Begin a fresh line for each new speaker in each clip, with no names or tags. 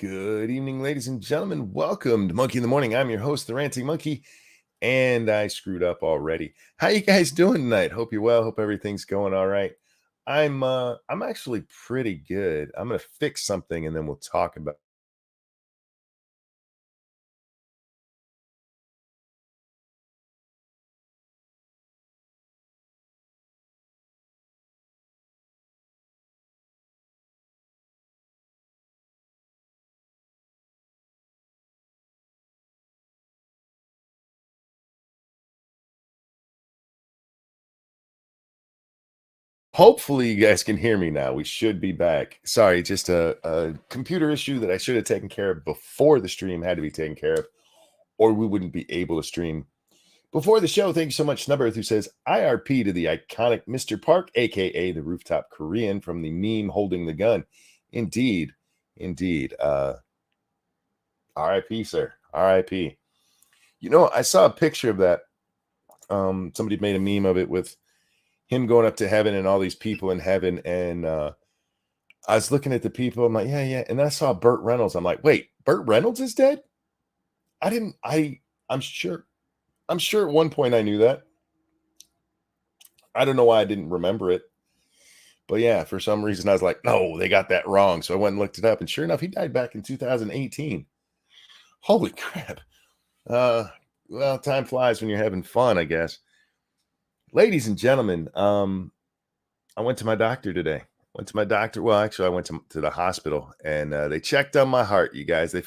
Good evening, ladies and gentlemen. Welcome to Monkey in the Morning. I'm your host, the Ranting Monkey, and I screwed up already. How you guys doing tonight? Hope you're well. Hope everything's going all right. I'm actually pretty good. I'm gonna fix something and then we'll talk about. Hopefully, you guys can hear me now. We should be back. Sorry, just a computer issue that I should have taken care of before the stream had to be taken care of, or we wouldn't be able to stream. Before the show, thank you so much, Snubber, who says IRP to the iconic Mr. Park, aka the rooftop Korean from the meme holding the gun. Indeed, indeed. RIP, sir. RIP. You know, I saw a picture of that. Somebody made a meme of it with him going up to heaven and all these people in heaven. And I was looking at the people. I'm like, yeah, yeah. And then I saw Burt Reynolds. I'm like, wait, Burt Reynolds is dead? I'm sure. I'm sure at one point I knew that. I don't know why I didn't remember it. But yeah, for some reason I was like, no, they got that wrong. So I went and looked it up. And sure enough, he died back in 2018. Holy crap. Well, time flies when you're having fun, I guess. Ladies and gentlemen, I went to my doctor today. Went to my doctor. Well, actually, I went to the hospital and they checked on my heart, you guys. They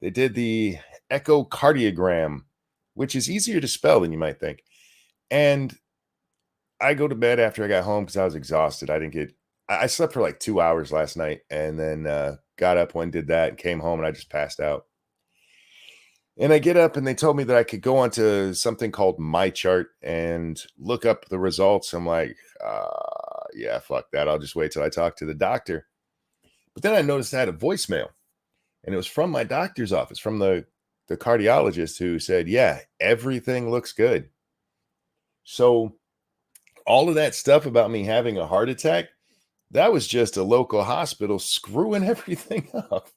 did the echocardiogram, which is easier to spell than you might think. And I go to bed after I got home because I was exhausted. I slept for like 2 hours last night and then got up when did that and came home and I just passed out. And I get up and they told me that I could go onto something called My Chart and look up the results. I'm like, yeah, fuck that. I'll just wait till I talk to the doctor. But then I noticed I had a voicemail and it was from my doctor's office, from the cardiologist who said, yeah, everything looks good. So all of that stuff about me having a heart attack, that was just a local hospital screwing everything up.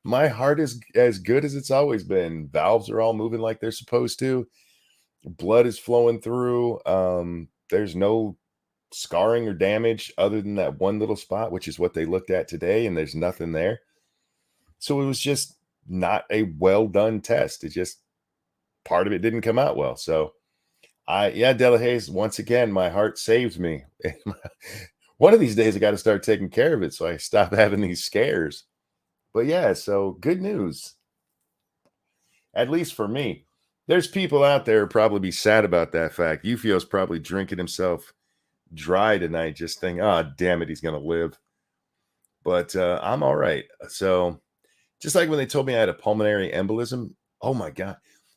My heart is as good as it's always been. Valves are all moving like they're supposed to. Blood is flowing through. There's no scarring or damage other than that one little spot, which is what they looked at today, and there's nothing there. So it was just not a well done test. It just part of it didn't come out well. So Della Hayes, once again, my heart saved me. One of these days I got to start taking care of it so I stop having these scares. But yeah, so good news. At least for me. There's people out there who probably be sad about that fact. Yufio's probably drinking himself dry tonight, just thinking, oh, damn it, he's going to live. But I'm all right. So just like when they told me I had a pulmonary embolism, oh my God.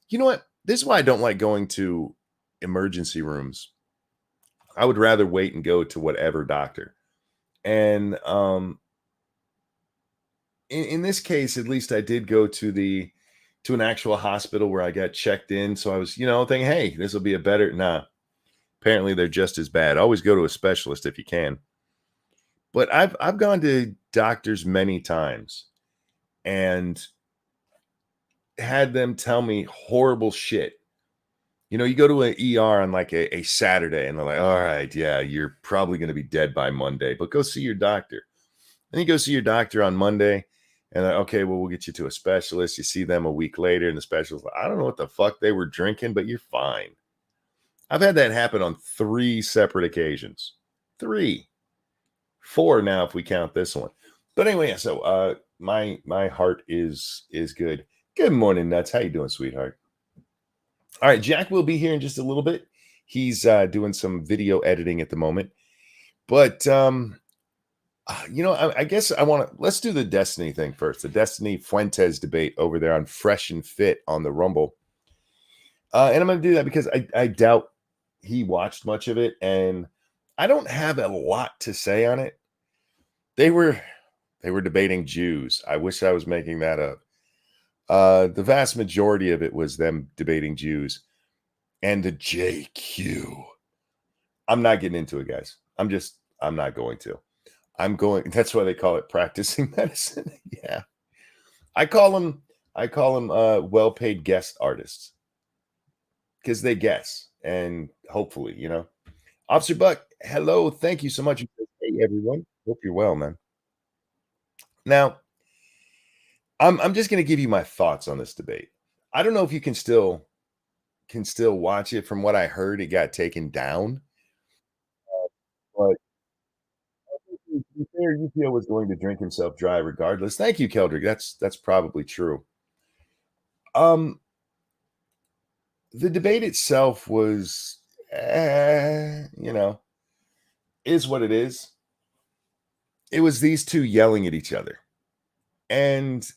You know what? This is why I don't like going to emergency rooms. I would rather wait and go to whatever doctor. And in this case, at least I did go to an actual hospital where I got checked in. So I was, thinking, hey, this will be a better. Nah, apparently they're just as bad. Always go to a specialist if you can. But I've gone to doctors many times and had them tell me horrible shit. You go to an ER on like a Saturday and they're like, all right, yeah, you're probably going to be dead by Monday, but go see your doctor. Then you go see your doctor on Monday and okay, well, we'll get you to a specialist. You see them a week later and the specialist, like, I don't know what the fuck they were drinking, but you're fine. I've had that happen on 3 separate occasions. 3. 4 now if we count this one. But anyway, so my heart is good. Good morning, Nuts. How you doing, sweetheart? All right, Jack will be here in just a little bit. He's doing some video editing at the moment. But I guess let's do the Destiny thing first. The Destiny Fuentes debate over there on Fresh and Fit on the Rumble. And I'm going to do that because I doubt he watched much of it. And I don't have a lot to say on it. They were debating Jews. I wish I was making that up. The vast majority of it was them debating Jews and the JQ. I'm not getting into it, guys. I'm not going to. I'm going that's why they call it practicing medicine. Yeah. I call them well-paid guest artists because they guess and hopefully, Officer Buck, hello. Thank you so much. Hey everyone. Hope you're well, man. Now, I'm just gonna give you my thoughts on this debate. I don't know if you can still watch it. From what I heard, it got taken down. But to be fair, UPO was going to drink himself dry regardless. Thank you, Keldrick. That's probably true. Um, the debate itself was, is what it is. It was these two yelling at each other, and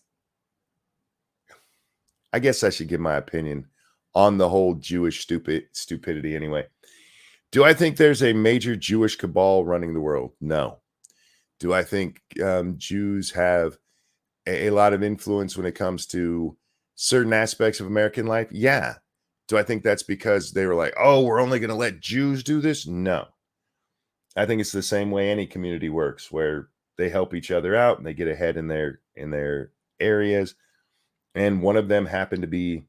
I guess I should give my opinion on the whole Jewish stupidity. Anyway, do I think there's a major Jewish cabal running the world? No. Do I think Jews have a lot of influence when it comes to certain aspects of American life? Yeah. Do I think that's because they were like, oh, we're only going to let Jews do this? No. I think it's the same way any community works, where they help each other out and they get ahead in their areas. And one of them happened to be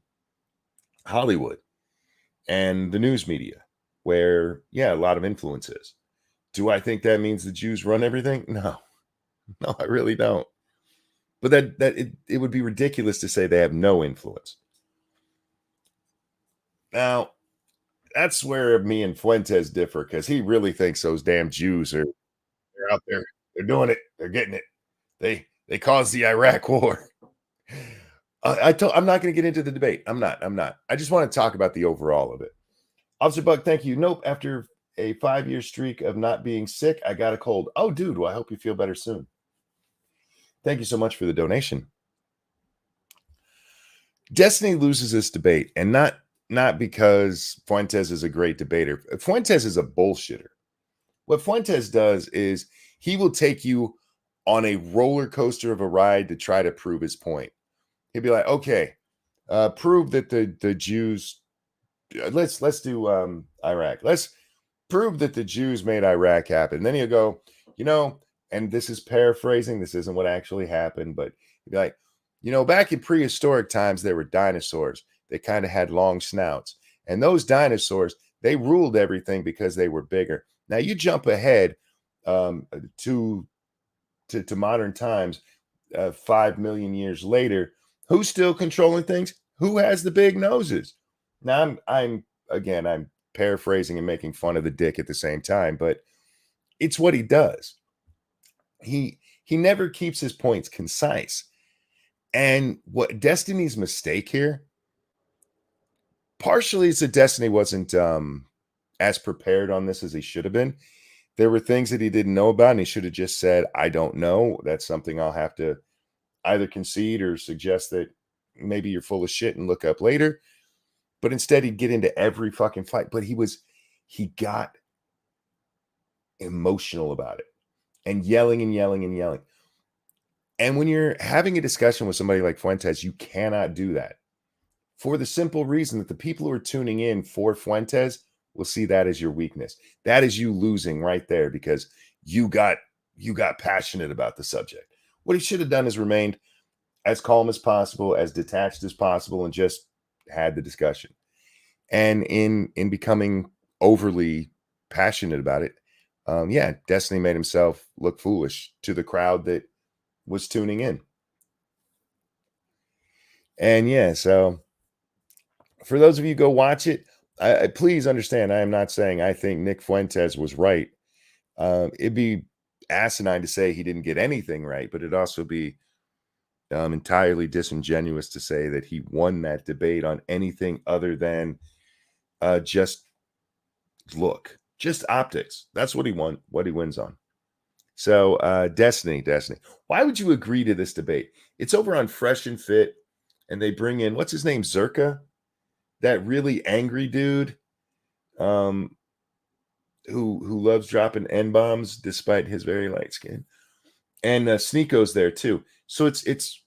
Hollywood and the news media, where yeah, a lot of influence is. Do I think that means the Jews run everything? No, no, I really don't. But it would be ridiculous to say they have no influence. Now, that's where me and Fuentes differ, because he really thinks those damn Jews are they're out there. They're doing it. They're getting it. They caused the Iraq War. I'm not going to get into the debate. I'm not. I'm not. I just want to talk about the overall of it. Officer Buck, thank you. Nope. After a 5-year streak of not being sick, I got a cold. Oh, dude. Well, I hope you feel better soon. Thank you so much for the donation. Destiny loses this debate, and not because Fuentes is a great debater. Fuentes is a bullshitter. What Fuentes does is he will take you on a roller coaster of a ride to try to prove his point. He'll be like, okay, prove that the Jews. Let's do Iraq. Let's prove that the Jews made Iraq happen. And then he'll go, and this is paraphrasing. This isn't what actually happened, but he'd be like, back in prehistoric times, there were dinosaurs. They kind of had long snouts. And those dinosaurs, they ruled everything because they were bigger. Now you jump ahead to modern times, 5 million years later. Who's still controlling things? Who has the big noses? Now I'm paraphrasing and making fun of the dick at the same time, but it's what he does. He never keeps his points concise. And what Destiny's mistake here, partially it's that Destiny wasn't as prepared on this as he should have been. There were things that he didn't know about, and he should have just said, I don't know. That's something I'll have to either concede or suggest that maybe you're full of shit and look up later. But instead, he'd get into every fucking fight. But he got emotional about it and yelling and yelling and yelling. And when you're having a discussion with somebody like Fuentes, you cannot do that, for the simple reason that the people who are tuning in for Fuentes will see that as your weakness. That is you losing right there, because you got passionate about the subject. What he should have done is remained as calm as possible, as detached as possible, and just had the discussion. And in becoming overly passionate about it, Destiny made himself look foolish to the crowd that was tuning in. And yeah, so for those of you who go watch it, please understand, I am not saying I think Nick Fuentes was right. It'd be asinine to say he didn't get anything right, but it'd also be entirely disingenuous to say that he won that debate on anything other than just optics. That's what he won, what he wins on. So Destiny. Why would you agree to this debate? It's over on Fresh and Fit, and they bring in, what's his name, Zerka, that really angry dude, who loves dropping N-bombs despite his very light skin, and Sneeko's there too. So it's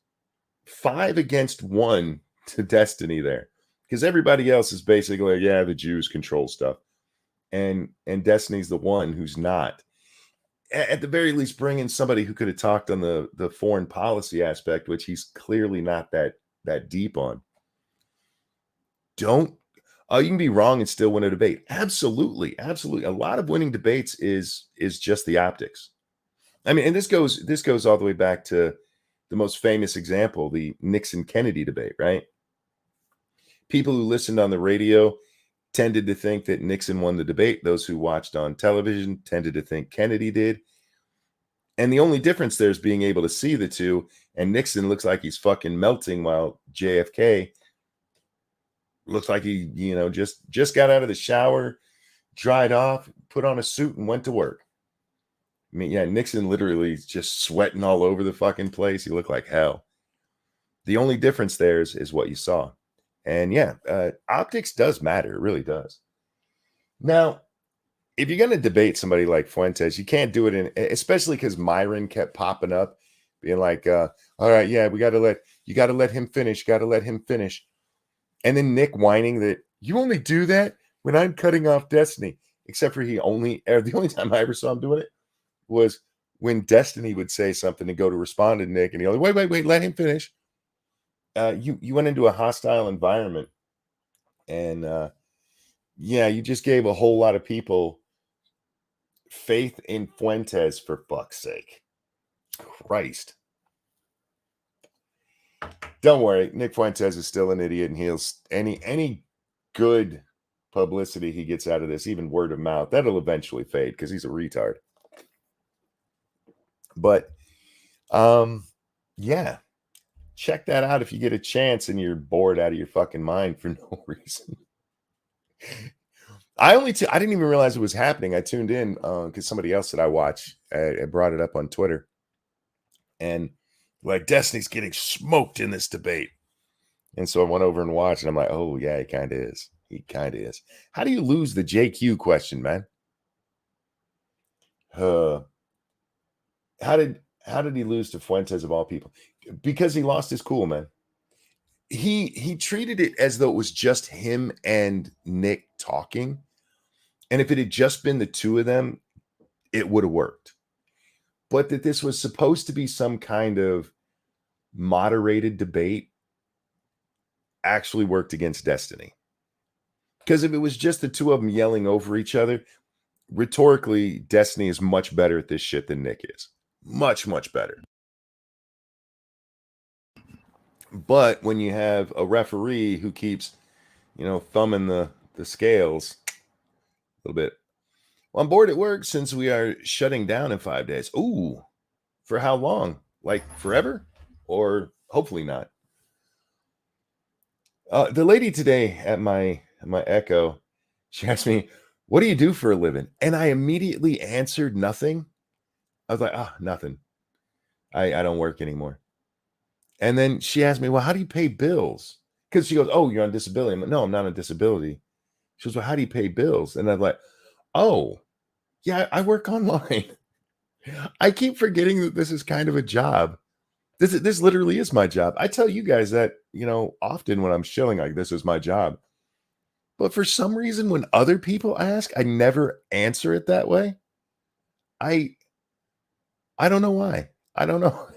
5-1 to Destiny there, because everybody else is basically like, yeah, the Jews control stuff, and Destiny's the one who's not. at the very least, bring in somebody who could have talked on the foreign policy aspect, which he's clearly not that deep on. Don't you can be wrong and still win a debate. Absolutely, absolutely. A lot of winning debates is just the optics. I mean, and this goes all the way back to the most famous example, the Nixon Kennedy debate, right? People who listened on the radio tended to think that Nixon won the debate. Those who watched on television tended to think Kennedy did. And the only difference there is being able to see the two. And Nixon looks like he's fucking melting while JFK looks like he, just got out of the shower, dried off, put on a suit, and went to work. I mean, yeah, Nixon literally is just sweating all over the fucking place. He looked like hell. The only difference there is what you saw. And yeah, optics does matter. It really does. Now, if you're going to debate somebody like Fuentes, you can't do it especially because Myron kept popping up, being like, all right, yeah, you got to let him finish, got to let him finish. And then Nick whining that you only do that when I'm cutting off Destiny, except for the only time I ever saw him doing it was when Destiny would say something to go to respond to Nick, and he goes, wait, let him finish. You went into a hostile environment, and yeah, you just gave a whole lot of people faith in Fuentes, for fuck's sake. Christ. Don't worry, Nick Fuentes is still an idiot, and he'll any good publicity he gets out of this, even word of mouth, that'll eventually fade because he's a retard. But yeah, check that out if you get a chance and you're bored out of your fucking mind for no reason. I didn't even realize it was happening. I tuned in because somebody else that I watch brought it up on Twitter, and like Destiny's getting smoked in this debate, and so I went over and watched, and I'm like, oh yeah, he kind of is. He kind of is. How do you lose the JQ question, man? How did he lose to Fuentes of all people? Because he lost his cool, man. He treated it as though it was just him and Nick talking. And if it had just been the two of them, it would have worked. But that this was supposed to be some kind of moderated debate actually worked against Destiny. Because if it was just the two of them yelling over each other, rhetorically, Destiny is much better at this shit than Nick is. Much, much better. But when you have a referee who keeps, thumbing the scales a little bit. Well, I'm bored at work since we are shutting down in 5 days. Ooh, for how long? Like forever? Or hopefully not. The lady today at my Echo, she asked me, what do you do for a living? And I immediately answered nothing. I was like, nothing. I don't work anymore. And then she asked me, well, how do you pay bills? Because she goes, oh, you're on disability. I'm like, no, I'm not on disability. She goes, well, how do you pay bills? And I'm like, oh, yeah, I work online. I keep forgetting that this is kind of a job. This literally is my job. I tell you guys that, often when I'm shilling, like, this is my job. But for some reason, when other people ask, I never answer it that way. I don't know why. I don't know.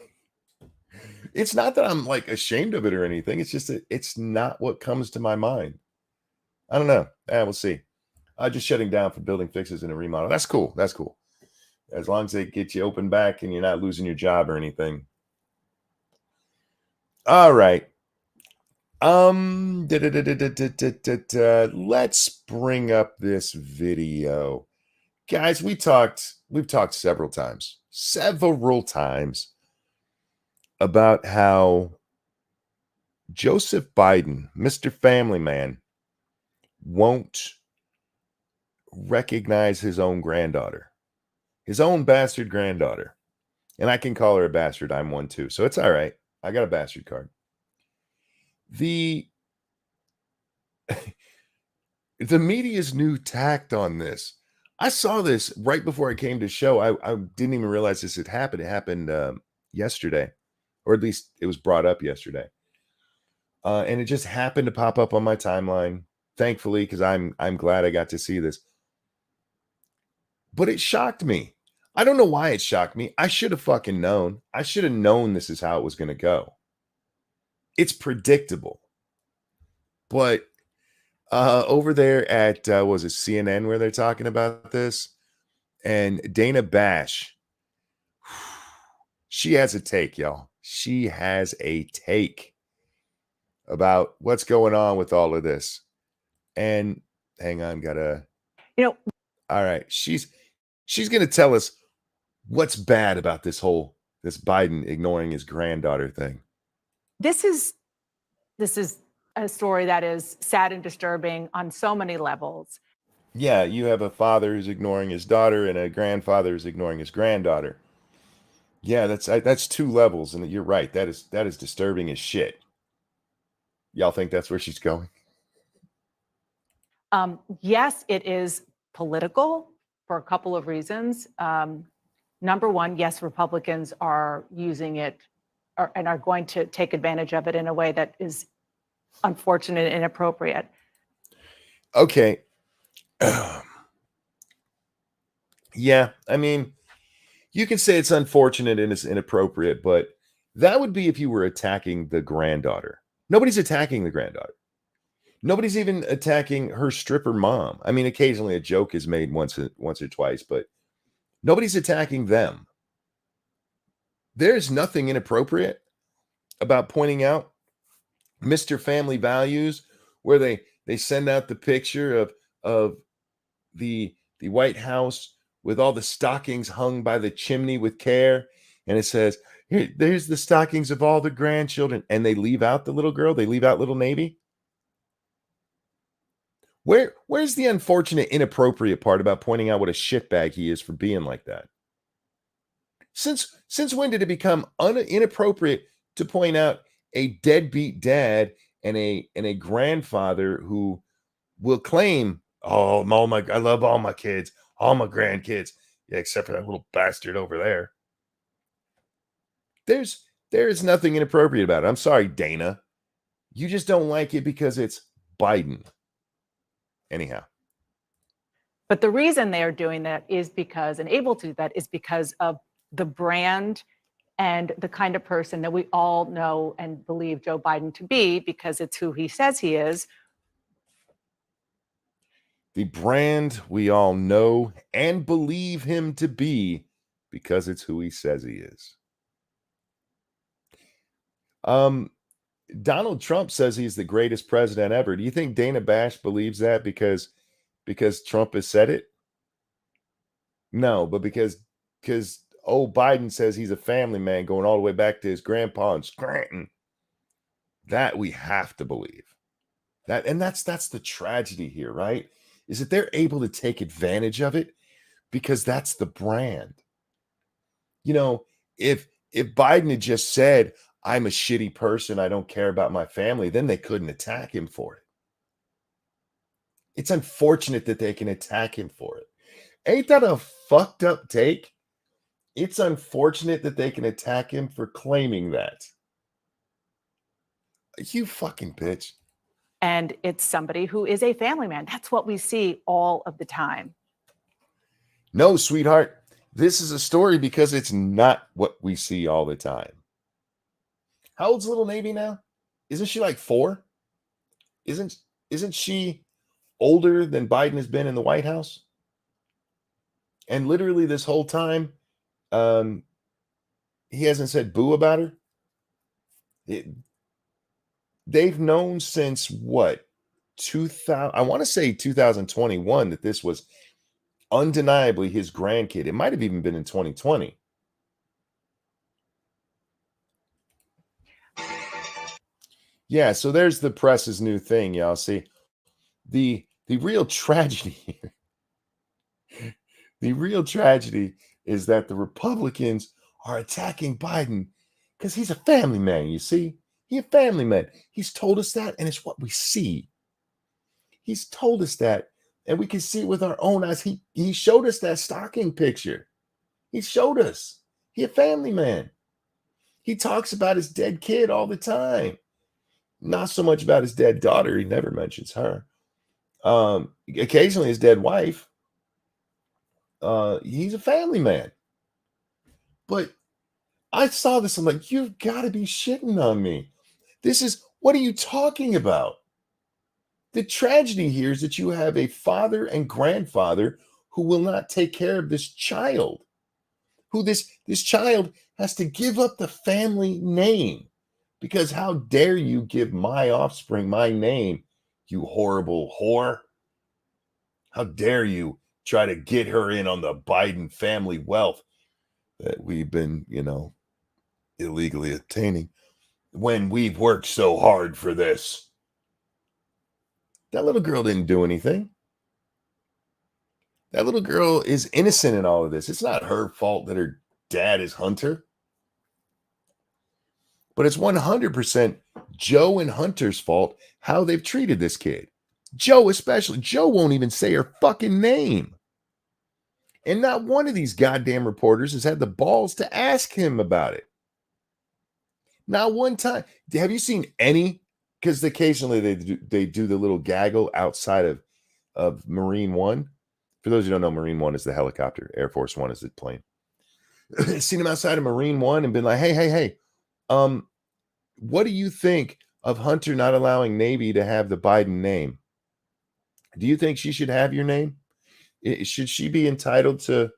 It's not that I'm like ashamed of it or anything. It's just that it's not what comes to my mind. I don't know. We'll see. Just shutting down for building fixes and a remodel. That's cool. That's cool. As long as they get you open back and you're not losing your job or anything. All right. Let's bring up this video. Guys, we've talked several times about how Joseph Biden, Mr. Family Man, won't recognize his own granddaughter, his own bastard granddaughter. And I can call her a bastard. I'm one too. So it's all right. I got a bastard card. The media's new tact on this. I saw this right before I came to show. I didn't even realize this had happened. It happened yesterday, or at least it was brought up yesterday. And it just happened to pop up on my timeline, thankfully, because I'm glad I got to see this. But it shocked me. I don't know why it shocked me. I should have fucking known. I should have known this is how it was going to go. It's predictable. But over there at was it CNN where they're talking about this, and Dana Bash, she has a take, y'all. She has a take about what's going on with all of this. And hang on, all right. She's gonna tell us what's bad about this Biden ignoring his granddaughter thing.
This is a story that is sad and disturbing on so many levels.
Yeah, you have a father who's ignoring his daughter and a grandfather who's ignoring his granddaughter. Yeah, that's two levels, and you're right. That is disturbing as shit. Y'all think that's where she's going?
Yes, it is political for a couple of reasons. Number one, yes, Republicans are using it and are going to take advantage of it in a way that is unfortunate and inappropriate.
Okay. Yeah, I mean, you can say it's unfortunate and it's inappropriate, but that would be if you were attacking the granddaughter. Nobody's attacking the granddaughter. Nobody's even attacking her stripper mom. I mean, occasionally a joke is made once or twice, but nobody's attacking them. There's nothing inappropriate about pointing out Mr. Family Values, where they send out the picture of the White House with all the stockings hung by the chimney with care, and it says, "Here, there's the stockings of all the grandchildren," and they leave out the little girl. They leave out little Navy. Where's the unfortunate, inappropriate part about pointing out what a shitbag he is for being like that? Since when did it become inappropriate to point out a deadbeat dad and a grandfather who will claim, "Oh, I love all my kids, all my grandkids, yeah, except for that little bastard over there." There is nothing inappropriate about it. I'm sorry, Dana. You just don't like it because it's Biden. Anyhow.
But the reason they are doing that is because, and able to do that, is because of the brand and the kind of person that we all know and believe Joe Biden to be, because it's who he says he is.
The brand we all know and believe him to be because it's who he says he is. Donald Trump says he's the greatest president ever. Do you think Dana Bash believes that because Trump has said it? No, but because old Biden says he's a family man going all the way back to his grandpa in Scranton. That we have to believe. That's the tragedy here, right? Is that they're able to take advantage of it because that's the brand. You know, if Biden had just said, "I'm a shitty person, I don't care about my family," then they couldn't attack him for it. It's unfortunate that they can attack him for it. Ain't that a fucked up take? It's unfortunate that they can attack him for claiming that. You fucking bitch.
And it's somebody who is a family man. That's what we see all of the time.
No, sweetheart. This is a story because it's not what we see all the time. How old's little Navy now? Isn't she like 4? Isn't she older than Biden has been in the White House? And literally this whole time, he hasn't said boo about her. They've known since what? 2000, I want to say 2021, that this was undeniably his grandkid. It might have even been in 2020. Yeah, so there's the press's new thing, y'all. See, the real tragedy here, the real tragedy is that the Republicans are attacking Biden because he's a family man, you see? He's a family man. He's told us that, and it's what we see. He's told us that, and we can see it with our own eyes. He showed us that stocking picture. He showed us. He's a family man. He talks about his dead kid all the time. Not so much about his dead daughter. He never mentions her. Occasionally his dead wife. He's a family man. But I saw this. I'm like, you've got to be shitting on me. What are you talking about? The tragedy here is that you have a father and grandfather who will not take care of this child, who this child has to give up the family name. Because how dare you give my offspring my name, you horrible whore? How dare you try to get her in on the Biden family wealth that we've been, illegally obtaining when we've worked so hard for this? That little girl didn't do anything. That little girl is innocent in all of this. It's not her fault that her dad is Hunter. But it's 100% Joe and Hunter's fault how they've treated this kid. Joe especially. Joe won't even say her fucking name. And not one of these goddamn reporters has had the balls to ask him about it. Not one time. Have you seen any? Because occasionally they do the little gaggle outside of Marine One. For those who don't know, Marine One is the helicopter. Air Force One is the plane. Seen him outside of Marine One and been like, hey, what do you think of Hunter not allowing Navy to have the Biden name? Do you think she should have your name? Should she be entitled to,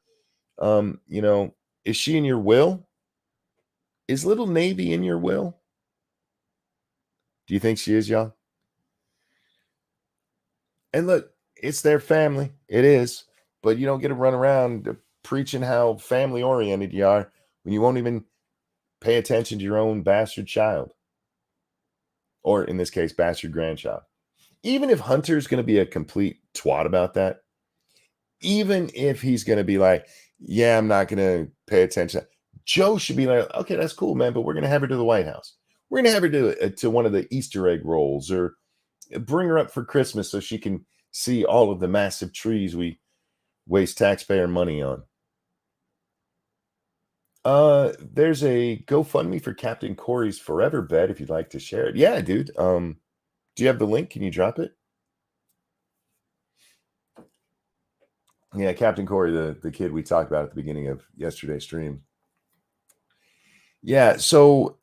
is she in your will? Is little Navy in your will? Do you think she is, y'all? And look, it's their family. It is. But you don't get to run around preaching how family oriented you are when you won't even pay attention to your own bastard child. Or in this case, bastard grandchild. Even if Hunter's going to be a complete twat about that, even if he's going to be like, yeah, I'm not going to pay attention, Joe should be like, okay, that's cool, man, but we're going to have her to the White House. We're going to have her to one of the Easter egg rolls, or bring her up for Christmas so she can see all of the massive trees we waste taxpayer money on. There's a GoFundMe for Captain Corey's forever bed if you'd like to share it. Yeah, dude. Do you have the link? Can you drop it? Yeah, Captain Corey, the kid we talked about at the beginning of yesterday's stream. Yeah, so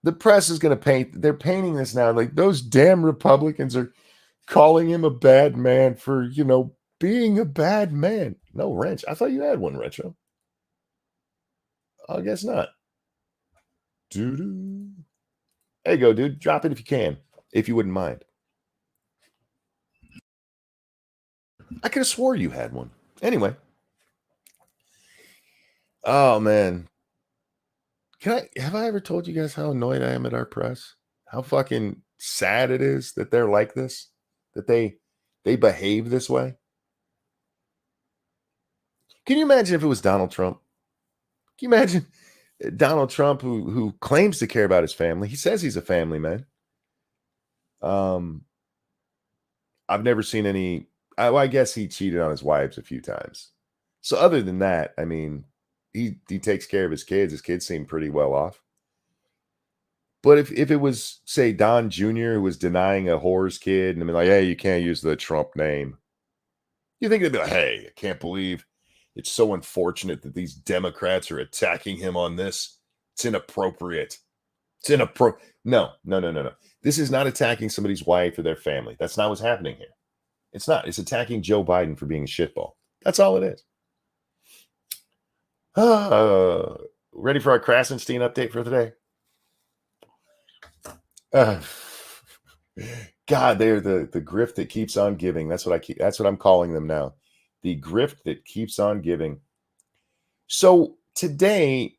the press is going to they're painting this now like those damn Republicans are calling him a bad man for, being a bad man. No, Wrench. I thought you had one, Retro. I guess not. Doo-doo. There you go, dude. Drop it if you can, if you wouldn't mind. I could have swore you had one. Anyway. Oh, man. Have I ever told you guys how annoyed I am at our press? How fucking sad it is that they're like this? That they behave this way? Can you imagine if it was Donald Trump? Can you imagine Donald Trump who claims to care about his family? He says he's a family man. I've never seen any. I guess he cheated on his wives a few times. So other than that, I mean, he takes care of his kids. His kids seem pretty well off. But if it was, say, Don Jr., who was denying a whore's kid and I mean, like, hey, you can't use the Trump name, you think they'd be like, hey, I can't believe it's so unfortunate that these Democrats are attacking him on this. It's inappropriate. It's inappropriate. No. This is not attacking somebody's wife or their family. That's not what's happening here. It's not. It's attacking Joe Biden for being a shitball. That's all it is. Ready for our Krasenstein update for today? God, they're the grift that keeps on giving. That's what I'm calling them now. The grift that keeps on giving. So today,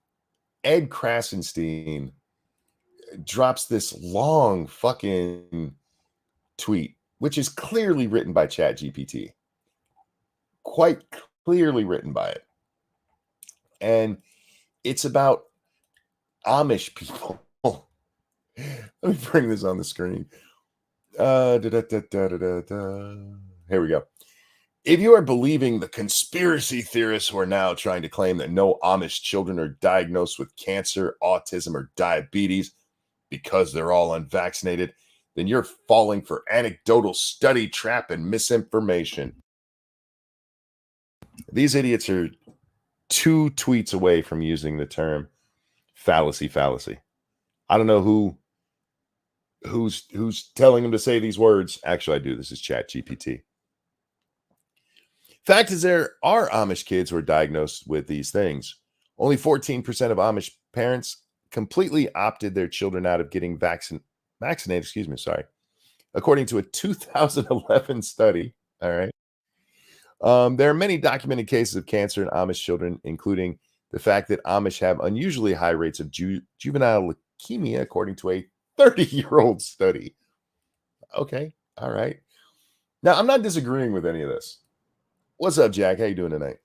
Ed Krasenstein drops this long fucking tweet, which is clearly written by ChatGPT. Quite clearly written by it. And it's about Amish people. Let me bring this on the screen. Here we go. If you are believing the conspiracy theorists who are now trying to claim that no Amish children are diagnosed with cancer, autism, or diabetes because they're all unvaccinated, then you're falling for anecdotal study trap and misinformation. These idiots are 2 tweets away from using the term fallacy. I don't know who's telling him to say these words. Actually, I do. This is Chat GPT. Fact is, there are Amish kids who are diagnosed with these things. Only 14% of Amish parents completely opted their children out of getting vaccinated. Excuse me, sorry. According to a 2011 study. All right. There are many documented cases of cancer in Amish children, including the fact that Amish have unusually high rates of juvenile leukemia, according to a 30-year-old study. Okay. All right. Now, I'm not disagreeing with any of this. What's up, Jack? How you doing tonight?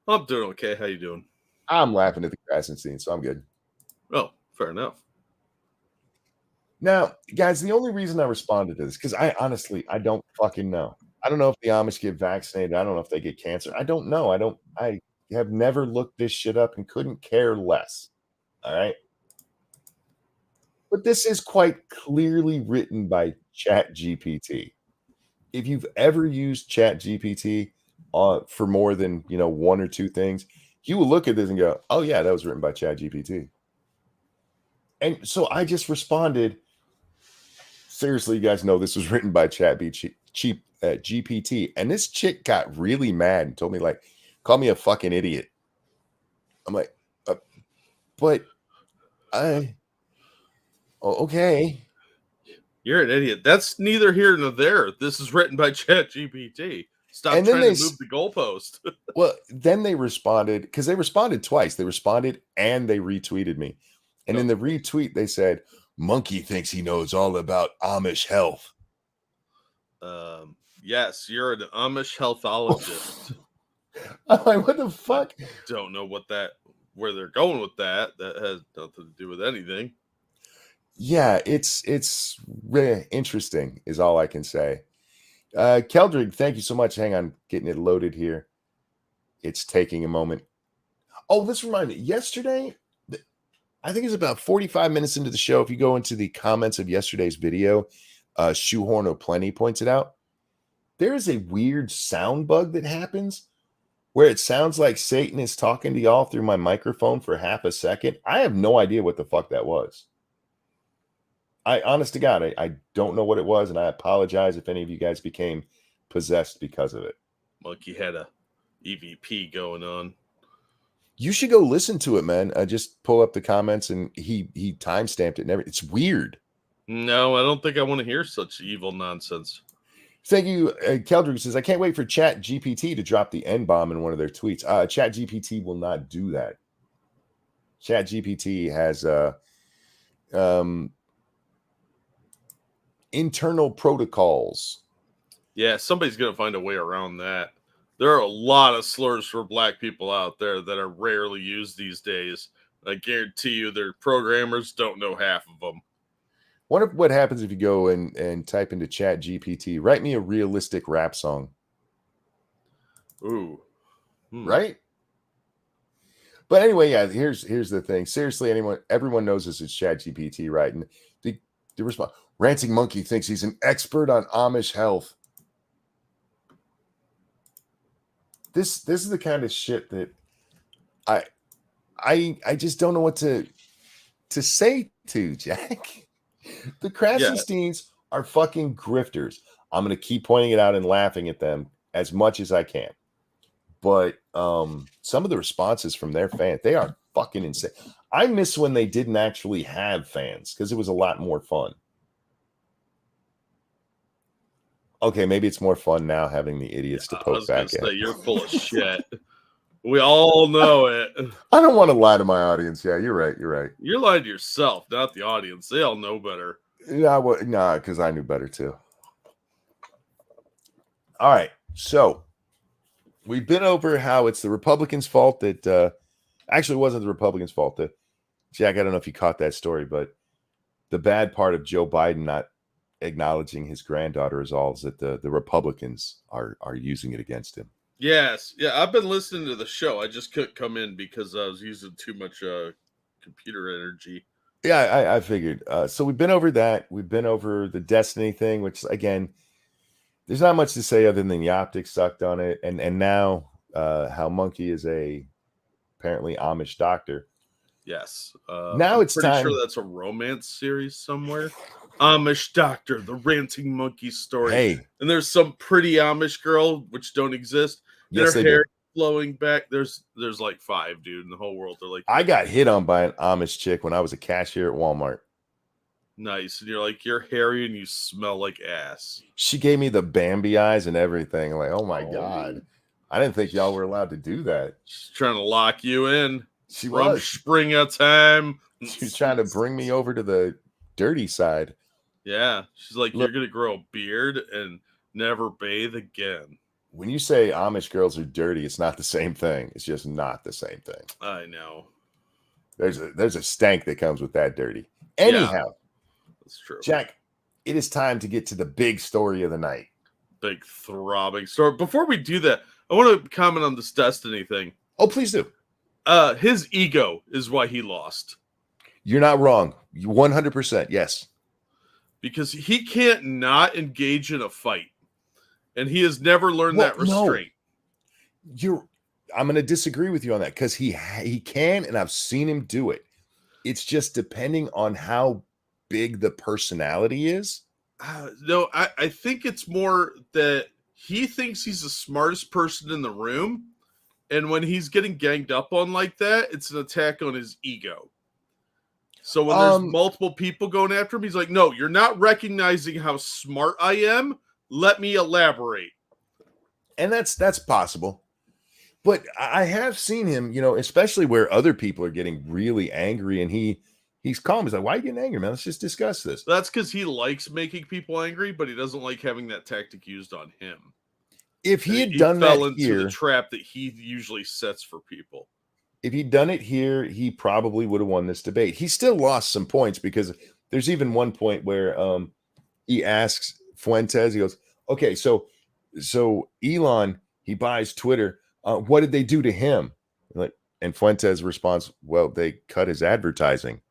I'm doing okay. How you doing?
I'm laughing at the grass and scene, so I'm good.
Oh, fair enough.
Now, guys, the only reason I responded to this, because I don't fucking know. I don't know if the Amish get vaccinated. I don't know if they get cancer. I don't know. I have never looked this shit up and couldn't care less. All right. But this is quite clearly written by Chat GPT. If you've ever used Chat GPT for more than, one or two things, you will look at this and go, oh, yeah, that was written by Chat GPT. And so I just responded, seriously, you guys know this was written by Chat GPT. And this chick got really mad and told me, like, call me a fucking idiot. I'm like, okay.
You're an idiot. That's neither here nor there. This is written by Chat GPT. Stop
And
trying
then
to move the goalpost.
Well, then they responded, because they responded twice. They responded and they retweeted me. And in the retweet, they said, Monkey thinks he knows all about Amish health.
Yes, you're an Amish healthologist.
I'm like, what the fuck?
Don't know where they're going with that. That has nothing to do with anything.
Yeah, it's really interesting, is all I can say. Keldrig, thank you so much. Hang on, getting it loaded here. It's taking a moment. Oh, this reminded me. Yesterday, I think it's about 45 minutes into the show. If you go into the comments of yesterday's video, Shoehorn O'Plenty points it out. There is a weird sound bug that happens where it sounds like Satan is talking to y'all through my microphone for half a second. I have no idea what the fuck that was. Honest to God, I don't know what it was, and I apologize if any of you guys became possessed because of it.
Monkey had a EVP going on.
You should go listen to it, man. Just pull up the comments, and he timestamped it and everything. It's weird.
No, I don't think I want to hear such evil nonsense.
Thank you. Keldrick says, I can't wait for Chat GPT to drop the N-bomb in one of their tweets. Chat GPT will not do that. Chat GPT has internal protocols.
Yeah, somebody's going to find a way around that. There are a lot of slurs for black people out there that are rarely used these days. I guarantee you their programmers don't know half of them.
Wonder what happens if you go and type into Chat GPT, write me a realistic rap song.
Ooh.
Right? But anyway, yeah, here's the thing. Seriously, everyone knows this is Chat GPT, right? And the response, Ranting Monkey thinks he's an expert on Amish health. This is the kind of shit that I just don't know what to say to, Jack. The Krasensteins are fucking grifters. I'm going to keep pointing it out and laughing at them as much as I can. But some of the responses from their fans, they are fucking insane. I miss when they didn't actually have fans because it was a lot more fun. Okay, maybe it's more fun now having the idiots to poke back at.
You're full of shit. We all know it.
I don't want to lie to my audience. Yeah, you're right.
You're lying to yourself, not the audience. They all know better.
Nah, because I knew better too. All right, so we've been over how it's the Republicans' fault that actually it wasn't the Republicans' fault. Jack, I don't know if you caught that story, but the bad part of Joe Biden not acknowledging his granddaughter is that the Republicans are using it against him.
Yes. Yeah, I've been listening to the show. I just couldn't come in because I was using too much computer energy.
Yeah, I figured. So we've been over that. We've been over the Destiny thing, which, again, there's not much to say other than the optics sucked on it. And now how Monkey is a apparently Amish doctor.
Yes.
Now
I'm
it's
pretty
time.
sure that's a romance series somewhere. Amish Doctor, the ranting monkey story.
Hey,
And there's some pretty Amish girl, which don't exist. And
yes,
her
they
hair
do.
flowing back. There's like 5, dude, in the whole world. They're like,
I got hit on by an Amish chick when I was a cashier at Walmart.
nice. And you're like, you're hairy and you smell like ass.
She gave me the Bambi eyes and everything. I'm like, oh my God. I didn't think y'all were allowed to do that.
She's trying to lock you in.
She
From
was.
springtime.
She was trying to bring me over to the dirty side.
Yeah. She's like,
Look,
you're going to grow a beard and never bathe again.
when you say Amish girls are dirty, it's not the same thing. It's just not the same thing.
I know.
There's a stank that comes with that dirty. Anyhow,
That's true.
Jack, it is time to get to the big story of the night.
Big throbbing story. Before we do that, I want to comment on this Destiny thing.
Oh, please do.
His ego is why he lost.
You're not wrong. 100%. Yes.
Because he can't not engage in a fight. And he has never learned that restraint.
I'm going to disagree with you on that because he can, and I've seen him do it. It's just depending on how big the personality is.
No, I think it's more that he thinks he's the smartest person in the room. And when he's getting ganged up on like that, it's an attack on his ego. So when there's multiple people going after him, he's like, no, you're not recognizing how smart I am. Let me elaborate.
And that's possible. But I have seen him, especially where other people are getting really angry and he's calm. He's like, why are you getting angry, man? Let's just discuss this.
That's because he likes making people angry, but he doesn't like having that tactic used on him.
If he had
he
done
fell
that
into
here,
the trap that he usually sets for people.
if he'd done it here, he probably would have won this debate. He still lost some points because there's even one point where he asks Fuentes, he goes, okay, so Elon, he buys Twitter. What did they do to him? And Fuentes responds, well, they cut his advertising.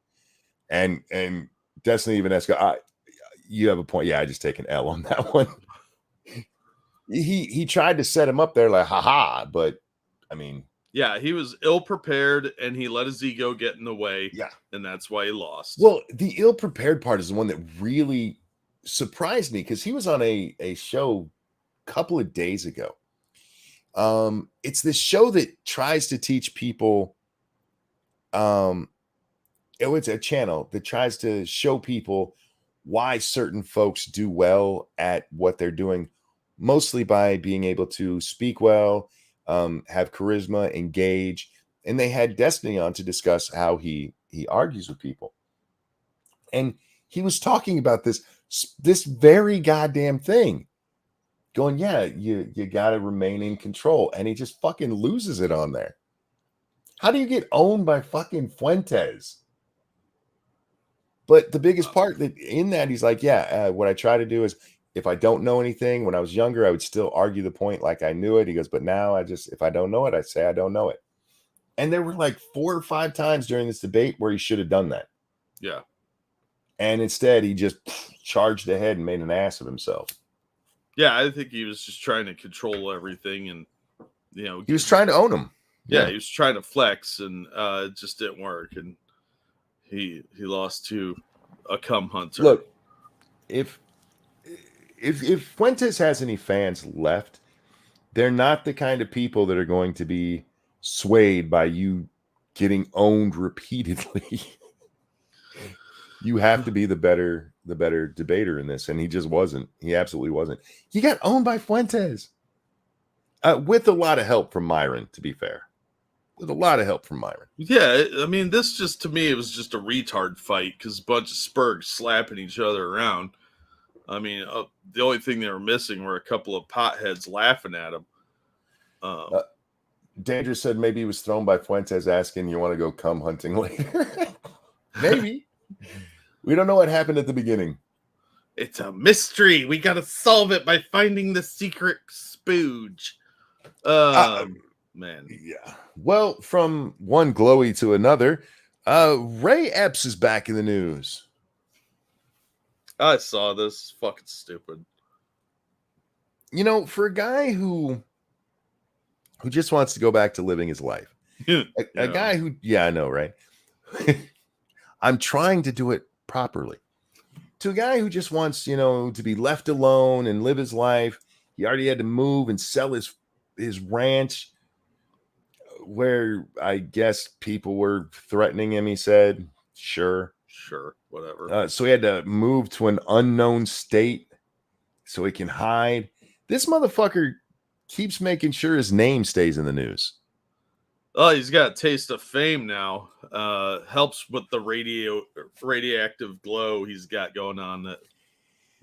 And Destiny even asks, you have a point. Yeah, I just take an L on that one. He tried to set him up there like, haha, but I mean,
yeah, he was ill prepared and he let his ego get in the way.
Yeah.
And that's why he lost.
Well, the ill prepared part is the one that really surprised me because he was on a show a couple of days ago. It's this show that tries to teach people. It's a channel that tries to show people why certain folks do well at what they're doing, mostly by being able to speak well, have charisma, engage. And they had Destiny on to discuss how he argues with people. And he was talking about this very goddamn thing. Going, yeah, you got to remain in control. And he just fucking loses it on there. How do you get owned by fucking Fuentes? But the biggest part in that, he's like, what I try to do is if I don't know anything, when I was younger, I would still argue the point like I knew it. He goes, but now if I don't know it, I say I don't know it. And there were like 4 or 5 times during this debate where he should have done that.
Yeah.
And instead, he just charged ahead and made an ass of himself.
Yeah, I think he was just trying to control everything, and
he was trying to own him.
Yeah, he was trying to flex, and it just didn't work, and he lost to a cum hunter.
Look, if Fuentes has any fans left, they're not the kind of people that are going to be swayed by you getting owned repeatedly. You have to be the better debater in this, and he just wasn't. He absolutely wasn't. He got owned by Fuentes with a lot of help from Myron, to be fair. With a lot of help from Myron.
Yeah, I mean, this just, to me, it was just a retard fight because a bunch of spurgs slapping each other around. I mean, the only thing they were missing were a couple of potheads laughing at him.
Danger said maybe he was thrown by Fuentes asking, you want to go cum hunting later? Maybe. We don't know what happened at the beginning.
It's a mystery. We got to solve it by finding the secret spooge. Man.
Yeah. Well, from one glowy to another, Ray Epps is back in the news.
I saw this. Fucking stupid.
For a guy who just wants to go back to living his life, A guy who, yeah, I know, right? I'm trying to do it properly. To a guy who just wants, to be left alone and live his life. He already had to move and sell his ranch, where I guess people were threatening him, he said. Sure,
whatever.
So he had to move to an unknown state so he can hide. This motherfucker keeps making sure his name stays in the news.
Oh, he's got a taste of fame now. Helps with the radioactive glow he's got going on. That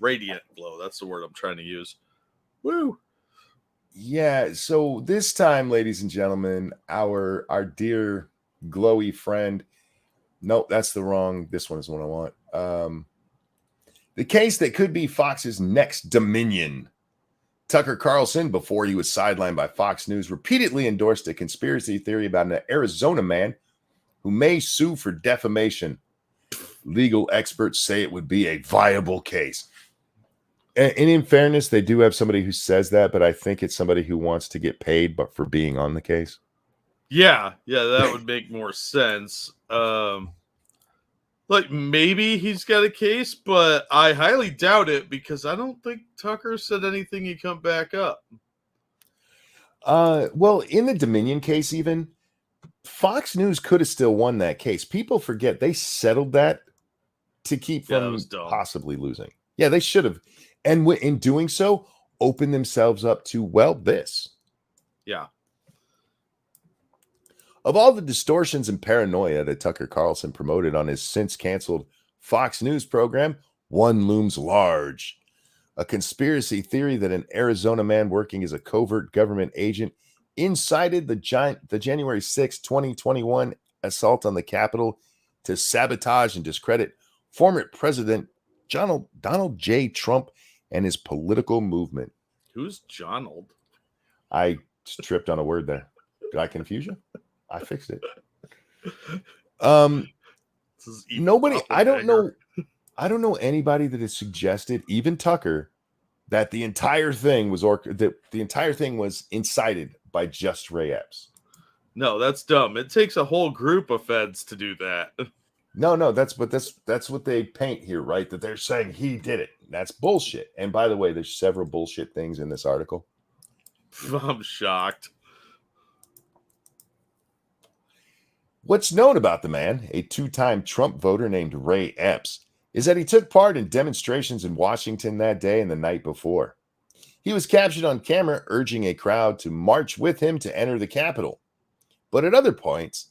radiant glow. That's the word I'm trying to use. Woo.
Yeah. So this time, ladies and gentlemen, our dear glowy friend. Nope, that's the wrong. This one is the one I want. The case that could be Fox's next Dominion. Tucker Carlson, before he was sidelined by Fox News, repeatedly endorsed a conspiracy theory about an Arizona man who may sue for defamation. Legal experts say it would be a viable case. And in fairness, they do have somebody who says that, but I think it's somebody who wants to get paid but for being on the case.
Yeah, that would make more sense. Like maybe he's got a case, but I highly doubt it because I don't think Tucker said anything he'd come back up.
Well, in the Dominion case, even Fox News could have still won that case. People forget they settled that to keep from possibly losing. Yeah, they should have. And in doing so, opened themselves up to, this.
Yeah.
Of all the distortions and paranoia that Tucker Carlson promoted on his since canceled Fox News program, one looms large. A conspiracy theory that an Arizona man working as a covert government agent incited the January 6, 2021 assault on the Capitol to sabotage and discredit former President Donald J. Trump and his political movement.
Who's Donald?
I tripped on a word there. Did I confuse you? I fixed it. Nobody, I don't know anybody that has suggested, even Tucker, that the entire thing was incited by just Ray Epps.
No, that's dumb. It takes a whole group of feds to do that.
No, that's what they paint here, right? That they're saying he did it. That's bullshit. And by the way, there's several bullshit things in this article.
I'm shocked.
What's known about the man, a two-time Trump voter named Ray Epps, is that he took part in demonstrations in Washington that day and the night before. He was captured on camera urging a crowd to march with him to enter the Capitol. But at other points,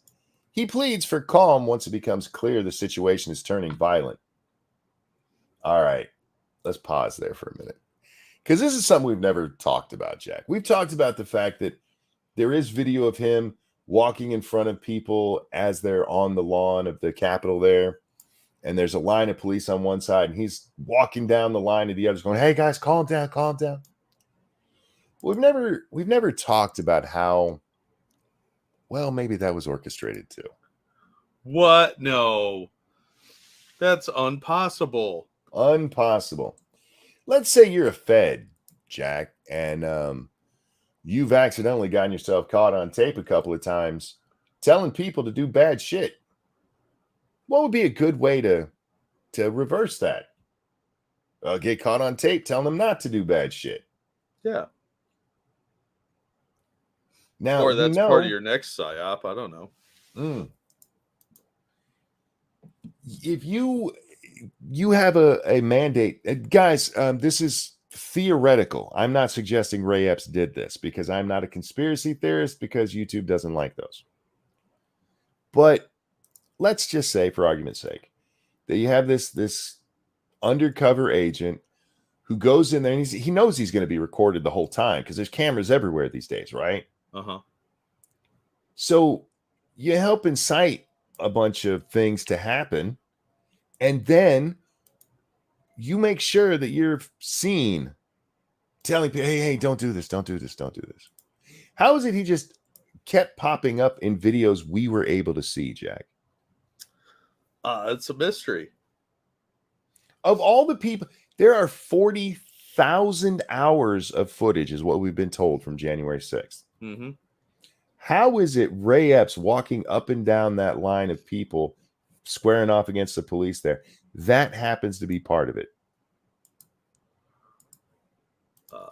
he pleads for calm once it becomes clear the situation is turning violent. All right, let's pause there for a minute. Because this is something we've never talked about, Jack. We've talked about the fact that there is video of him walking in front of people as they're on the lawn of the Capitol there. And there's a line of police on one side, and he's walking down the line to the others going, hey, guys, calm down, calm down. We've never talked about how, maybe that was orchestrated too.
What? No. That's impossible.
Impossible. Let's say you're a Fed, Jack, and you've accidentally gotten yourself caught on tape a couple of times telling people to do bad shit. What would be a good way to reverse that? Get caught on tape telling them not to do bad shit.
Yeah.
Now,
or that's part of your next psyop. I don't know.
If you have a mandate, guys, this is theoretical. I'm not suggesting Ray Epps did this because I'm not a conspiracy theorist because YouTube doesn't like those. But let's just say, for argument's sake, that you have this undercover agent who goes in there and he knows he's going to be recorded the whole time because there's cameras everywhere these days, right?
Uh-huh.
So you help incite a bunch of things to happen, and then you make sure that you're seen telling people, hey, don't do this, don't do this, don't do this. How is it he just kept popping up in videos we were able to see, Jack?
It's a mystery.
Of all the people, there are 40,000 hours of footage is what we've been told from January 6th.
Mm-hmm.
How is it Ray Epps walking up and down that line of people squaring off against the police there? That happens to be part of it.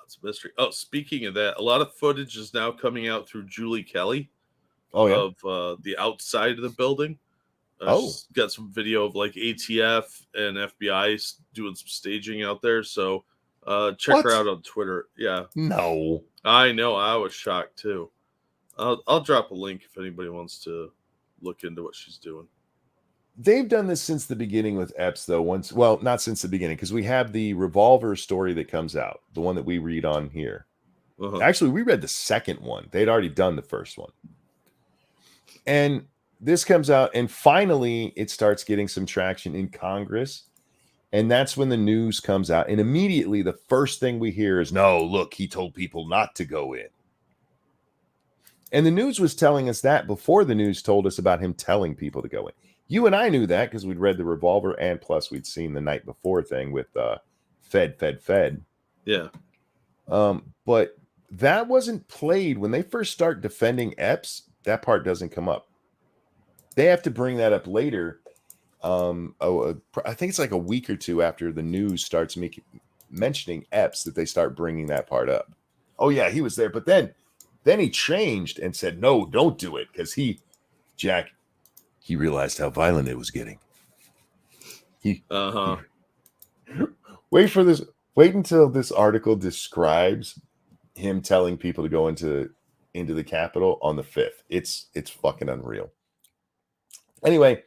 It's a mystery. Oh, speaking of that, a lot of footage is now coming out through Julie Kelly
Oh, yeah.
of the outside of the building.
Oh.
She's got some video of like ATF and FBI doing some staging out there. So check her
What?
out on Twitter. Yeah,
No.
I know. I was shocked too. I'll drop a link if anybody wants to look into what she's doing.
They've done this since the beginning with Epps, though. Well, not since the beginning, because we have the Revolver story that comes out, the one that we read on here.
Uh-huh.
Actually, we read the second one. They'd already done the first one. And this comes out, and finally it starts getting some traction in Congress. And that's when the news comes out. And immediately the first thing we hear is, no, look, he told people not to go in. And the news was telling us that before the news told us about him telling people to go in. You and I knew that because we'd read the Revolver, and plus we'd seen the night before thing with Fed.
Yeah.
But that wasn't played. When they first start defending Epps, that part doesn't come up. They have to bring that up later. I think it's like a week or two after the news starts mentioning Epps that they start bringing that part up. Oh, yeah, he was there. But then he changed and said, no, don't do it. Because he realized how violent it was getting. Wait until this article describes him telling people to go into the Capitol on the 5th. It's fucking unreal. Anyway,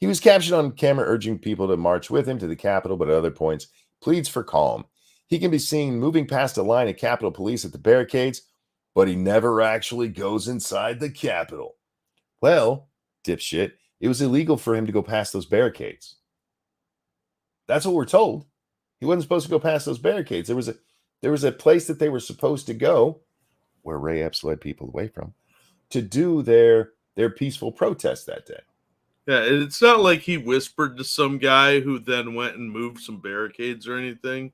he was captured on camera urging people to march with him to the Capitol, but at other points pleads for calm. He can be seen moving past a line of Capitol Police at the barricades, but he never actually goes inside the Capitol. Well, dipshit, it was illegal for him to go past those barricades. That's what we're told. He wasn't supposed to go past those barricades. There was a place that they were supposed to go, where Ray Epps led people away from, to do their peaceful protest that day.
Yeah, it's not like he whispered to some guy who then went and moved some barricades or anything.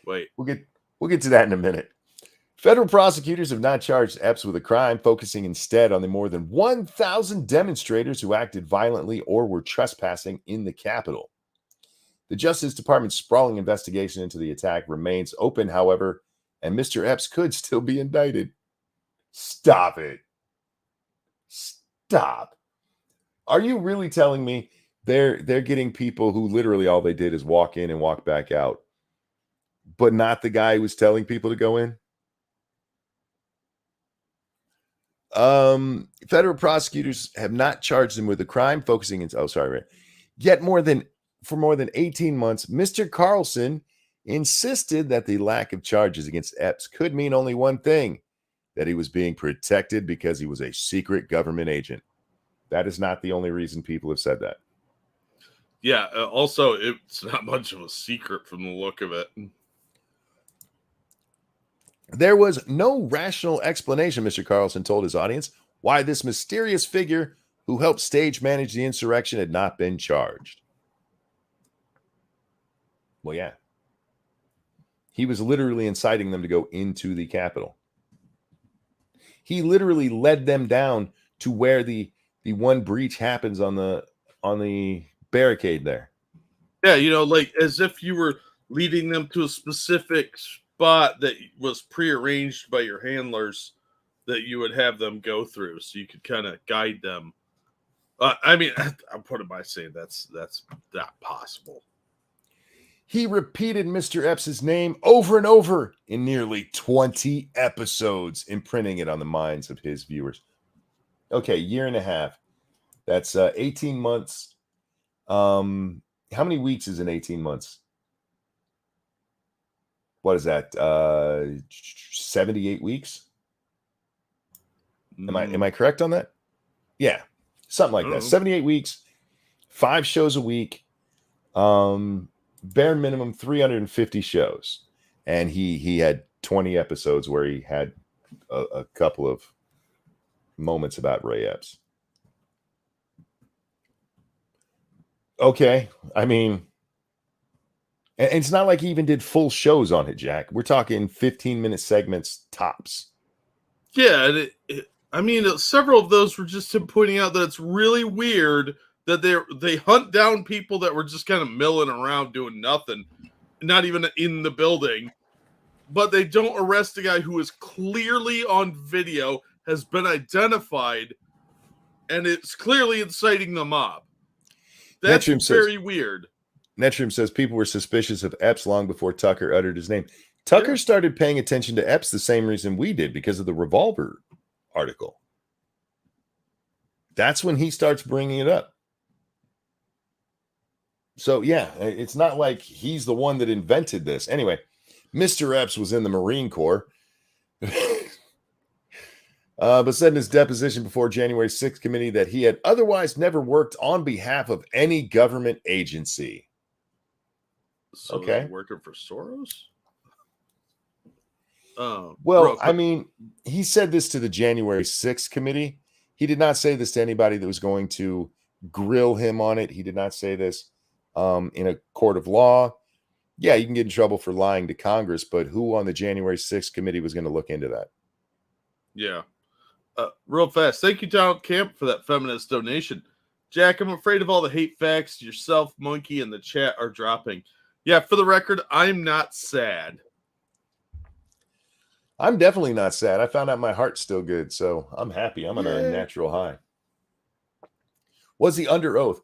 Wait.
We'll get to that in a minute. Federal prosecutors have not charged Epps with a crime, focusing instead on the more than 1,000 demonstrators who acted violently or were trespassing in the Capitol. The Justice Department's sprawling investigation into the attack remains open, however, and Mr. Epps could still be indicted. Stop it. Stop. Are you really telling me they're getting people who literally all they did is walk in and walk back out, but not the guy who was telling people to go in? Federal prosecutors have not charged him with a crime, focusing in yet for more than 18 months, Mr. Carlson insisted that the lack of charges against Epps could mean only one thing, that he was being protected because he was a secret government agent. That is not the only reason people have said that.
Yeah, also, it's not much of a secret from the look of it.
There was no rational explanation, Mr. Carlson told his audience, why this mysterious figure who helped stage manage the insurrection had not been charged. Well, yeah. He was literally inciting them to go into the Capitol. He literally led them down to where the one breach happens on the barricade there.
Yeah, like as if you were leading them to a specific spot that was prearranged by your handlers that you would have them go through, so you could kind of guide them. I mean, I'm putting by saying that's not possible.
He repeated Mr. Epps' name over and over in nearly 20 episodes, imprinting it on the minds of his viewers. Okay, year and a half. That's 18 months. How many weeks is in 18 months? What is that? 78 weeks? Am I correct on that? Yeah, something like that. 78 weeks, 5 shows a week. Bare minimum 350 shows, and he had 20 episodes where he had a couple of moments about Ray Epps. Okay, I mean, and it's not like he even did full shows on it, Jack. We're talking 15-minute segments tops.
Yeah, I mean, several of those were just him pointing out that it's really weird that they hunt down people that were just kind of milling around doing nothing, not even in the building, but they don't arrest a guy who is clearly on video, has been identified, and it's clearly inciting the mob. That's very weird.
Netrum says people were suspicious of Epps long before Tucker uttered his name. Tucker started paying attention to Epps the same reason we did, because of the revolver article. That's when he starts bringing it up. So, yeah, it's not like he's the one that invented this. Anyway, Mr. Epps was in the Marine Corps, but said in his deposition before January 6th committee that he had otherwise never worked on behalf of any government agency.
So
okay.
Is he working for Soros?
Well, I mean, he said this to the January 6th committee. He did not say this to anybody that was going to grill him on it. He did not say this in a court of law. Yeah, you can get in trouble for lying to Congress, but who on the January 6th committee was going to look into that?
Yeah. Real fast. Thank you, Donald Camp, for that feminist donation. Jack, I'm afraid of all the hate facts yourself, Monkey, and the chat are dropping. Yeah, for the record, I'm not sad.
I'm definitely not sad. I found out my heart's still good, so I'm happy. I'm on a natural high. Was he under oath?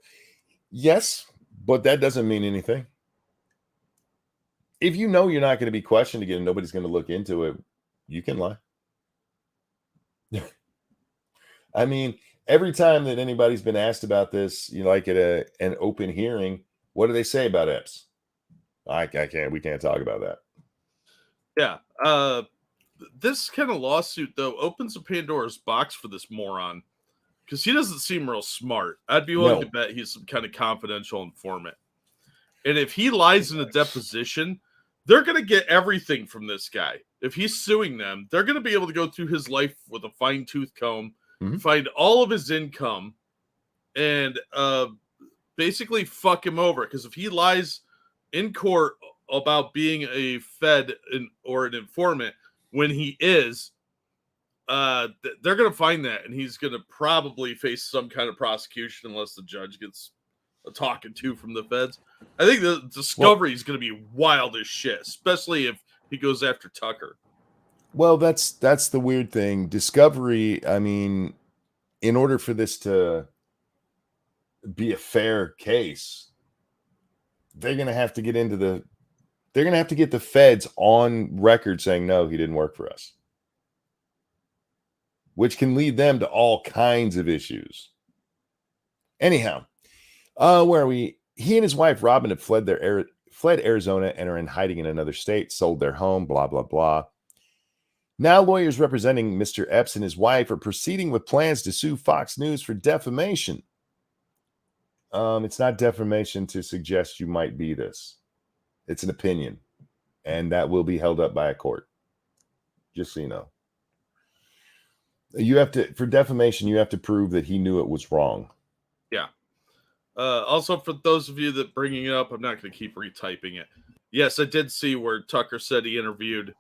Yes, but that doesn't mean anything. If you know you're not going to be questioned again, nobody's going to look into it, you can lie. I mean, every time that anybody's been asked about this, like at an open hearing, what do they say about Epps? We can't talk about that.
Yeah. This kind of lawsuit, though, opens a Pandora's box for this moron, because he doesn't seem real smart. I'd be willing to bet he's some kind of confidential informant. And if he lies in a deposition, they're going to get everything from this guy. If he's suing them, they're going to be able to go through his life with a fine-tooth comb, find all of his income, and basically fuck him over. Because if he lies in court about being a Fed or an informant, when he is, they're going to find that, and he's going to probably face some kind of prosecution unless the judge gets a talking to from the feds. I think the discovery is going to be wild as shit, especially if he goes after Tucker.
Well, that's the weird thing. Discovery, I mean, in order for this to be a fair case, they're going to have to get they're going to have to get the feds on record saying, no, he didn't work for us, which can lead them to all kinds of issues. Anyhow, where are we? He and his wife, Robin, have fled Arizona and are in hiding in another state, sold their home, blah, blah, blah. Now lawyers representing Mr. Epps and his wife are proceeding with plans to sue Fox News for defamation. It's not defamation to suggest you might be this. It's an opinion, and that will be held up by a court. Just so you know. For defamation, you have to prove that he knew it was wrong.
Yeah. Also, for those of you that bringing it up, I'm not going to keep retyping it. Yes, I did see where Tucker said he interviewed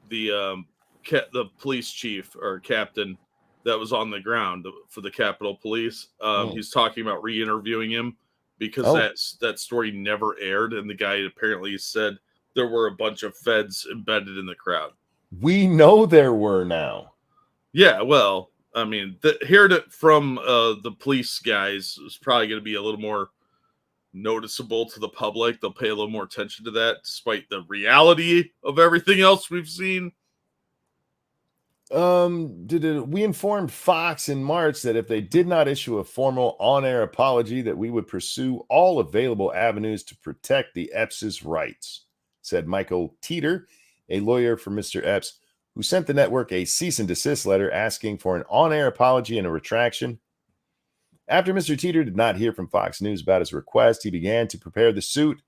the police chief or captain that was on the ground for the Capitol Police. He's talking about re-interviewing him because that story never aired, and the guy apparently said there were a bunch of feds embedded in the crowd.
We know there were now.
Yeah, well, I mean, hearing it from the police guys is probably going to be a little more noticeable to the public. They'll pay a little more attention to that, despite the reality of everything else we've seen.
We informed Fox in March that if they did not issue a formal on-air apology, that we would pursue all available avenues to protect the Epps' rights, said Michael Teeter, a lawyer for Mr. Epps, who sent the network a cease and desist letter asking for an on-air apology and a retraction. After Mr. Teeter did not hear from Fox News about his request, he began to prepare the suit.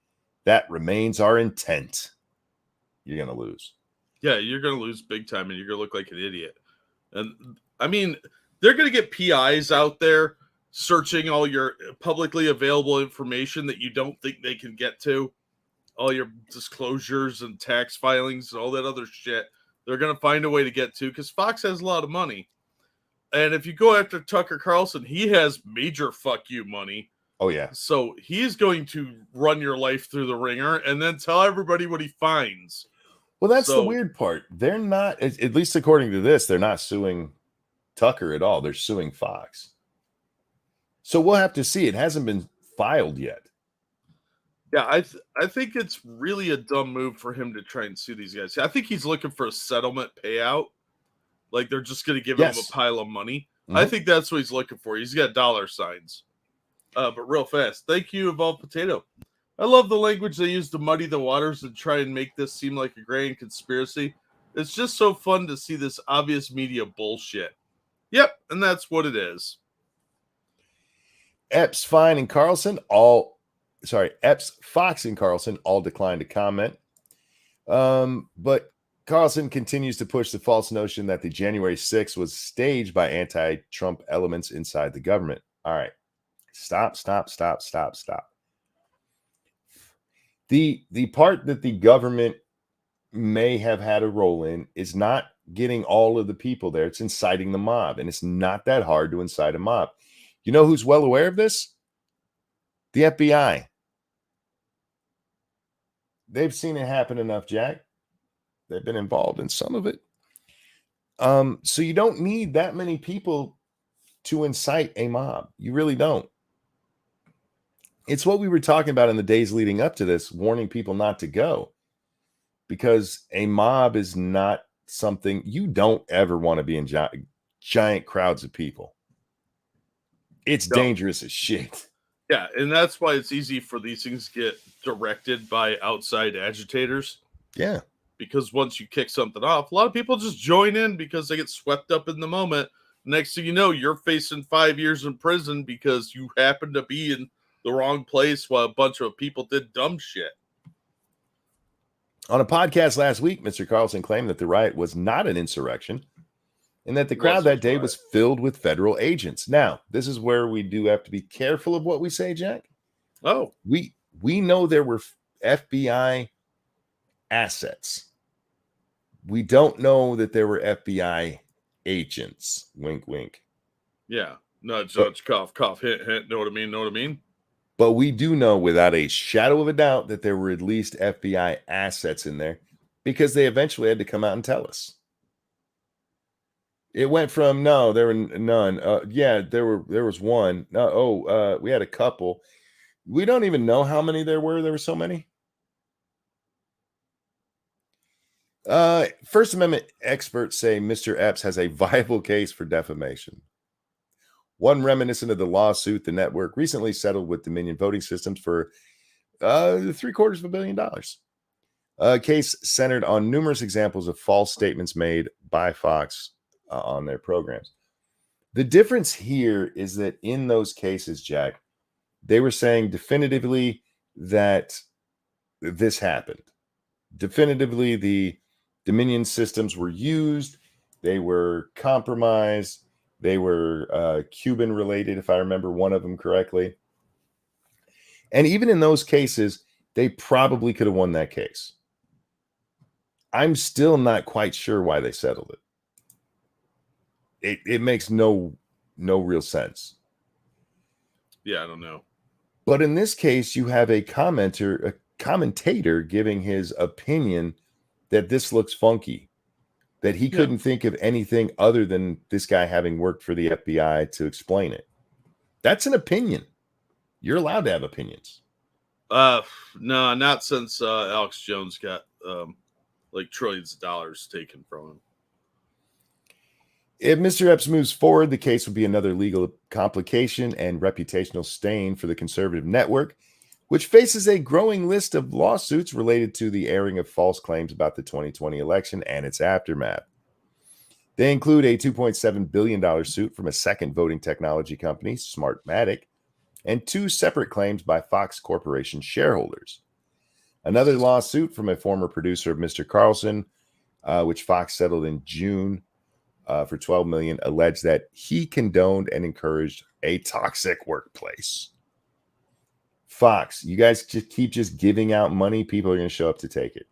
That remains our intent. You're going to lose.
Yeah, you're going to lose big time, and you're going to look like an idiot. And, I mean, they're going to get PIs out there searching all your publicly available information that you don't think they can get to, all your disclosures and tax filings and all that other shit. They're going to find a way to get to because Fox has a lot of money. And if you go after Tucker Carlson, he has major fuck you money.
Oh, yeah.
So he's going to run your life through the ringer and then tell everybody what he finds.
Well, that's the
So-
weird part. They're not, at least according to this, they're not suing Tucker at all. They're suing Fox. So we'll have to see. It hasn't been filed yet.
Yeah, I think it's really a dumb move for him to try and sue these guys. I think he's looking for a settlement payout. Like they're just going to give him a pile of money. I think that's what he's looking for. He's got dollar signs. But real fast, thank you, Evolved Potato. I love the language they use to muddy the waters and try and make this seem like a grand conspiracy. It's just so fun to see this obvious media bullshit. Yep, and that's what it is.
Epps, Fox, and Carlson all declined to comment. But Carlson continues to push the false notion that the January 6th was staged by anti-Trump elements inside the government. All right. Stop. The part that the government may have had a role in is not getting all of the people there. It's inciting the mob, and it's not that hard to incite a mob. You know who's well aware of this? The FBI. They've seen it happen enough, Jack. They've been involved in some of it. So you don't need that many people to incite a mob. You really don't. It's what we were talking about in the days leading up to this, warning people not to go. Because a mob is not something you don't ever want to be in giant crowds of people. It's dangerous as shit.
Yeah, and that's why it's easy for these things to get directed by outside agitators.
Yeah.
Because once you kick something off, a lot of people just join in because they get swept up in the moment. Next thing you know, you're facing 5 years in prison because you happen to be in the wrong place while a bunch of people did dumb shit.
On a podcast last week, Mr. Carlson claimed that the riot was not an insurrection and that the crowd that day was filled with federal agents. Now, this is where we do have to be careful of what we say, Jack.
Oh.
We know there were FBI assets. We don't know that there were FBI agents. Wink, wink.
Yeah. Nudge, nudge, cough, cough, hint, hint. Know what I mean? Know what I mean?
But we do know without a shadow of a doubt that there were at least FBI assets in there because they eventually had to come out and tell us. It went from no, there were none. Yeah, there was one. No, we had a couple. We don't even know how many there were. There were so many. First Amendment experts say Mr. Epps has a viable case for defamation. One reminiscent of the lawsuit the network recently settled with Dominion Voting Systems for $750 million. A case centered on numerous examples of false statements made by Fox on their programs. The difference here is that in those cases, Jack, they were saying definitively that this happened. Definitively, the Dominion systems were used. They were compromised. They were Cuban related, if I remember one of them correctly. And even in those cases, they probably could have won that case. I'm still not quite sure why they settled it. It makes no real sense.
Yeah, I don't know.
But in this case, you have a commentator giving his opinion that this looks funky. That he couldn't think of anything other than this guy having worked for the FBI to explain it. That's an opinion. You're allowed to have opinions.
No, not since Alex Jones got like trillions of dollars taken from him.
If Mr. Epps moves forward, the case would be another legal complication and reputational stain for the conservative network, which faces a growing list of lawsuits related to the airing of false claims about the 2020 election and its aftermath. They include a $2.7 billion suit from a second voting technology company, Smartmatic, and two separate claims by Fox Corporation shareholders. Another lawsuit from a former producer of Mr. Carlson, which Fox settled in June for $12 million, alleged that he condoned and encouraged a toxic workplace. Fox, you guys just keep giving out money. People are going to show up to take it.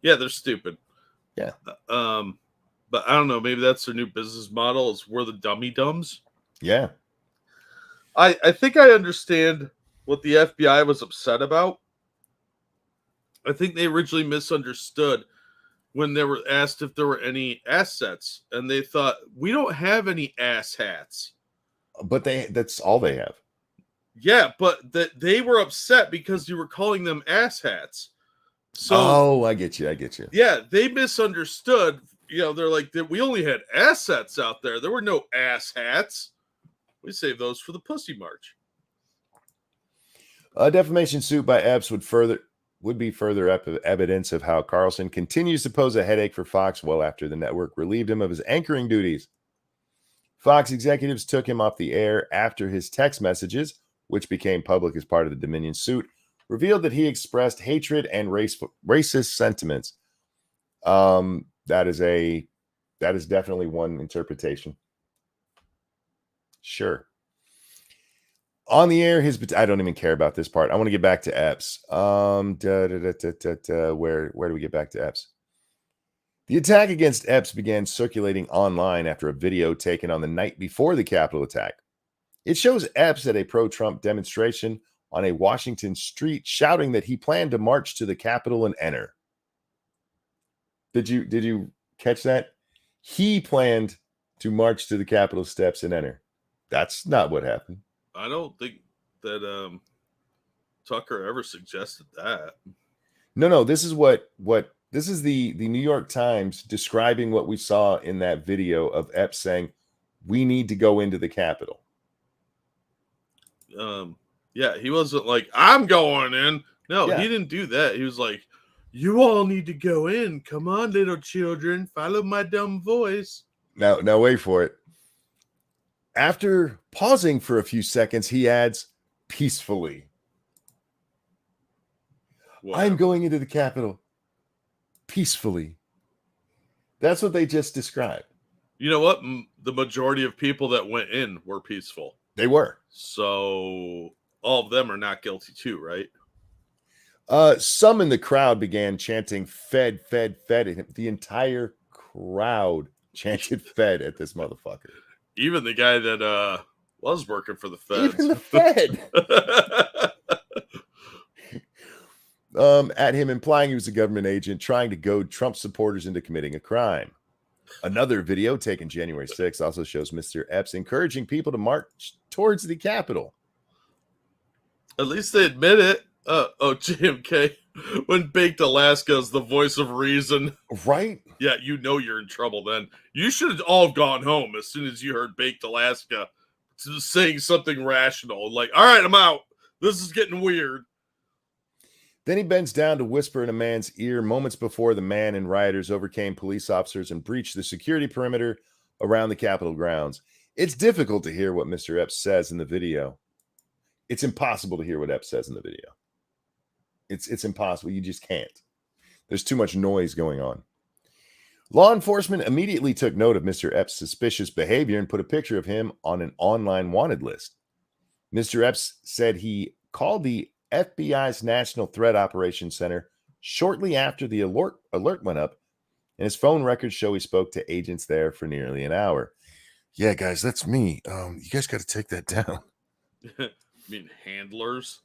Yeah, they're stupid.
Yeah.
But I don't know. Maybe that's their new business model. Is we're the dummy dumbs.
Yeah.
I think I understand what the FBI was upset about. I think they originally misunderstood when they were asked if there were any assets, and they thought we don't have any ass hats.
But that's all they have.
Yeah, but that they were upset because you were calling them ass hats. So
Oh, I get you. I get you.
yeah, they misunderstood. They're like, we only had assets out there. There were no ass hats. We saved those for the Pussy March.
A defamation suit by Epps would be further evidence of how Carlson continues to pose a headache for Fox well after the network relieved him of his anchoring duties. Fox executives took him off the air after his text messages, which became public as part of the Dominion suit, revealed that he expressed hatred and racist sentiments. That is definitely one interpretation. Sure. On the air, I don't even care about this part. I want to get back to Epps. Where do we get back to Epps? The attack against Epps began circulating online after a video taken on the night before the Capitol attack. It shows Epps at a pro-Trump demonstration on a Washington street shouting that he planned to march to the Capitol and enter. Did you catch that? He planned to march to the Capitol steps and enter. That's not what happened.
I don't think that Tucker ever suggested that.
No. This is this is the New York Times describing what we saw in that video of Epps saying, "We need to go into the Capitol."
Yeah, he wasn't like, "I'm going in." No,
Yeah.
He didn't do that. He was like, "You all need to go in. Come on, little children, follow my dumb voice."
Now wait for it. After pausing for a few seconds, he adds, "Peacefully."
Whatever.
I'm going into the Capitol peacefully. That's what they just described.
You know what? The majority of people that went in were peaceful.
They were.
So all of them are not guilty too, right?
Some in the crowd began chanting "Fed, Fed, Fed" at him. The entire crowd chanted "Fed" at this motherfucker.
Even the guy that was working for the Feds.
Even the Fed. At him, implying he was a government agent trying to goad Trump supporters into committing a crime. Another video taken January 6th also shows Mr. Epps encouraging people to march towards the Capitol.
At least they admit it. JMK, when Baked Alaska is the voice of reason.
Right?
Yeah, you're in trouble then. You should have all gone home as soon as you heard Baked Alaska saying something rational. Like, all right, I'm out. This is getting weird.
Then he bends down to whisper in a man's ear moments before the man and rioters overcame police officers and breached the security perimeter around the Capitol grounds. It's difficult to hear what Mr. Epps says in the video. It's impossible to hear what Epps says in the video. It's impossible. You just can't. There's too much noise going on. Law enforcement immediately took note of Mr. Epps' suspicious behavior and put a picture of him on an online wanted list. Mr. Epps said he called the FBI's National Threat Operations Center shortly after the alert went up, and his phone records show he spoke to agents there for nearly an hour. Yeah, guys, that's me. You guys got to take that down.
You mean handlers?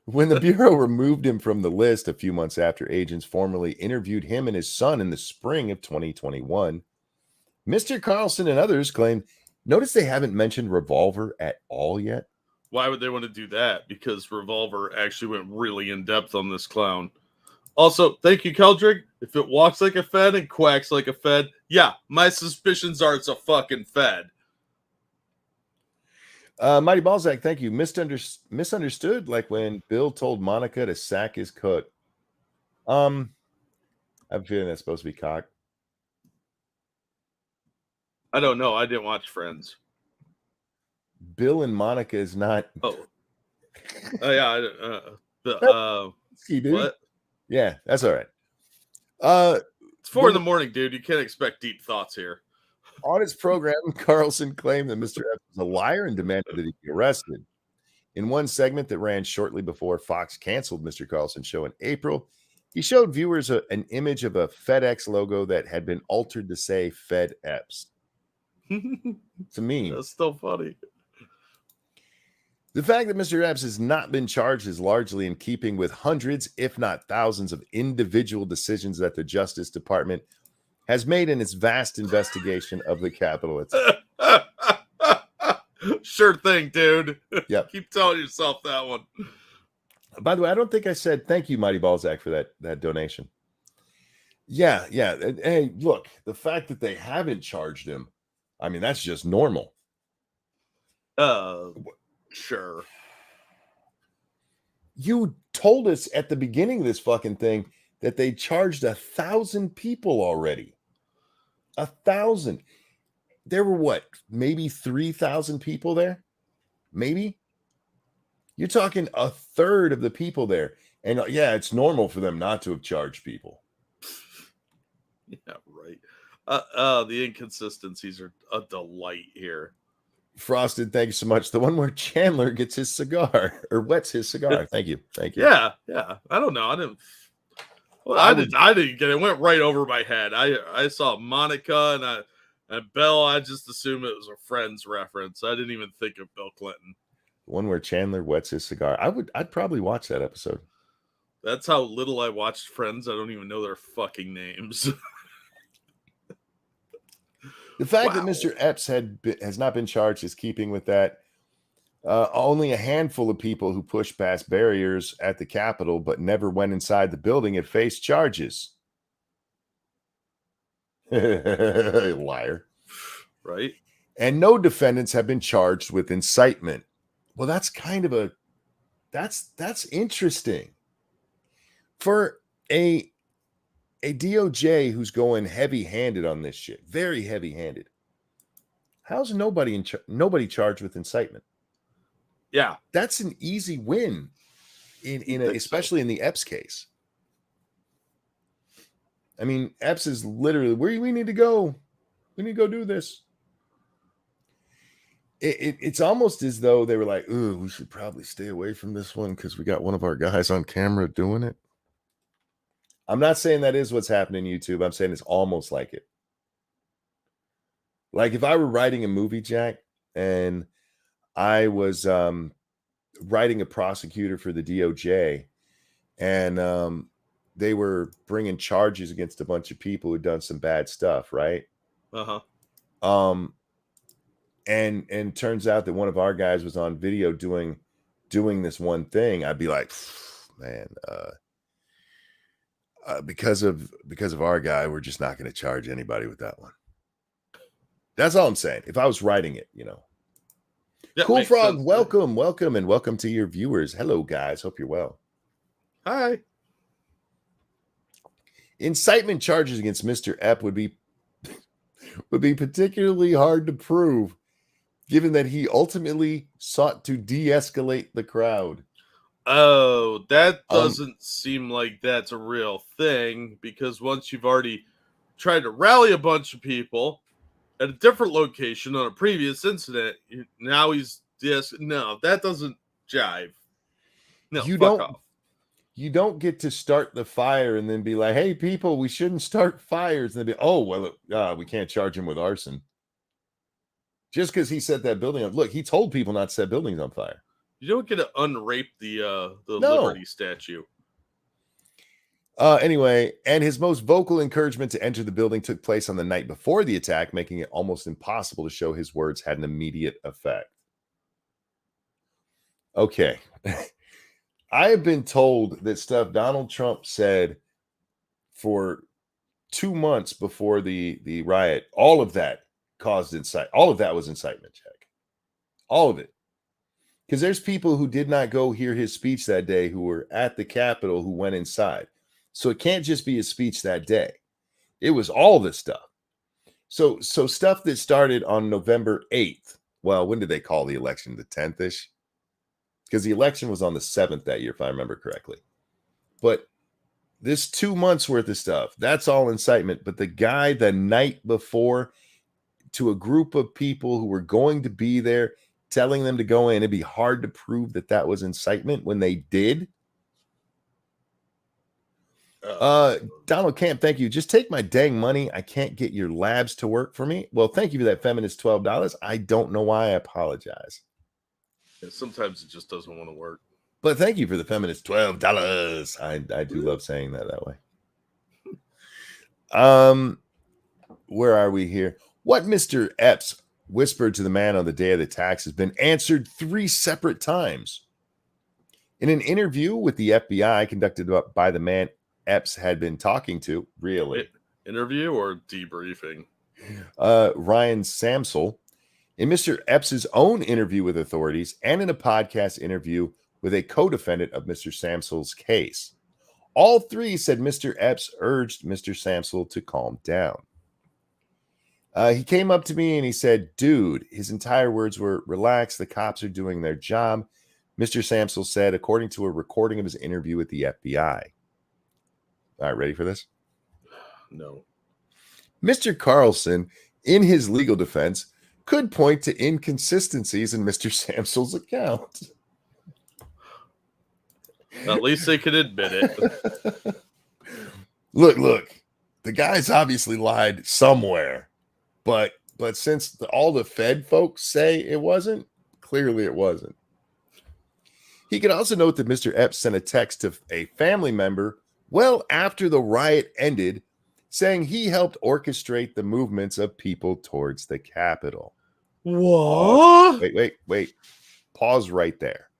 When the Bureau removed him from the list a few months after agents formally interviewed him and his son in the spring of 2021, Mr. Carlson and others claimed, notice they haven't mentioned Revolver at all yet.
Why would they want to do that? Because Revolver actually went really in depth on this clown. Also, thank you, Keldrick. If it walks like a Fed and quacks like a Fed, yeah, my suspicions are it's a fucking Fed.
Mighty Balzac, thank you. Misunderstood, like when Bill told Monica to sack his cook. I have a feeling that's supposed to be cock.
I don't know. I didn't watch Friends.
Bill and Monica is not.
Oh yeah. What?
Yeah, that's all right.
It's 4 a.m, dude. You can't expect deep thoughts here.
On his program, Carlson claimed that Mr. Epps was a liar and demanded that he be arrested. In one segment that ran shortly before Fox canceled Mr. Carlson's show in April, He showed viewers an image of a FedEx logo that had been altered to say Fed Epps. It's a meme.
That's still funny.
The fact that Mr. Epps has not been charged is largely in keeping with hundreds, if not thousands, of individual decisions that the Justice Department has made in its vast investigation of the Capitol itself.
Sure thing, dude.
Yep.
Keep telling yourself that one.
By the way, I don't think I said thank you, Mighty Balzac, for that donation. Yeah. Hey, look, the fact that they haven't charged him, I mean, that's just normal.
Sure.
You told us at the beginning of this fucking thing that they charged 1,000 people already. 1,000. There were what? Maybe 3,000 people there? Maybe? You're talking a third of the people there. And yeah, it's normal for them not to have charged people.
Yeah, right. The inconsistencies are a delight here.
Frosted, thank you so much. The one where Chandler gets his cigar or wets his cigar. Thank you.
Yeah. I don't know. I didn't. Well, I didn't get it. It went right over my head. I saw Monica and Bell. I just assumed it was a Friends reference. I didn't even think of Bill Clinton.
The one where Chandler wets his cigar. I'd probably watch that episode.
That's how little I watched Friends. I don't even know their fucking names.
The fact that Mr. Epps has not been charged is keeping with that. Only a handful of people who pushed past barriers at the Capitol but never went inside the building have faced charges. Liar.
Right?
And no defendants have been charged with incitement. Well, that's kind of that's interesting. For a DOJ who's going heavy-handed on this shit, very heavy-handed. How's nobody charged with incitement?
Yeah,
that's an easy win especially in the Epps case. I mean, Epps is literally where we need to go. We need to go do this. It's almost as though they were like, "Ooh, we should probably stay away from this one because we got one of our guys on camera doing it." I'm not saying that is what's happening on YouTube. I'm saying it's almost like it. Like if I were writing a movie, Jack, and I was writing a prosecutor for the DOJ, and they were bringing charges against a bunch of people who'd done some bad stuff, right? And it turns out that one of our guys was on video doing this one thing. I'd be like, man, because of our guy, we're just not going to charge anybody with that one. That's all I'm saying. If I was writing it, you know. Yeah, Cool Frog, sense, welcome, and welcome to your viewers. Hello, guys. Hope you're well.
Hi.
Incitement charges against Mr. Epps would be particularly hard to prove, given that he ultimately sought to de-escalate the crowd.
Oh, that doesn't seem like that's a real thing, because once you've already tried to rally a bunch of people at a different location on a previous incident, now he's no, that doesn't jive. No, fuck off.
You don't get to start the fire and then be like, "Hey, people, we shouldn't start fires." And then be, "Oh, well, we can't charge him with arson just because he set that building up." Look, he told people not to set buildings on fire.
You don't get to unrape the Liberty statue.
Anyway, and his most vocal encouragement to enter the building took place on the night before the attack, making it almost impossible to show his words had an immediate effect. Okay. I have been told that stuff Donald Trump said for 2 months before the riot, all of that caused all of that was incitement, Jack. All of it. Because there's people who did not go hear his speech that day who were at the Capitol who went inside. So it can't just be his speech that day. It was all this stuff. So stuff that started on November 8th. Well, when did they call the election? The 10th-ish? Because the election was on the 7th that year, if I remember correctly. But this 2 months worth of stuff, that's all incitement. But the guy the night before, to a group of people who were going to be there, telling them to go in, it'd be hard to prove that was incitement when they did. Donald Camp, thank you. Just take my dang money. I can't get your labs to work for me. Well, thank you for that feminist $12. I don't know why. I apologize.
Sometimes it just doesn't want to work.
But thank you for the feminist $12. I do love saying that way. Where are we here? What Mr. Epps whispered to the man on the day of the tax has been answered 3 separate times. In an interview with the FBI conducted by the man Epps had been talking to, really?
Interview or debriefing?
Ryan Samsel. In Mr. Epps' own interview with authorities and in a podcast interview with a co-defendant of Mr. Samsel's case. All 3 said Mr. Epps urged Mr. Samsel to calm down. He came up to me and he said, dude, his entire words were, relax, the cops are doing their job. Mr. Samsel said, according to a recording of his interview with the FBI. All right, ready for this?
No.
Mr. Carlson, in his legal defense, could point to inconsistencies in Mr. Samsel's account.
At least they could admit it.
Look, the guy's obviously lied somewhere, but since all the Fed folks say it wasn't, clearly it wasn't. He can also note that Mr. Epps sent a text to a family member well after the riot ended, saying he helped orchestrate the movements of people towards the Capitol.
What?
Wait. Pause right there.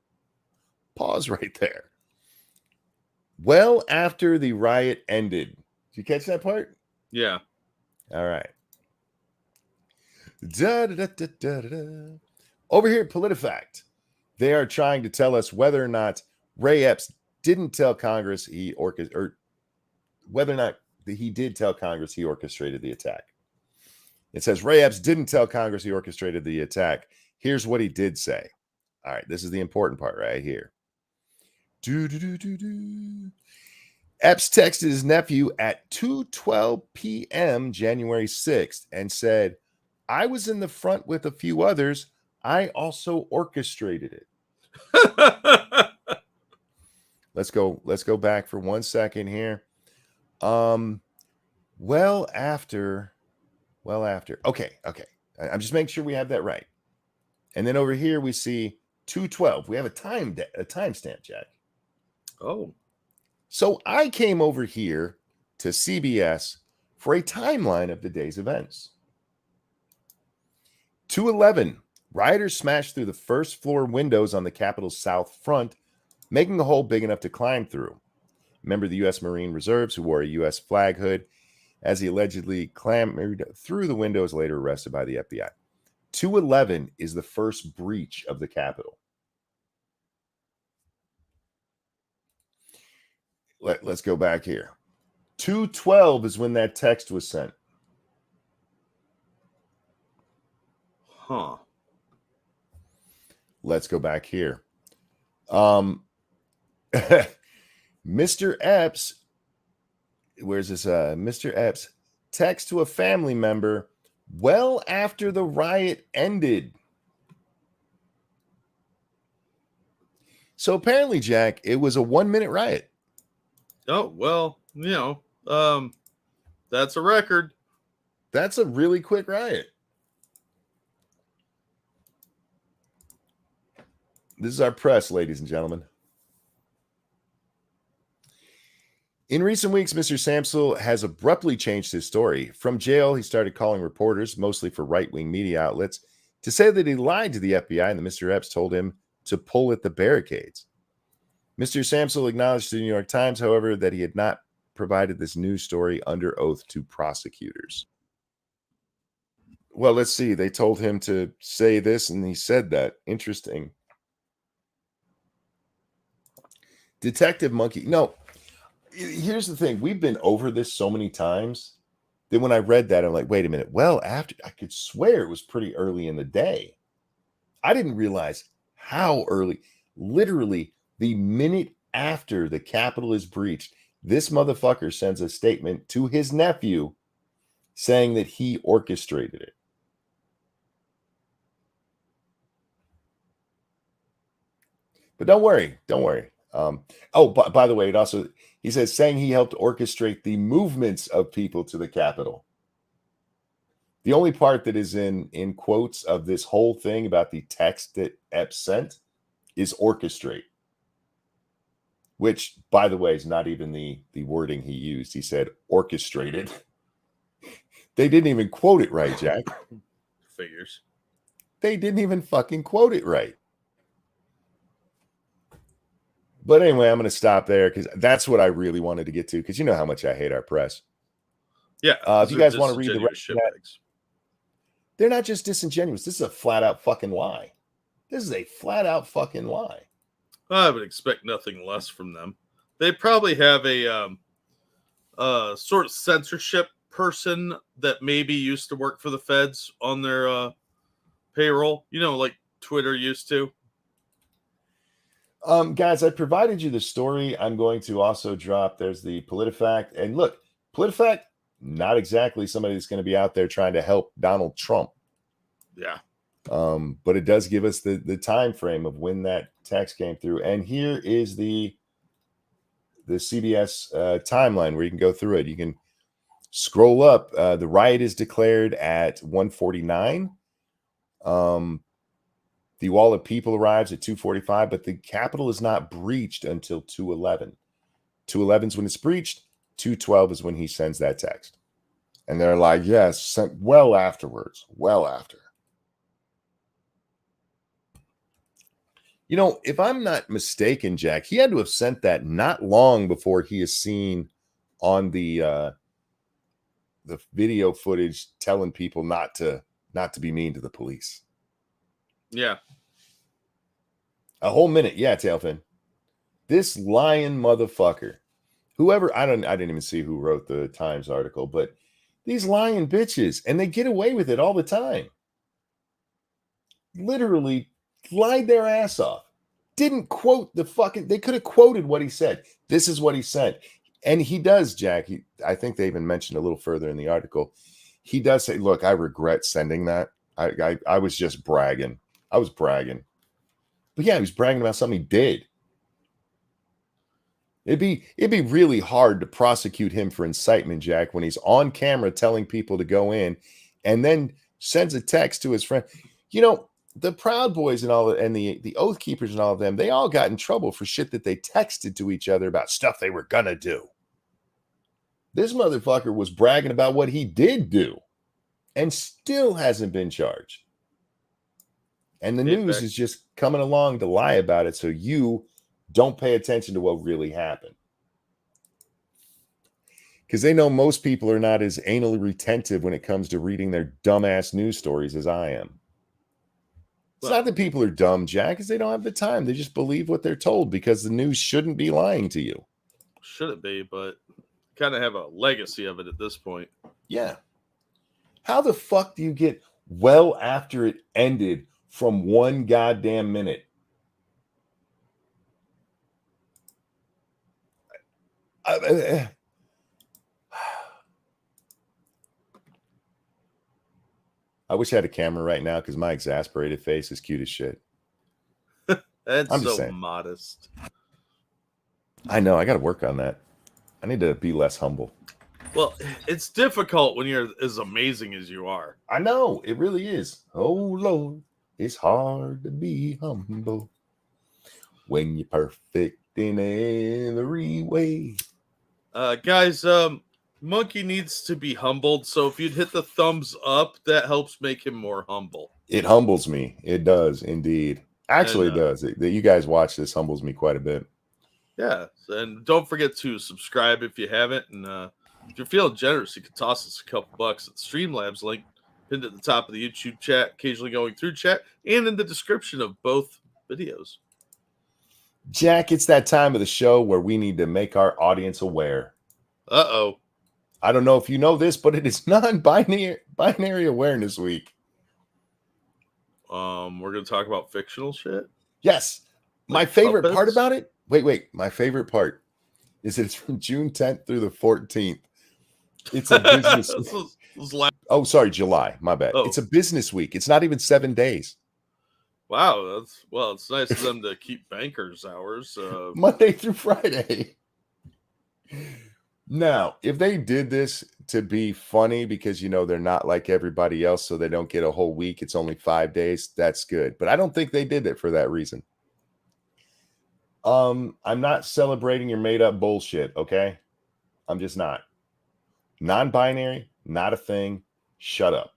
Well after the riot ended. Did you catch that part?
Yeah.
All right. Over here at PolitiFact, they are trying to tell us whether or not Ray Epps didn't tell Congress whether or not he did tell Congress he orchestrated the attack. It says Ray Epps didn't tell Congress he orchestrated the attack. Here's what he did say. All right, this is the important part right here. Epps texted his nephew at 2:12 p.m. January 6th and said, I was in the front with a few others. I also orchestrated it. Let's go back for 1 second here. Well after. Okay. I'm just making sure we have that right. And then over here we see 2:12. We have a timestamp, Jack.
Oh.
So I came over here to CBS for a timeline of the day's events. 2:11. Rioters smashed through the first floor windows on the Capitol's south front, making a hole big enough to climb through. Member of the U.S. Marine Reserves who wore a U.S. flag hood as he allegedly clambered through the windows, later arrested by the FBI. 2:11 is the first breach of the Capitol. Let's go back here. 2:12 is when that text was sent.
Huh.
Let's go back here. Mr. Epps, where's this? Mr. Epps text to a family member well after the riot ended. So apparently, Jack, it was a 1-minute riot.
Oh, well, that's a record.
That's a really quick riot. This is our press, ladies and gentlemen. In recent weeks, Mr. Samsel has abruptly changed his story. From jail, he started calling reporters, mostly for right-wing media outlets, to say that he lied to the FBI and that Mr. Epps told him to pull at the barricades. Mr. Samsel acknowledged to the New York Times, however, that he had not provided this news story under oath to prosecutors. Well, let's see. They told him to say this, and he said that. Interesting. Detective Monkey. No, here's the thing. We've been over this so many times that when I read that, I'm like, wait a minute. Well, after I could swear it was pretty early in the day. I didn't realize how early. Literally, the minute after the Capitol is breached, this motherfucker sends a statement to his nephew saying that he orchestrated it. But don't worry. By the way, it also, he says, saying he helped orchestrate the movements of people to the Capitol. The only part that is in quotes of this whole thing about the text that Epps sent is orchestrate, which, by the way, is not even the wording he used. He said orchestrated. They didn't even quote it right, Jack.
Figures.
They didn't even fucking quote it right. But anyway, I'm going to stop there because that's what I really wanted to get to, because you know how much I hate our press.
Yeah.
If you guys want to read the rest of that,
shitbags.
they're not just disingenuous. This is a flat out fucking lie. This is a flat out fucking lie.
I would expect nothing less from them. They probably have a sort of censorship person that maybe used to work for the feds on their payroll, you know, like Twitter used to.
Guys, I provided you the story. I'm going to also drop, there's the PolitiFact. And look, PolitiFact, not exactly somebody that's going to be out there trying to help Donald Trump.
Yeah.
But it does give us the time frame of when that text came through. And here is the CBS timeline where you can go through it. You can scroll up. The riot is declared at 1:49. The wall of people arrives at 2:45, but the Capitol is not breached until 2:11. 2:11 is when it's breached. 2:12 is when he sends that text. And they're like, yes, sent well afterwards. Well after. You know, if I'm not mistaken, Jack, he had to have sent that not long before he is seen on the video footage telling people not to be mean to the police.
Yeah.
A whole minute. Yeah, Tailfin. This lying motherfucker. Whoever, I didn't even see who wrote the Times article, but these lying bitches, and they get away with it all the time. Literally lied their ass off. Didn't quote the fucking, they could have quoted what he said. This is what he said. And he does, Jack. I think they even mentioned a little further in the article. He does say, look, I regret sending that. I was just bragging. I was bragging. But yeah, he was bragging about something he did. It'd be really hard to prosecute him for incitement, Jack, when he's on camera telling people to go in and then sends a text to his friend. You know, the Proud Boys and all, and the Oath Keepers and all of them, they all got in trouble for shit that they texted to each other about stuff they were gonna do. This motherfucker was bragging about what he did do and still hasn't been charged. And the news is just coming along to lie about it so you don't pay attention to what really happened. Because they know most people are not as anally retentive when it comes to reading their dumbass news stories as I am. It's not that people are dumb, Jack, because they don't have the time. They just believe what they're told because the news shouldn't be lying to you.
Should it be, but kind of have a legacy of it at this point.
Yeah. How the fuck do you get well after it ended from one goddamn minute? I wish I had a camera right now because my exasperated face is cute as shit.
That's
I'm just
so
saying.
modest.
I know. I got to work on that. I need to be less humble.
Well, it's difficult when you're as amazing as you are.
I know. It really is. Oh, Lord. It's hard to be humble when you're perfect in every way.
Guys, Monkey needs to be humbled. So if you'd hit the thumbs up, that helps make him more humble.
It humbles me. It does indeed. Actually, it does. That you guys watch this humbles me quite a bit.
Yeah. And don't forget to subscribe if you haven't. And if you're feeling generous, you can toss us a couple bucks at the Streamlabs link pinned at the top of the YouTube chat, occasionally going through chat, and in the description of both videos.
Jack, it's that time of the show where we need to make our audience aware.
Uh-oh.
I don't know if you know this, but it is non-binary awareness week.
We're going to talk about fictional shit?
Yes. My
Like
favorite
puppets?
part about it, wait. My favorite part is that it's from June 10th through the 14th. It's a business. Oh, sorry, July. My bad.
Oh.
It's a business week. It's not even 7 days.
Wow, it's nice of them to keep bankers hours.
Monday through Friday. Now, if they did this to be funny because, they're not like everybody else, so they don't get a whole week, it's only 5 days, that's good. But I don't think they did it for that reason. I'm not celebrating your made up bullshit, okay? I'm just not. Non-binary, not a thing. Shut up.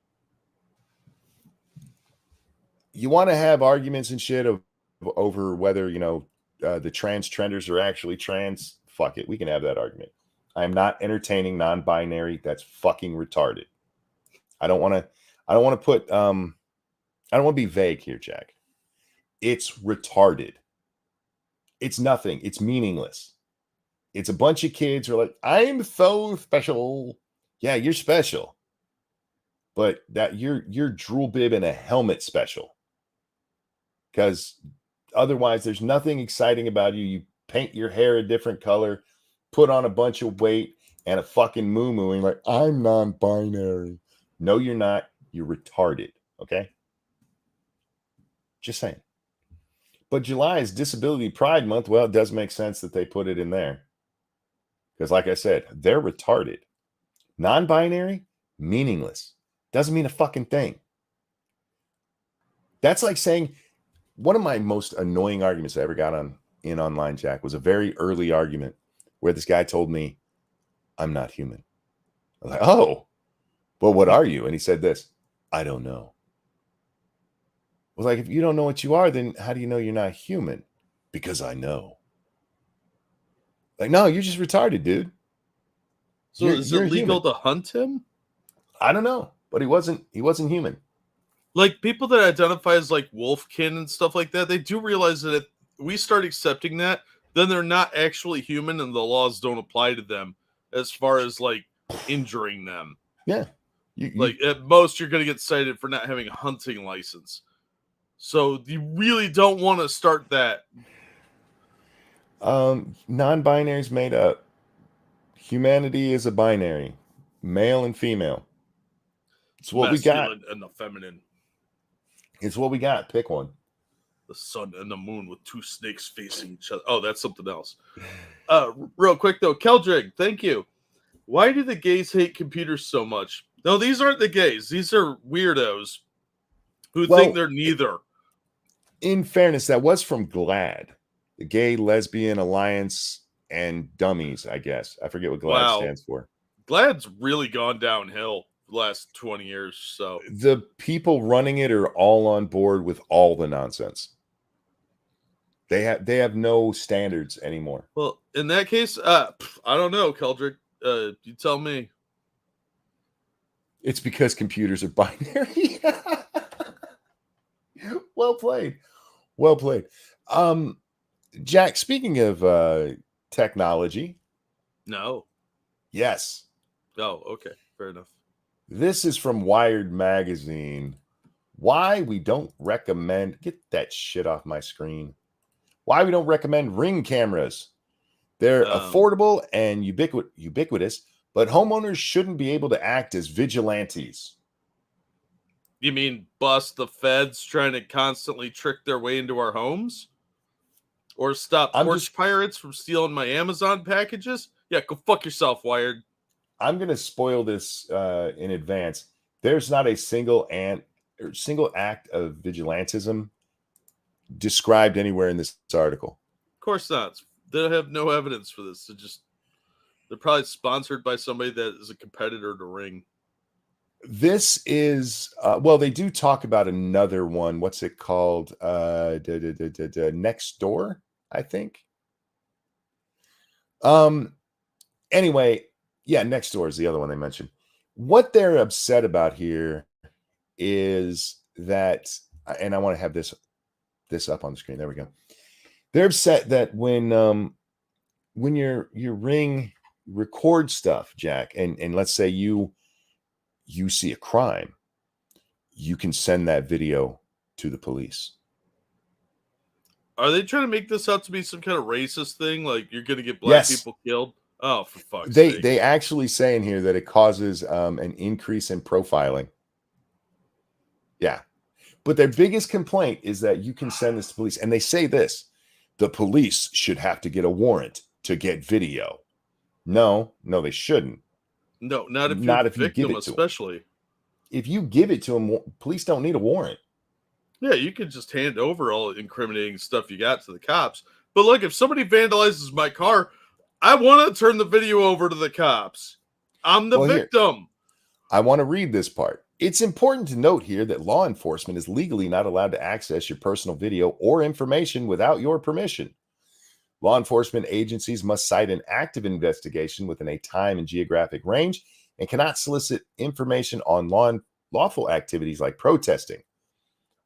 You want to have arguments and shit over whether, the trans trenders are actually trans? Fuck it. We can have that argument. I am not entertaining non-binary. That's fucking retarded. I don't want to put I don't want to be vague here, Jack. It's retarded. It's nothing. It's meaningless. It's a bunch of kids who are like, I'm so special. Yeah, you're special. But that you're drool bib and a helmet special. Because otherwise there's nothing exciting about you. You paint your hair a different color, put on a bunch of weight and a fucking moo-mooing like, I'm non-binary. No, you're not. You're retarded. Okay? Just saying. But July is Disability Pride Month. Well, it does make sense that they put it in there. Because like I said, they're retarded. Non-binary, meaningless. Doesn't mean a fucking thing. That's like saying, one of my most annoying arguments I ever got in online, Jack, was a very early argument where this guy told me, I'm not human. I was like, oh, well, what are you? And he said this, I don't know. I was like, if you don't know what you are, then how do you know you're not human? Because I know. Like, no, you're just retarded, dude.
So is it legal
human.
to hunt him?
I don't know, but he wasn't human.
Like people that identify as like wolfkin and stuff like that, they do realize that if we start accepting that, then they're not actually human and the laws don't apply to them as far as like injuring them.
Yeah.
Like at most you're going to get cited for not having a hunting license. So you really don't want to start that.
Non-binary is made up. Humanity is a binary, male and female. It's what we got.
And the feminine.
It's what we got. Pick one.
The sun and the moon with two snakes facing each other. Oh, that's something else. Real quick though, Keldrig, thank you. Why do the gays hate computers so much? No, these aren't the gays. These are weirdos who think they're neither.
In fairness, that was from GLAD, the Gay Lesbian Alliance and Dummies, I guess. I forget what GLAD stands for.
GLAD's really gone downhill the last 20 years. So
the people running it are all on board with all the nonsense. They have no standards anymore.
Well, in that case, I don't know, Keldrick. You tell me.
It's because computers are binary. Well played. Well played. Jack, speaking of technology.
No.
Yes.
Oh, okay. Fair enough.
This is from Wired Magazine. Why we don't recommend, get that shit off my screen. Why we don't recommend Ring cameras. They're affordable and ubiquitous, but homeowners shouldn't be able to act as vigilantes.
You mean bust the feds trying to constantly trick their way into our homes? Or stop porch pirates from stealing my Amazon packages? Yeah, go fuck yourself, Wired.
I'm going to spoil this in advance. There's not a single act of vigilantism described anywhere in this article.
Of course not. They have no evidence for this. They're probably sponsored by somebody that is a competitor to Ring.
This is they do talk about another one. What's it called? Next Door, I think. Anyway, yeah, Next Door is the other one they mentioned. What they're upset about here is that, and I want to have this up on the screen. There we go. They're upset that when your Ring records stuff, Jack, and let's say you see a crime, you can send that video to the police.
Are they trying to make this out to be some kind of racist thing? Like you're going to get black people killed? Oh, for fuck's sake.
They actually say in here that it causes an increase in profiling. Yeah. But their biggest complaint is that you can send this to police. And they say this, the police should have to get a warrant to get video. No, they shouldn't.
No, not if
Not
you're
if you give
victim,
it to 'em.
especially.
If you give it to them, police don't need a warrant.
Yeah, you could just hand over all incriminating stuff you got to the cops. But look, if somebody vandalizes my car, I want to turn the video over to the cops. I'm the victim.
I want to read this part. It's important to note here that law enforcement is legally not allowed to access your personal video or information without your permission. Law enforcement agencies must cite an active investigation within a time and geographic range and cannot solicit information on lawful activities like protesting.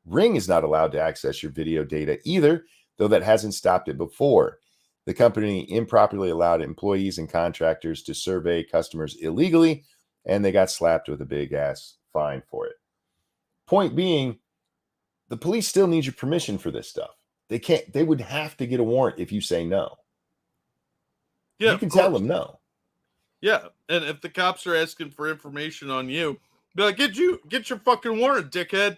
Ring is not allowed to access your video data either, though that hasn't stopped it before. The company improperly allowed employees and contractors to survey customers illegally, and they got slapped with a big ass fine for it. Point being, the police still need your permission for this stuff. They would have to get a warrant if you say no.
Yeah,
you can tell them no.
Yeah, and if the cops are asking for information on you, be like, get your fucking warrant, dickhead.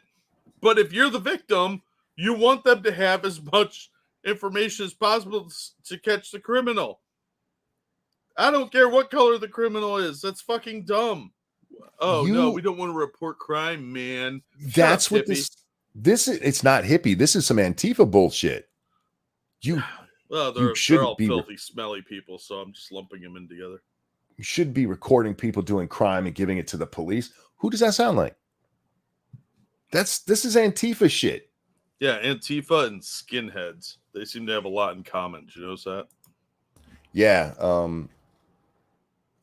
But if you're the victim, you want them to have as much information as possible to catch the criminal. I don't care what color the criminal is. That's fucking dumb. Oh, no, we don't want to report crime, man.
That's what this is. It's not hippie. This is some Antifa bullshit.
Well, they're all filthy, smelly people, so I'm just lumping them in together.
You should be recording people doing crime and giving it to the police. Who does that sound like? This is Antifa shit.
Yeah, Antifa and skinheads. They seem to have a lot in common. Did you notice that?
Yeah,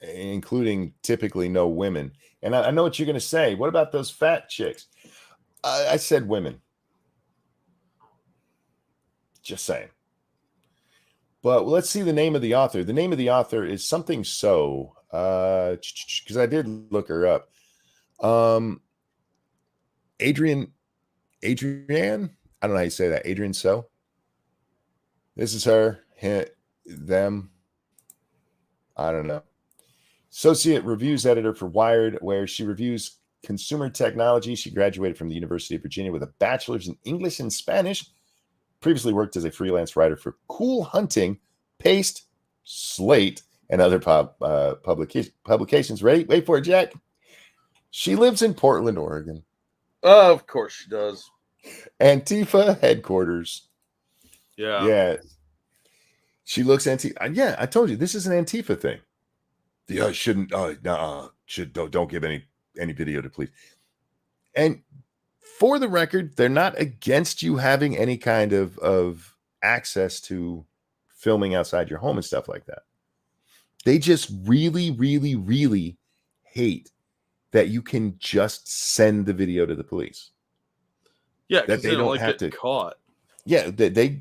including typically no women. And I know what you're going to say. What about those fat chicks? I said women. Just saying. But let's see the name of the author. The name of the author is something so, because I did look her up. Adrian, I don't know how you say that. Adrian So. This is her, them. I don't know. Associate reviews editor for Wired, where she reviews consumer technology. She graduated from the University of Virginia with a bachelor's in English and Spanish. Previously worked as a freelance writer for Cool Hunting, Paste, Slate, and other publications. Ready? Wait for it, Jack. She lives in Portland, Oregon.
Of course she does.
Antifa headquarters.
Yeah.
She looks Antifa. Yeah, I told you this is an Antifa thing. Yeah, shouldn't. Don't give any video to police. And for the record, they're not against you having any kind of access to filming outside your home and stuff like that. They just really, really, really hate that you can just send the video to the police.
Yeah, because they don't have to caught.
Yeah, the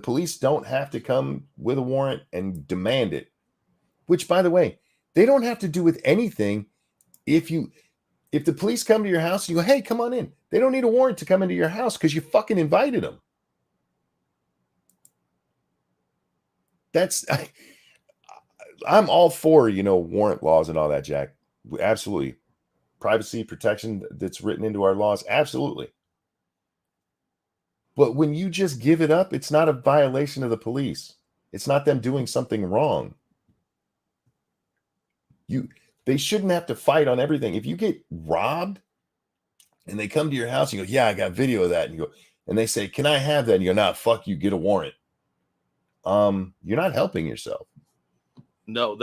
police don't have to come with a warrant and demand it. Which, by the way, they don't have to do with anything. If the police come to your house and you go, hey, come on in. They don't need a warrant to come into your house because you fucking invited them. I'm all for, warrant laws and all that, Jack. Absolutely. Privacy protection that's written into our laws. Absolutely. But when you just give it up, it's not a violation of the police. It's not them doing something wrong. They shouldn't have to fight on everything. If you get robbed and they come to your house and you go, yeah, I got video of that. And you go, and they say, can I have that? And you go, nah, fuck you, get a warrant. You're not helping yourself.
No,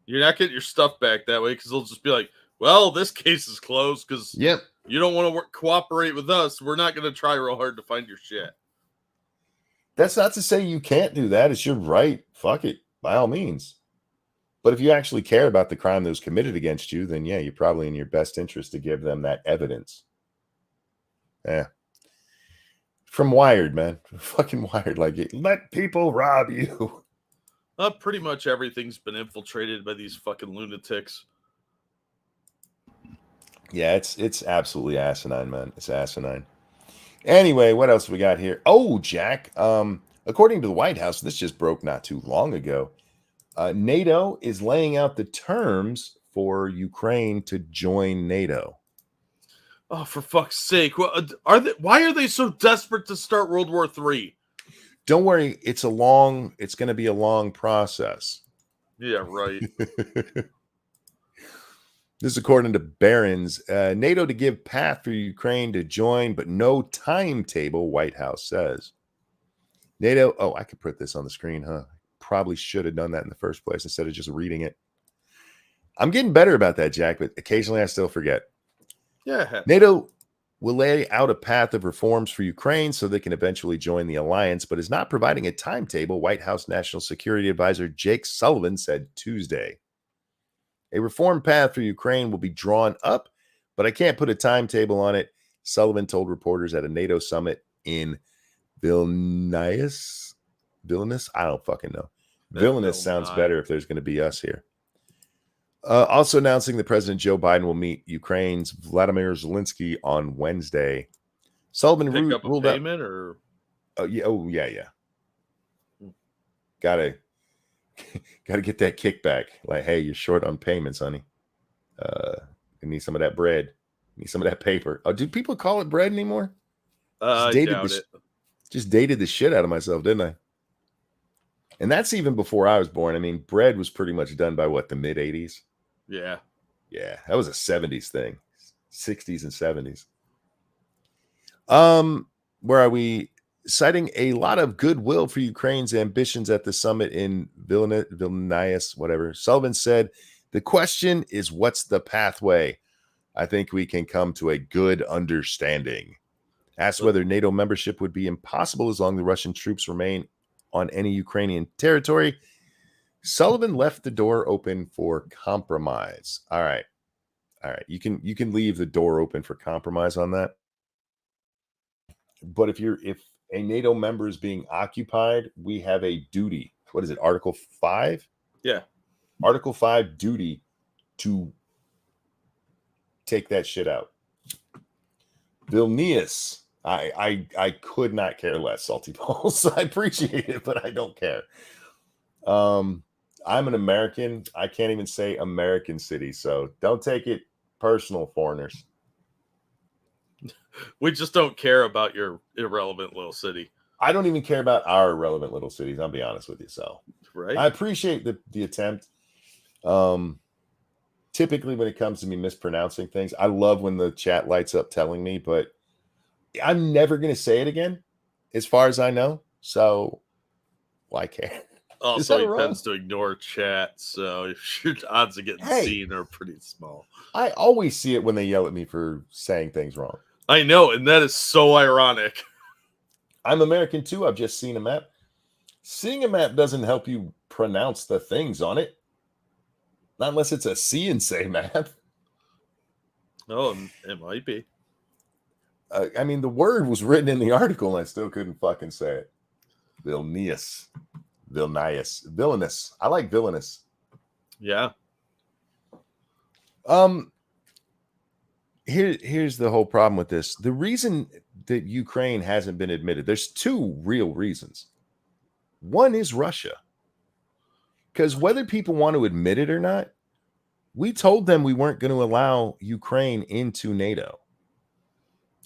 you're not getting your stuff back that way because they'll just be like, well, this case is closed because you don't want to cooperate with us. We're not going to try real hard to find your shit.
That's not to say you can't do that. It's your right. Fuck it, by all means. But if you actually care about the crime that was committed against you, then yeah, you're probably in your best interest to give them that evidence. Yeah. From Wired, man. Fucking Wired. Like, let people rob you.
Pretty much everything's been infiltrated by these fucking lunatics.
Yeah, it's absolutely asinine, man. It's asinine. Anyway, what else we got here? Oh, Jack. According to the White House, this just broke not too long ago. NATO is laying out the terms for Ukraine to join NATO.
Oh, for fuck's sake! Are they? Why are they so desperate to start World War III?
Don't worry, it's going to be a long process.
Yeah, right.
This is according to Barron's. NATO to give path for Ukraine to join, but no timetable, White House says. NATO, oh, I could put this on the screen, huh? Probably should have done that in the first place instead of just reading it. I'm getting better about that, Jack, but occasionally I still forget.
Yeah.
NATO will lay out a path of reforms for Ukraine so they can eventually join the alliance, but is not providing a timetable, White House National Security Advisor Jake Sullivan said Tuesday. A reform path for Ukraine will be drawn up, but I can't put a timetable on it, Sullivan told reporters at a NATO summit in Vilnius. I don't fucking know. Vilnius sounds better if there's going to be us here. Also announcing that President Joe Biden will meet Ukraine's Vladimir Zelensky on Wednesday. Sullivan
Pick up a
ruled
payment or
yeah. Gotta get that kickback. Like, hey, you're short on payments, honey. You need some of that bread. Need some of that paper. Oh, do people call it bread anymore?
I doubt it.
Just dated the shit out of myself, didn't I? And that's even before I was born. I mean, bread was pretty much done by what, the mid 80s?
Yeah.
Yeah, that was a 70s thing. 60s and 70s. Where are we? Citing a lot of goodwill for Ukraine's ambitions at the summit in Vilnius, whatever. Sullivan said, the question is, what's the pathway? I think we can come to a good understanding. Asked whether NATO membership would be impossible as long as the Russian troops remain on any Ukrainian territory, Sullivan left the door open for compromise. All right. You can leave the door open for compromise on that. But if a NATO member is being occupied, we have a duty. What is it? Article 5?
Yeah.
Article 5 duty to take that shit out. Vilnius. I could not care less, Salty Balls. I appreciate it, but I don't care. I'm an American. I can't even say American city, so don't take it personal, foreigners.
We just don't care about your irrelevant little city.
I don't even care about our irrelevant little cities. I'll be honest with you. So,
right.
I appreciate the attempt. Typically, when it comes to me mispronouncing things, I love when the chat lights up telling me, but I'm never going to say it again, as far as I know. So, why care?
Also, he tends to ignore chat, so your odds of getting seen are pretty small.
I always see it when they yell at me for saying things wrong.
I know, and that is so ironic.
I'm American too. I've just seen a map. Seeing a map doesn't help you pronounce the things on it. Not unless it's a see and say map.
Oh, it might be.
I mean, the word was written in the article and I still couldn't fucking say it. Vilnius. Villainous. I like villainous.
Yeah.
Here's the whole problem with this. The reason that Ukraine hasn't been admitted, there's two real reasons. One is Russia. Because whether people want to admit it or not, we told them we weren't going to allow Ukraine into NATO.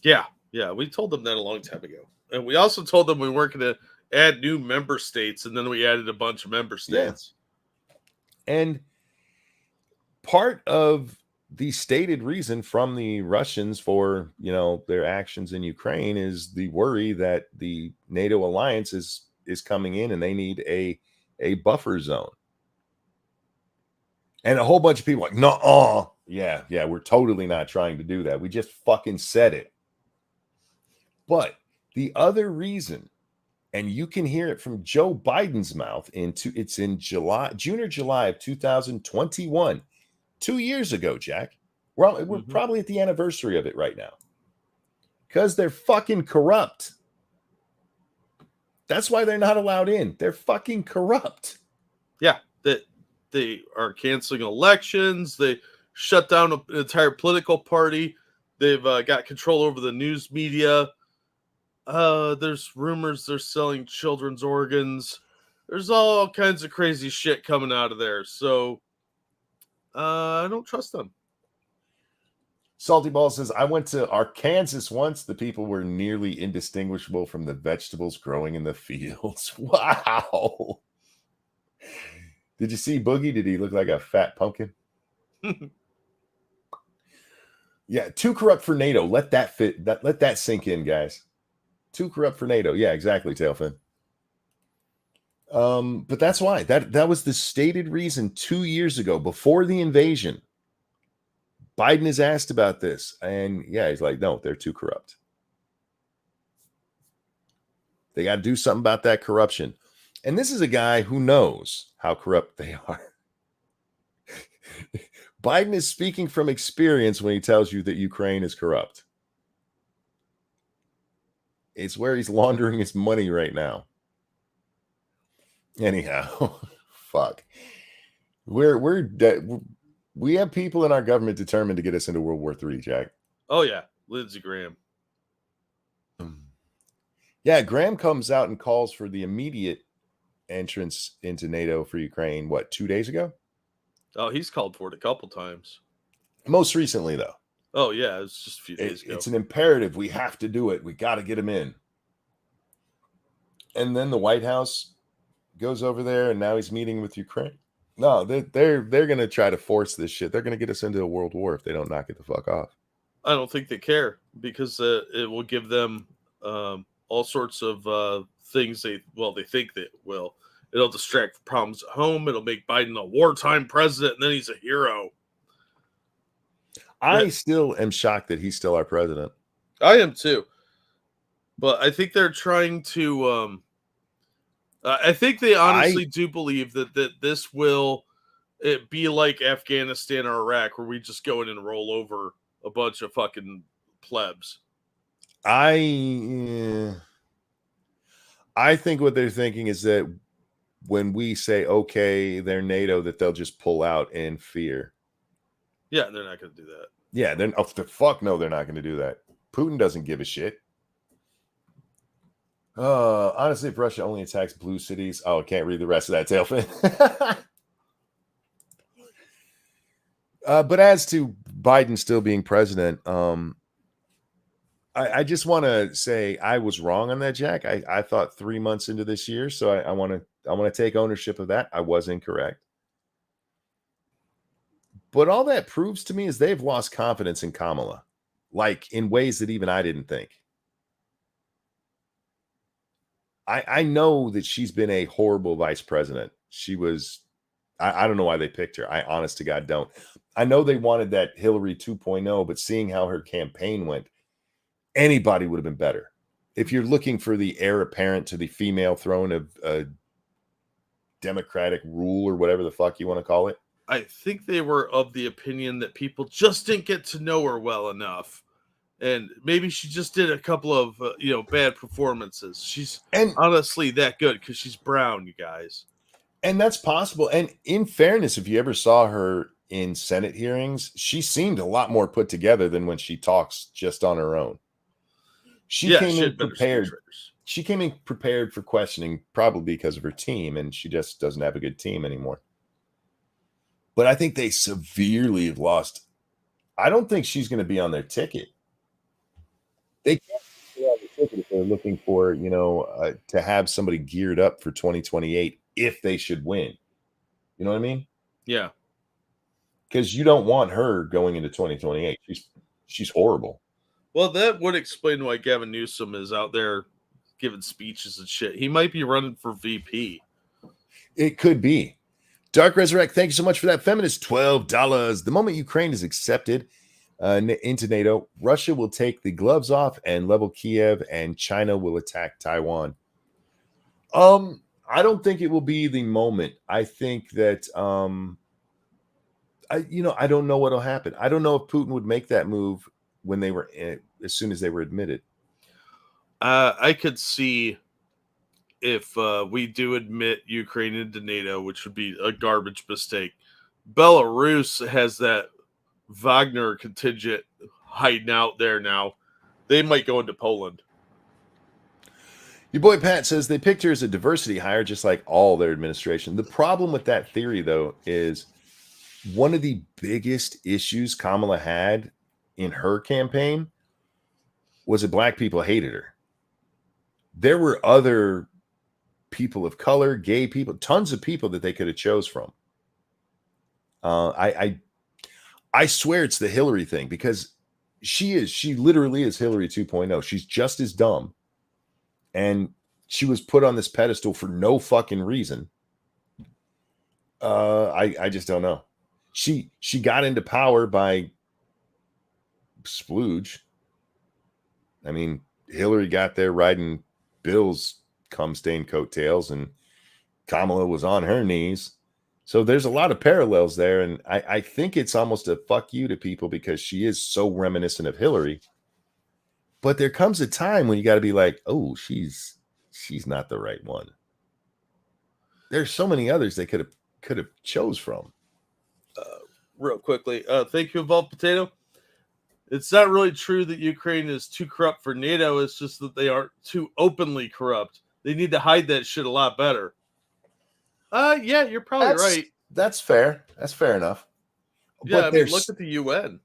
Yeah, we told them that a long time ago. And we also told them we weren't going to add new member states, and then we added a bunch of member states.
Yeah. And part of the stated reason from the Russians for, their actions in Ukraine is the worry that the NATO alliance is coming in and they need a buffer zone. And a whole bunch of people are like, no, yeah, we're totally not trying to do that. We just fucking said it. But the other reason, and you can hear it from Joe Biden's mouth, it's in June or July of 2021, 2 years ago, Jack. We're probably at the anniversary of it right now. Because they're fucking corrupt. That's why they're not allowed in. They're fucking corrupt.
Yeah, they are canceling elections. They shut down an entire political party. They've got control over the news media. There's rumors they're selling children's organs. There's all kinds of crazy shit coming out of there. So I don't trust them.
Salty Ball says, I went to Arkansas once. The people were nearly indistinguishable from the vegetables growing in the fields. Wow. Did you see Boogie? Did he look like a fat pumpkin? Yeah, too corrupt for NATO. Let that sink in, guys. Too corrupt for NATO. Yeah, exactly, Tailfin. But that's why. That was the stated reason 2 years ago, before the invasion. Biden is asked about this, and yeah, he's like, no, they're too corrupt. They got to do something about that corruption. And this is a guy who knows how corrupt they are. Biden is speaking from experience when he tells you that Ukraine is corrupt. It's where he's laundering his money right now. Anyhow, fuck. We have people in our government determined to get us into World War III, Jack.
Oh yeah, Lindsey Graham.
Yeah, Graham comes out and calls for the immediate entrance into NATO for Ukraine. What, 2 days ago?
Oh, he's called for it a couple times.
Most recently, though.
Oh yeah, it's just a few days ago.
It's an imperative. We have to do it. We got to get him in. And then the White House goes over there, and now he's meeting with Ukraine. No, they're going to try to force this shit. They're going to get us into a world war if they don't knock it the fuck off.
I don't think they care, because it will give them all sorts of things they think they will. It'll distract problems at home. It'll make Biden a wartime president, and then he's a hero.
I still am shocked that he's still our president.
I am too. But I think they're trying to I think they honestly do believe that this will be like Afghanistan or Iraq, where we just go in and roll over a bunch of fucking plebs.
I think what they're thinking is that when we say, okay, they're NATO, that they'll just pull out in fear.
Yeah, they're not going to do that.
Yeah, then the fuck no, they're not going to do that. Putin doesn't give a shit. Honestly, if Russia only attacks blue cities, I can't read the rest of that, Tailfin. But as to Biden still being president, I just want to say I was wrong on that, Jack. I thought 3 months into this year, so I want to take ownership of that. I was incorrect. But all that proves to me is they've lost confidence in Kamala, like in ways that even I didn't think. I know that she's been a horrible vice president. She was, I don't know why they picked her. I honest to God don't. I know they wanted that Hillary 2.0, but seeing how her campaign went, anybody would have been better. If you're looking for the heir apparent to the female throne of democratic rule or whatever the fuck you want to call it.
I think they were of the opinion that people just didn't get to know her well enough. And maybe she just did a couple of, bad performances. She's honestly that good because she's brown, you guys.
And that's possible. And in fairness, if you ever saw her in Senate hearings, she seemed a lot more put together than when she talks just on her own. She came in prepared. She came in prepared for questioning, probably because of her team, and she just doesn't have a good team anymore. But I think they severely have lost. I don't think she's going to be on their ticket. They can't be on the ticket if they're looking for, to have somebody geared up for 2028 if they should win. You know what I mean?
Yeah.
Because you don't want her going into 2028. She's horrible.
Well, that would explain why Gavin Newsom is out there giving speeches and shit. He might be running for VP.
It could be. Dark Resurrect, thank you so much for that. Feminist, $12. The moment Ukraine is accepted into NATO, Russia will take the gloves off and level Kiev, and China will attack Taiwan. I don't think it will be the moment. I think that I don't know what'll happen. I don't know if Putin would make that move when they were as soon as they were admitted.
I could see if we do admit Ukraine into NATO, which would be a garbage mistake. Belarus has that Wagner contingent hiding out there now. They might go into Poland.
Your boy Pat says they picked her as a diversity hire, just like all their administration. The problem with that theory, though, is one of the biggest issues Kamala had in her campaign was that black people hated her. There were other people of color, gay people, tons of people that they could have chose from. I swear it's the Hillary thing, because she literally is Hillary 2.0. She's just as dumb. And she was put on this pedestal for no fucking reason. I just don't know. She got into power by splooge. I mean, Hillary got there riding Bill's cum-stained coattails, and Kamala was on her knees. So there's a lot of parallels there, and I think it's almost a fuck you to people because she is so reminiscent of Hillary. But there comes a time when you got to be like, oh, she's not the right one. There's so many others they could have chose from.
Real quickly, thank you, Evolved Potato. It's not really true that Ukraine is too corrupt for NATO. It's just that they are too openly corrupt. They need to hide that shit a lot better. Yeah, you're probably right.
That's fair. That's fair enough.
Yeah,
But
I mean, look at the UN.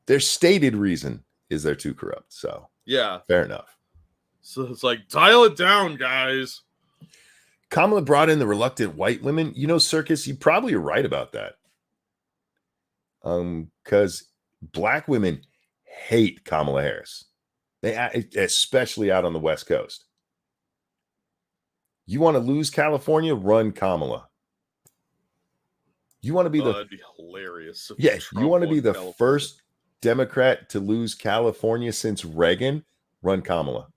Their stated reason is they're too corrupt. So
yeah,
fair enough.
So it's like, dial it down, guys.
Kamala brought in the reluctant white women. You know, Circus, you probably are right about that. Because black women hate Kamala Harris. They, especially out on the West Coast. You want to lose California? Run Kamala. You want to be
that'd be hilarious.
Yeah, you want to be the first Democrat to lose California since Reagan? Run Kamala.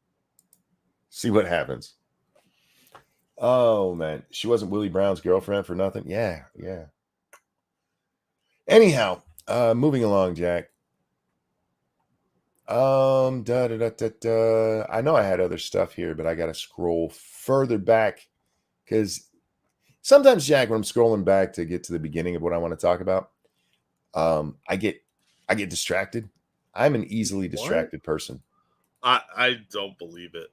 See what happens. Oh man, she wasn't Willie Brown's girlfriend for nothing. Yeah. Anyhow, moving along, Jack. I know I had other stuff here, but I got to scroll further back because sometimes, Jack, when I'm scrolling back to get to the beginning of what I want to talk about, I get distracted. I'm an easily distracted person.
I don't believe it.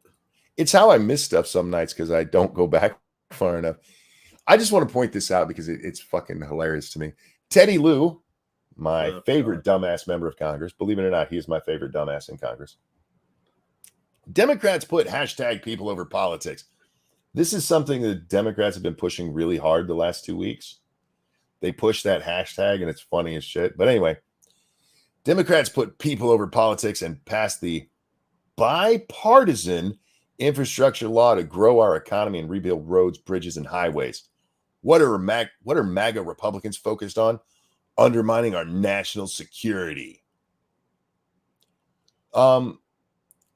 It's how I miss stuff some nights because I don't go back far enough. I just want to point this out because it's fucking hilarious to me. Teddy Lou, my favorite dumbass member of Congress. Believe it or not, he is my favorite dumbass in Congress. Democrats put hashtag people over politics. This is something that Democrats have been pushing really hard the last 2 weeks. They push that hashtag and it's funny as shit. But anyway, Democrats put people over politics and passed the bipartisan infrastructure law to grow our economy and rebuild roads, bridges, and highways. What are MAGA Republicans focused on? Undermining our national security. We're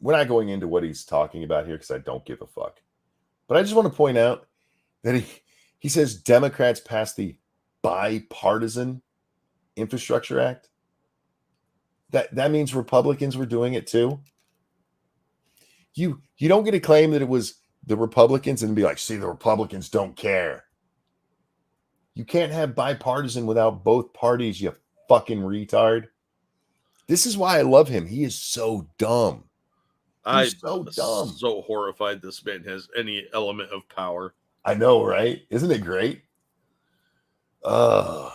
not going into what he's talking about here because I don't give a fuck. But I just want to point out that he says Democrats passed the bipartisan infrastructure act. That means Republicans were doing it too. You don't get to claim that it was the Republicans and be like, see, the Republicans don't care. You can't have bipartisan without both parties, you fucking retard. This is why I love him. He is so dumb.
I'm so horrified this man has any element of power.
I know, right? Isn't it great? Those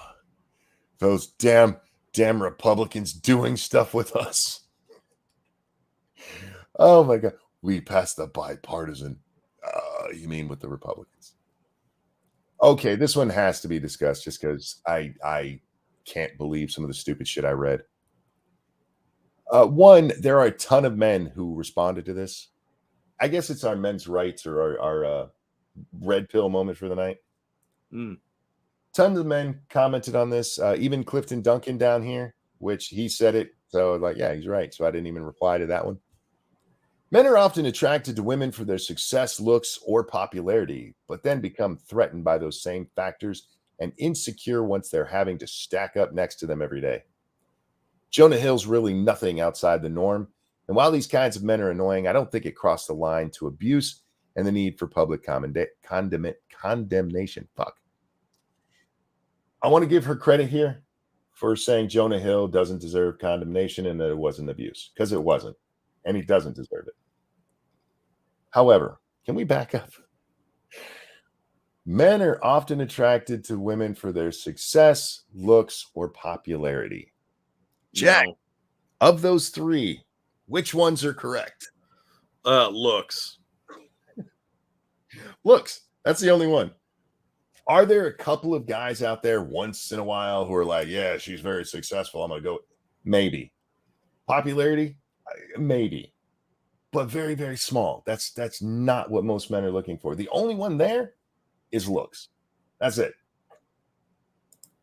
damn Republicans doing stuff with us. Oh my God. We passed the bipartisan. You mean with the Republicans? Okay, this one has to be discussed just because I can't believe some of the stupid shit I read. One, there are a ton of men who responded to this. I guess it's our men's rights or our red pill moment for the night. Tons of men commented on this. Even Clifton Duncan down here, which he said it. So like, yeah, he's right. So I didn't even reply to that one. Men are often attracted to women for their success, looks, or popularity, but then become threatened by those same factors and insecure once they're having to stack up next to them every day. Jonah Hill's really nothing outside the norm. And while these kinds of men are annoying, I don't think it crossed the line to abuse and the need for public condemnation. Fuck. I want to give her credit here for saying Jonah Hill doesn't deserve condemnation and that it wasn't abuse, because it wasn't. And he doesn't deserve it. However, can we back up? Men are often attracted to women for their success, looks, or popularity. Jack, Of those three, which ones are correct?
Looks.
Looks. That's the only one. Are there a couple of guys out there once in a while who are like, yeah, she's very successful, I'm going to go? Maybe. Popularity? Maybe. But very, very small. That's not what most men are looking for. The only one there is looks. That's it.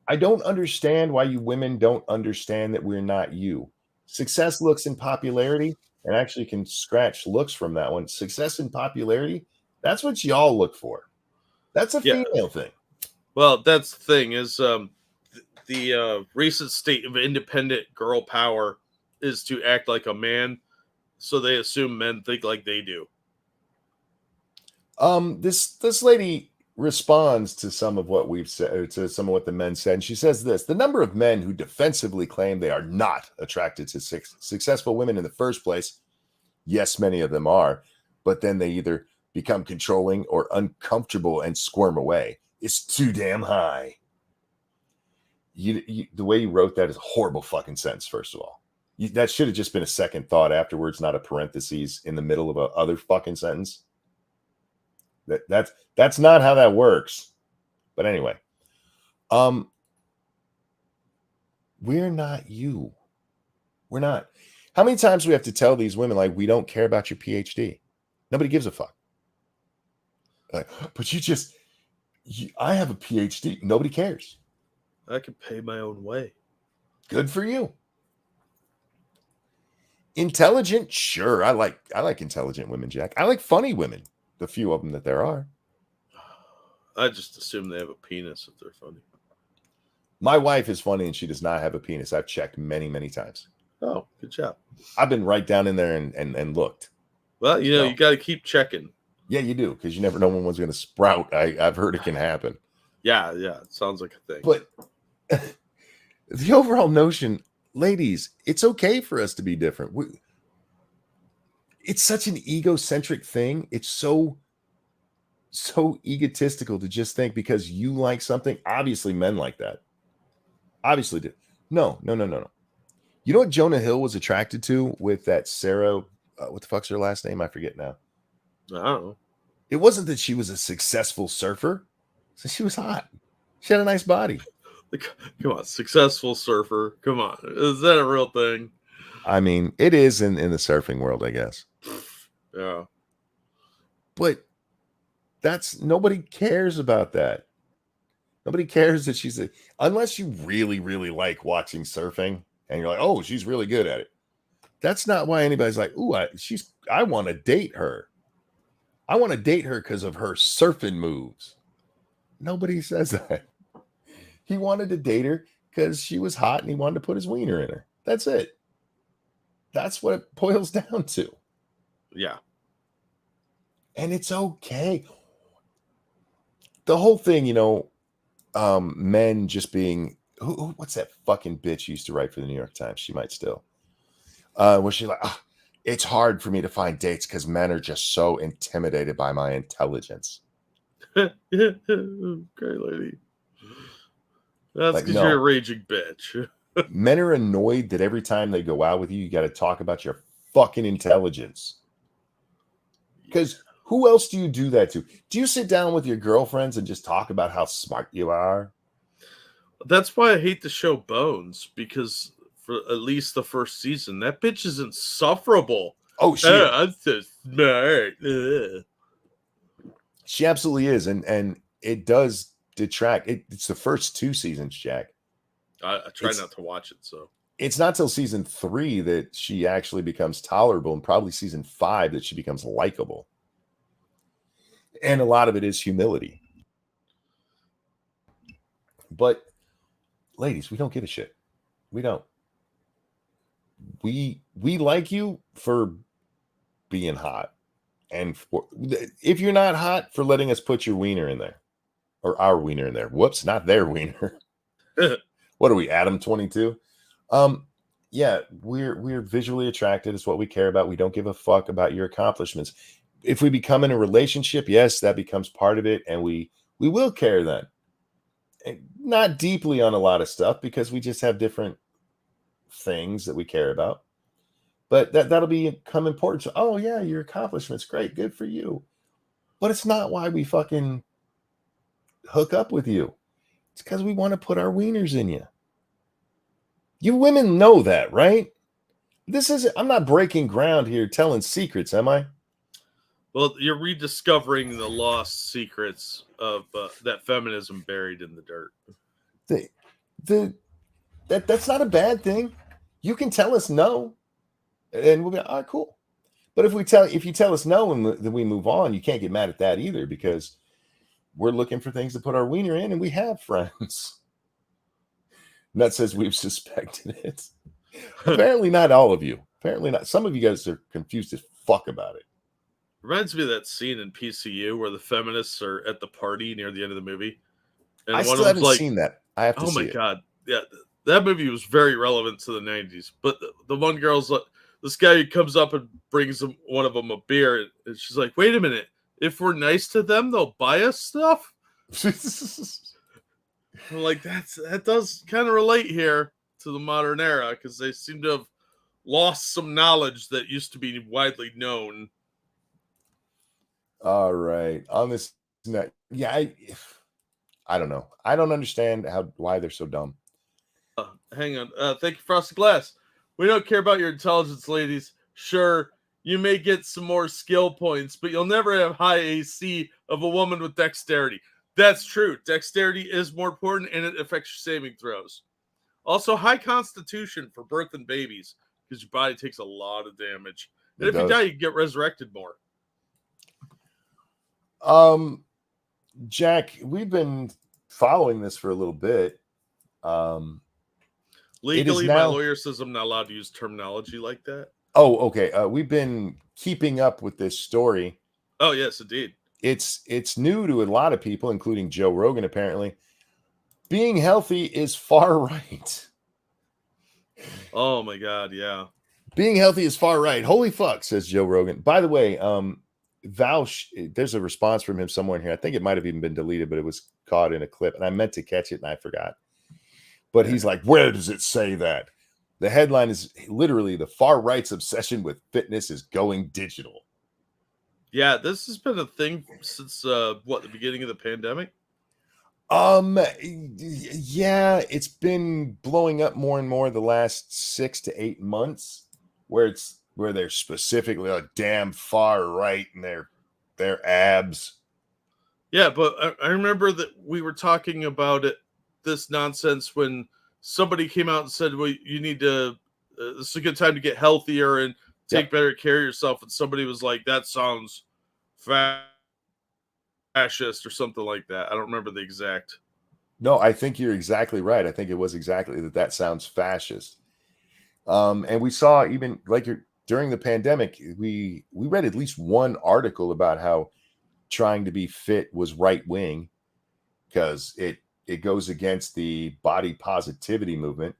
I don't understand why you women don't understand that we're not you. Success, looks, and popularity, and actually can scratch looks from that one. Success and popularity, that's what y'all look for. That's a female thing.
Well, that's the thing is the recent state of independent girl power is to act like a man, so they assume men think like they do.
This lady responds to some of what we've said, to some of what the men said. And she says this: the number of men who defensively claim they are not attracted to successful women in the first place, yes, many of them are, but then they either become controlling or uncomfortable and squirm away. It's too damn high. The way you wrote that is a horrible fucking sentence, first of all. That should have just been a second thought afterwards, not a parentheses in the middle of a other fucking sentence. That's not how that works. But anyway, we're not you. We're not. How many times do we have to tell these women, like, we don't care about your PhD? Nobody gives a fuck. Like, but I have a PhD. Nobody cares.
I can pay my own way.
Good for you. Intelligent, sure. I like intelligent women, Jack. I like funny women. The few of them that there are.
I just assume they have a penis if they're funny.
My wife is funny and she does not have a penis. I've checked many, many times.
Oh, good job.
I've been right down in there and looked.
Well, you got to keep checking.
Yeah, you do, because you never know when one's going to sprout. I've heard it can happen.
Yeah, it sounds like a thing.
But the overall notion, ladies, it's okay for us to be different. It's such an egocentric thing. It's so egotistical to just think because you like something. Obviously, men like that. Obviously, do. No. You know what Jonah Hill was attracted to with that Sarah? What the fuck's her last name? I forget now.
I don't know.
It wasn't that she was a successful surfer. So she was hot. She had a nice body.
Come on, successful surfer. Come on. Is that a real thing?
I mean, it is in the surfing world, I guess.
Yeah.
But nobody cares about that. Nobody cares that unless you really, really like watching surfing and you're like, oh, she's really good at it. That's not why anybody's like, ooh, I want to date her. I want to date her because of her surfing moves. Nobody says that. He wanted to date her because she was hot and he wanted to put his wiener in her. That's it. That's what it boils down to.
Yeah.
And it's okay. The whole thing, men just being, what's that fucking bitch used to write for the New York Times? She might still. Where she's like, it's hard for me to find dates because men are just so intimidated by my intelligence.
Great lady. That's
Like,
because
no.
you're a raging bitch.
Men are annoyed that every time they go out with you got to talk about your fucking intelligence. Because who else do you do that to? Do you sit down with your girlfriends and just talk about how smart you are?
That's why I hate the show Bones, because for at least the first season, that bitch is insufferable.
Oh,
I'm so smart. Ugh.
She absolutely is. And it does detract. It's the first 2 seasons, Jack.
I try not to watch it, so.
It's not till season 3 that she actually becomes tolerable, and probably season 5 that she becomes likable. And a lot of it is humility. But ladies, we don't give a shit. We don't. We like you for being hot. And if you're not hot, for letting us put your wiener in there. Or our wiener in there. Whoops, not their wiener. What are we, Adam 22? Yeah, we're visually attracted. It's what we care about. We don't give a fuck about your accomplishments. If we become in a relationship, yes, that becomes part of it, and we will care then. And not deeply on a lot of stuff because we just have different things that we care about. But that'll become important. So, oh yeah, your accomplishments, great, good for you. But it's not why we fucking hook up with you. It's because we want to put our wieners in you. You women know that, right? I'm not breaking ground here telling secrets, am I?
Well, you're rediscovering the lost secrets of that feminism buried in the dirt.
That's not a bad thing. You can tell us no, and we'll be all right, cool. But if you tell us no and then we move on, you can't get mad at that either, because we're looking for things to put our wiener in, and we have friends. Nut says we've suspected it. Apparently not all of you. Apparently not. Some of you guys are confused as fuck about it.
Reminds me of that scene in PCU where the feminists are at the party near the end of the movie. And
I
one
still
of them's
haven't
like,
seen that. I have to
oh
see
my
it.
God. Yeah, that movie was very relevant to the 90s. But the one girl's like, this guy who comes up and brings one of them a beer. And she's like, wait a minute. If we're nice to them, they'll buy us stuff? I'm like, that does kind of relate here to the modern era, because they seem to have lost some knowledge that used to be widely known.
All right. On this net, yeah, I don't know. I don't understand why they're so dumb.
Hang on. Thank you, Frosty Glass. We don't care about your intelligence, ladies. Sure, you may get some more skill points, but you'll never have high AC of a woman with dexterity. That's true. Dexterity is more important, and it affects your saving throws. Also, high constitution for birth and babies, because your body takes a lot of damage. And if you die, you get resurrected more.
Jack, we've been following this for a little bit.
Legally, my lawyer says I'm not allowed to use terminology like that.
Oh, okay. We've been keeping up with this story.
Oh, yes, indeed.
It's new to a lot of people, including Joe Rogan, apparently. Being healthy is far right.
Oh my God, yeah.
Being healthy is far right. Holy fuck, says Joe Rogan. By the way, Vaush, there's a response from him somewhere in here. I think it might have even been deleted, but it was caught in a clip, and I meant to catch it and I forgot. But he's like, where does it say that? The headline is literally the far right's obsession with fitness is going digital.
Yeah, this has been a thing since the beginning of the pandemic?
Yeah, it's been blowing up more and more the last 6 to 8 months, where they're specifically like damn far right and their abs.
Yeah, but I remember that we were talking about this nonsense when somebody came out and said, well, you need to this is a good time to get healthier and take better care of yourself, and somebody was like, that sounds fascist or something like that. I don't remember the exact.
No, I think you're exactly right. I think it was exactly that sounds fascist. And we saw even during the pandemic, we read at least one article about how trying to be fit was right wing, because it goes against the body positivity movement.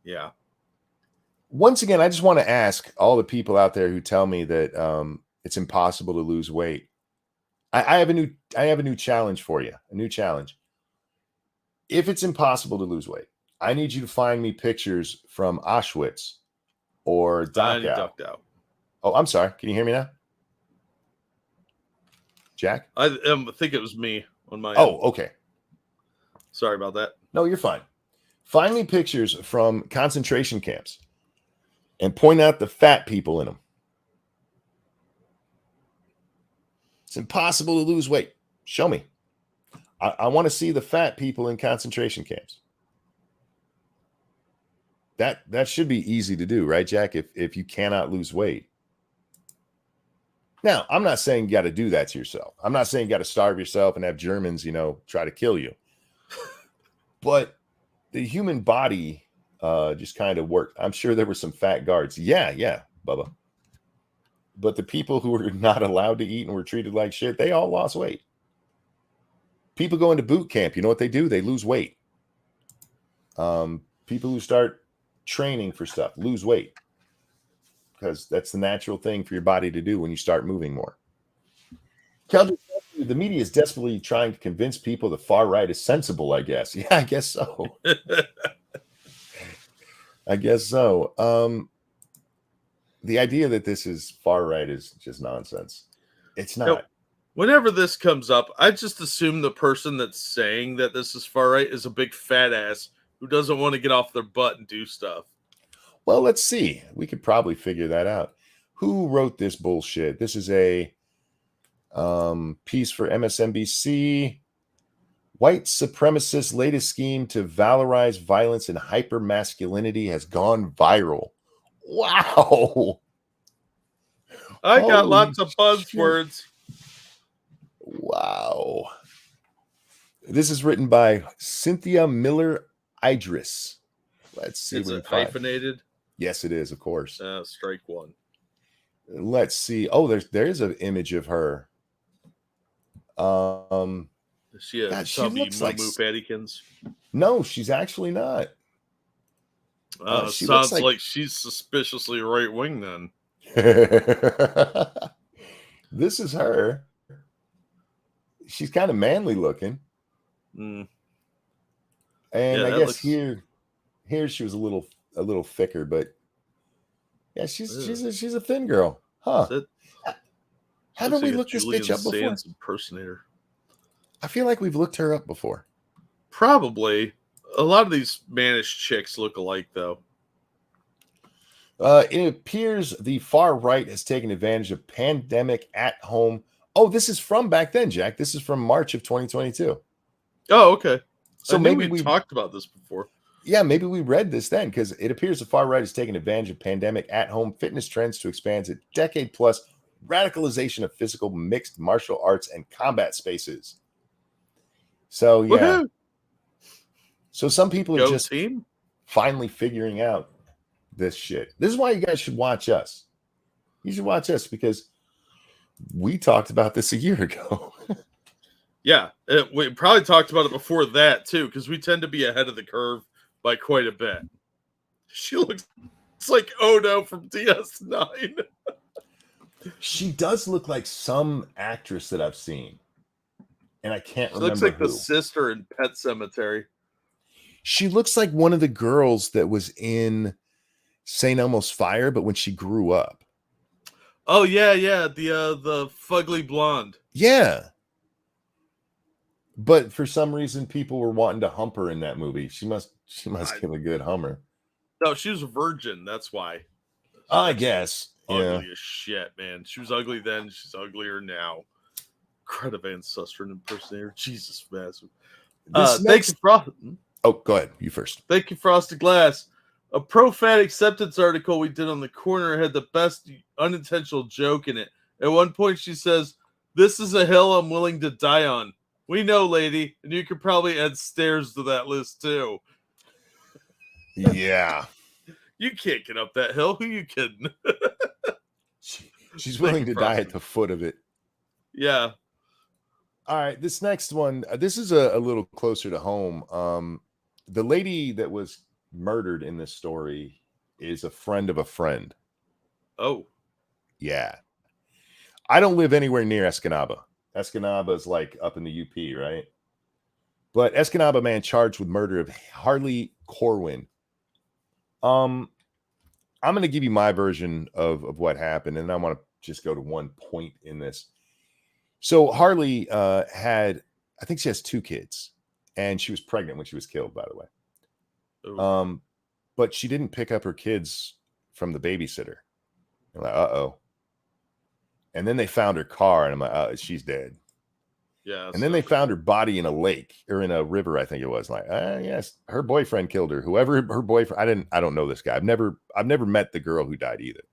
Yeah.
Once again, I just want to ask all the people out there who tell me that it's impossible to lose weight. I have a new challenge for you. A new challenge. If it's impossible to lose weight, I need you to find me pictures from Auschwitz or Dachau. Oh, I'm sorry. Can you hear me now? Jack?
I think it was me on my end.
Okay.
Sorry about that.
No, you're fine. Find me pictures from concentration camps and point out the fat people in them. It's impossible to lose weight. Show me. I want to see the fat people in concentration camps. That should be easy to do, right, Jack? If you cannot lose weight. Now, I'm not saying you got to do that to yourself. I'm not saying you got to starve yourself and have Germans, try to kill you. But the human body just kind of worked. I'm sure there were some fat guards. Yeah, Bubba. But the people who were not allowed to eat and were treated like shit, they all lost weight. People go into boot camp. You know what they do? They lose weight. People who start training for stuff lose weight, because that's the natural thing for your body to do when you start moving more. The media is desperately trying to convince people the far right is sensible, I guess. Yeah, I guess so. I guess so. the idea that this is far right is just nonsense. It's not.
Nope. Whenever this comes up, I just assume the person that's saying that this is far right is a big fat ass who doesn't want to get off their butt and do stuff.
Well, let's see. We could probably figure that out. Who wrote this bullshit? This is a piece for MSNBC. White supremacists' latest scheme to valorize violence and hypermasculinity has gone viral. Wow.
I got
Holy
lots of
shit.
buzzwords.
Wow. This is written by Cynthia Miller Idris. Let's see.
Is
what we
it
can find.
hyphenated?
Yes, it is, of course.
Strike one.
Let's see. Oh, there's an image of her.
Is she a
God, she
chubby
looks like
moo Paddykins?
No, she's actually not. She looks
Sounds like she's suspiciously right wing then.
This is her. She's kind of manly looking.
Mm.
And
Yeah,
I
that
guess
looks-
here she was a little thicker, but yeah, she's a thin girl. Huh. Haven't we looked this bitch up before?
Sands impersonator.
I feel like we've looked her up before.
Probably. A lot of these mannish chicks look alike, though.
It appears the far right has taken advantage of pandemic at home. Oh, this is from back then, Jack. This is from March of 2022.
Oh, okay.
So
I knew
maybe
we talked about this before.
Yeah, maybe we read this then, because it appears the far right has taken advantage of pandemic at home fitness trends to expand its decade plus radicalization of physical mixed martial arts and combat spaces. So yeah.
Woohoo!
So some people are
Go
just
team.
finally figuring out this shit. This is why you guys should watch us. You should watch us because we talked about this a year ago.
Yeah, we probably talked about it before that too, because we tend to be ahead of the curve by quite a bit. She looks like Odo from DS9.
She does look like some actress that I've seen, and I can't remember.
Looks like
who.
the sister in Pet Sematary.
She looks like one of the girls that was in St. Elmo's Fire, but when she grew up.
Oh yeah, the fugly blonde.
Yeah. But for some reason, people were wanting to hump her in that movie. She must give a good hummer.
No, she was a virgin. That's why.
I guess.
Ugly as shit, man. She was ugly then. She's uglier now. Greta Van Susteren impersonator. Jesus, massive. Thank you,
Oh, go ahead. You first.
Thank you, Frosted Glass. A pro-fat acceptance article we did on the corner had the best unintentional joke in it. At one point, she says, "This is a hill I'm willing to die on." We know, lady, and you could probably add stairs to that list too.
Yeah.
You can't get up that hill. Who you kidding?
She's willing to die at the foot of it.
Yeah.
All right. This next one, this is a little closer to home. The lady that was murdered in this story is a friend of a friend.
Oh.
Yeah. I don't live anywhere near Escanaba. Escanaba is like up in the UP, right? But Escanaba man charged with murder of Harley Corwin. I'm going to give you my version of what happened, and I want to just go to one point in this. So Harley had, I think she has 2 kids, and she was pregnant when she was killed, by the way.
Oh.
But she didn't pick up her kids from the babysitter. I'm like, uh-oh. And then they found her car, and I'm like, she's dead.
Yeah.
And then they found her body in a lake or in a river, I think it was. Like, yes, her boyfriend killed her. Whoever her boyfriend, I don't know this guy. I've never met the girl who died either.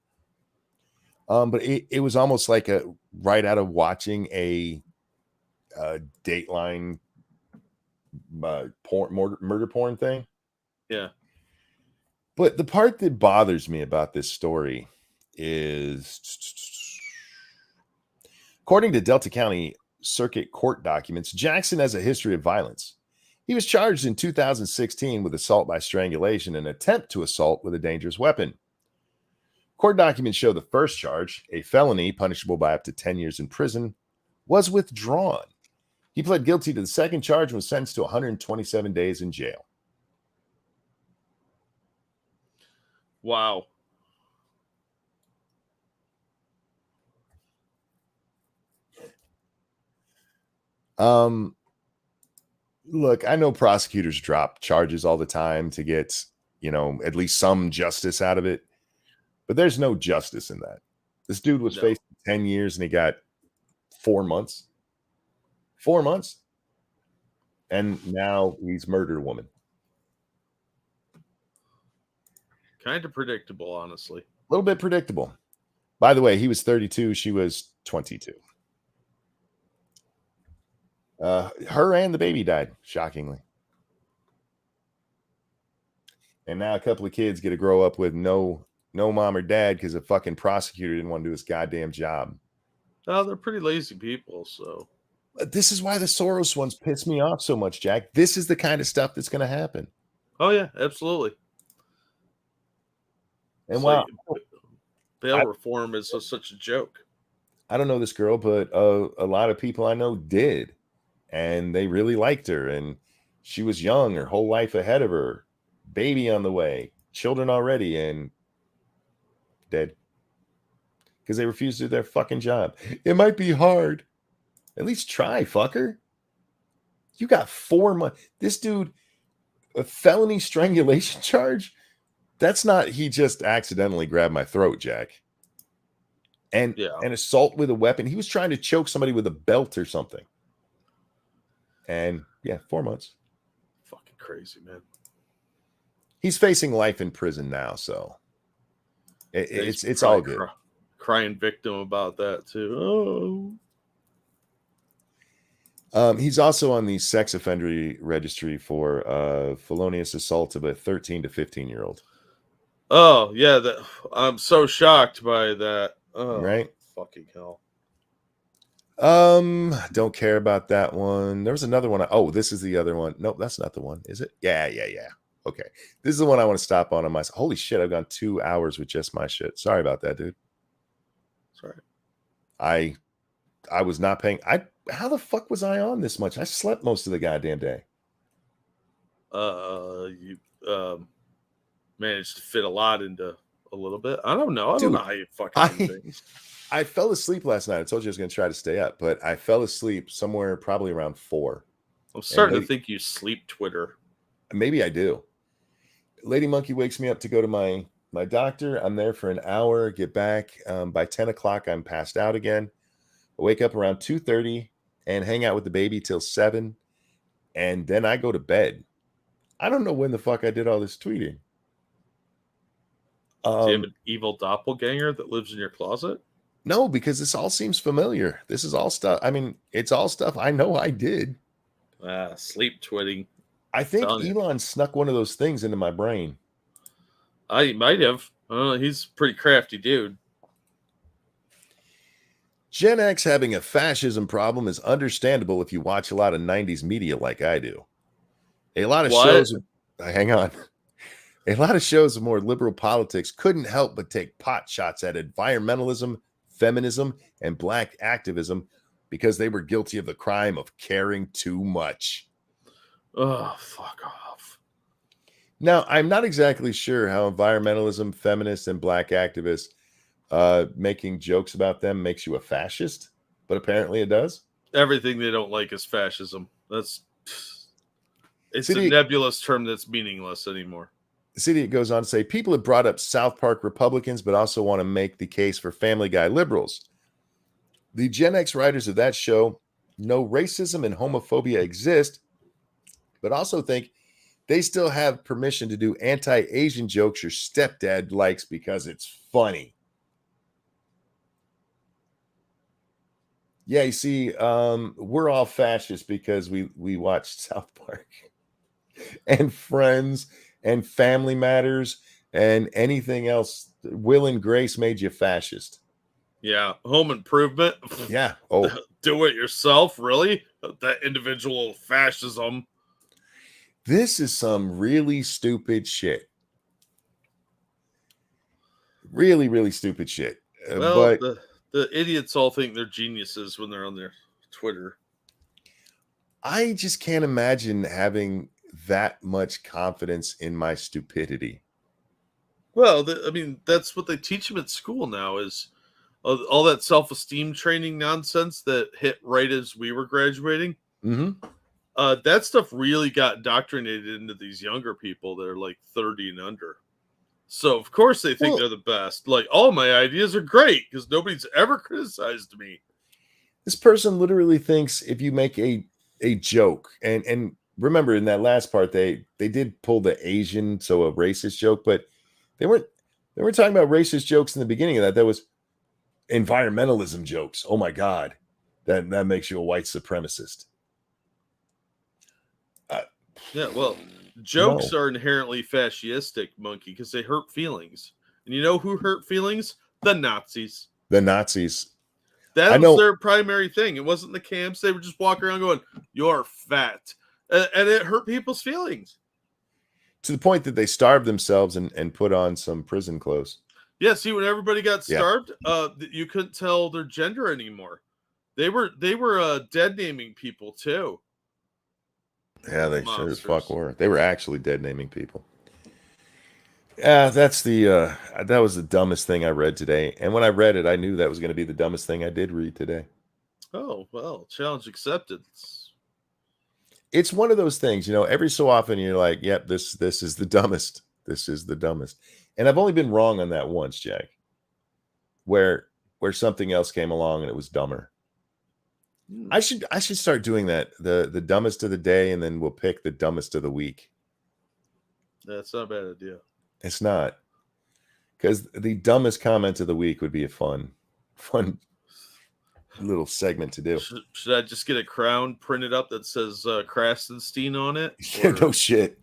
But it was almost like a right out of watching a Dateline murder porn thing.
Yeah.
But the part that bothers me about this story is, according to Delta County Circuit Court documents, Jackson has a history of violence. He was charged in 2016 with assault by strangulation and attempt to assault with a dangerous weapon. Court documents show the first charge, a felony punishable by up to 10 years in prison, was withdrawn. He pled guilty to the second charge and was sentenced to 127 days in jail.
Wow.
Look, I know prosecutors drop charges all the time to get, at least some justice out of it, but there's no justice in that. This dude was
No.
facing 10 years and he got 4 months. 4 months. And now he's murdered a woman.
Kind of predictable, honestly.
A little bit predictable. By the way, he was 32. She was 22. Her and the baby died, shockingly. And now a couple of kids get to grow up with no mom or dad because a fucking prosecutor didn't want to do his goddamn job.
Oh, they're pretty lazy people, so.
This is why the Soros ones piss me off so much, Jack. This is the kind of stuff that's going to happen.
Oh, yeah, absolutely.
And
so,
wow,
bail reform is such a joke.
I don't know this girl, but a lot of people I know did. And they really liked her. And she was young, her whole life ahead of her. Baby on the way, children already, and dead. Because they refused to do their fucking job. It might be hard. At least try, fucker. You got 4 months. This dude, a felony strangulation charge? That's not, he just accidentally grabbed my throat, Jack. And an assault with a weapon. He was trying to choke somebody with a belt or something. And yeah, 4 months.
Fucking crazy, man.
He's facing life in prison now, so it's all good.
Crying victim about that too.
He's also on the sex offender registry for felonious assault of a 13 to 15-year-old.
Oh yeah, I'm so shocked by that. Oh,
right?
Fucking hell.
Don't care about that one. There was another one. Oh, this is the other one. Nope, that's not the one, is it? Yeah. Okay, this is the one I want to stop on my. Holy shit, I've gone 2 hours with just my shit. Sorry about that, dude.
Sorry.
I was not paying. How the fuck was I on this much? I slept most of the goddamn day.
You managed to fit a lot into a little bit. I don't know. I don't know how you fucking do things.
I fell asleep last night. I told you I was going to try to stay up, but I fell asleep somewhere probably around 4.
I'm starting to think you sleep Twitter.
Maybe I do. Lady Monkey wakes me up to go to my doctor. I'm there for an hour, get back. By 10 o'clock, I'm passed out again. I wake up around 2:30 and hang out with the baby till 7. And then I go to bed. I don't know when the fuck I did all this tweeting.
Do you have an evil doppelganger that lives in your closet?
No, because this all seems familiar. This is all stuff. I mean, it's all stuff I know I did.
Sleep twitting.
I think Elon snuck one of those things into my brain.
I might have. He's a pretty crafty dude.
Gen X having a fascism problem is understandable if you watch a lot of 90s media like I do. A lot of shows. Hang on. A lot of shows of more liberal politics couldn't help but take pot shots at environmentalism, feminism, and black activism because they were guilty of the crime of caring too much.
Oh, fuck off.
Now, I'm not exactly sure how environmentalism, feminists, and black activists making jokes about them makes you a fascist, but apparently it does.
Everything they don't like is fascism. It's a nebulous term that's meaningless anymore.
The city goes on to say, people have brought up South Park Republicans, but also want to make the case for Family Guy liberals. The Gen X writers of that show know racism and homophobia exist, but also think they still have permission to do anti-Asian jokes your stepdad likes because it's funny. Yeah, you see, we're all fascists because we watched South Park and Friends and Family Matters and anything else. Will and Grace made you fascist.
Yeah, Home Improvement.
Yeah. Oh,
do it yourself, really? That individual fascism.
This is some really stupid shit. Really, really stupid shit.
Well, but the idiots all think they're geniuses when they're on their Twitter.
I just can't imagine having that much confidence in my stupidity.
Well, I mean, that's what they teach them at school now is all that self-esteem training nonsense that hit right as we were graduating.
Mm-hmm.
That stuff really got indoctrinated into these younger people that are like 30 and under. So of course they think they're the best. Like, all my ideas are great because nobody's ever criticized me.
This person literally thinks if you make a joke, and remember in that last part they did pull the Asian, so a racist joke, but they weren't talking about racist jokes in the beginning of that. That was environmentalism jokes. Oh my God, that makes you a white supremacist.
Yeah, well, jokes are inherently fascistic, Monkey, because they hurt feelings. And you know who hurt feelings? The Nazis.
The Nazis.
That was their primary thing. It wasn't the camps. They were just walking around going, "You're fat." And it hurt people's feelings.
To the point that they starved themselves and put on some prison clothes.
Yeah, see, when everybody got starved, you couldn't tell their gender anymore. They were dead naming people too.
Yeah, they sure as fuck were. They were actually dead naming people. Yeah, that's that was the dumbest thing I read today. And when I read it, I knew that was going to be the dumbest thing I did read today.
Oh, well, challenge accepted.
It's one of those things, every so often you're like, yep, this is the dumbest. This is the dumbest. And I've only been wrong on that once, Jack. Where something else came along and it was dumber. I should start doing that. The dumbest of the day, and then we'll pick the dumbest of the week.
That's not a bad idea.
It's not. Because the dumbest comment of the week would be a fun little segment to do.
Should I just get a crown printed up that says Krasenstein on it?
Yeah, no shit.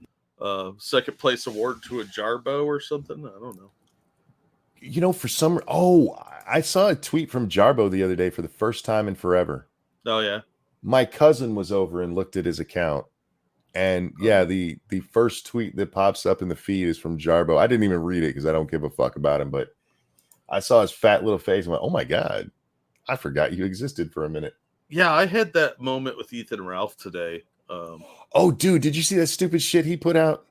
Second place award to a Jarbo or something? I don't know.
For some... I saw a tweet from Jarbo the other day for the first time in forever.
Oh, yeah?
My cousin was over and looked at his account. And yeah, the first tweet that pops up in the feed is from Jarbo. I didn't even read it because I don't give a fuck about him. But I saw his fat little face and went, oh my God, I forgot you existed for a minute.
Yeah, I had that moment with Ethan Ralph today.
Oh, dude, did you see that stupid shit he put out?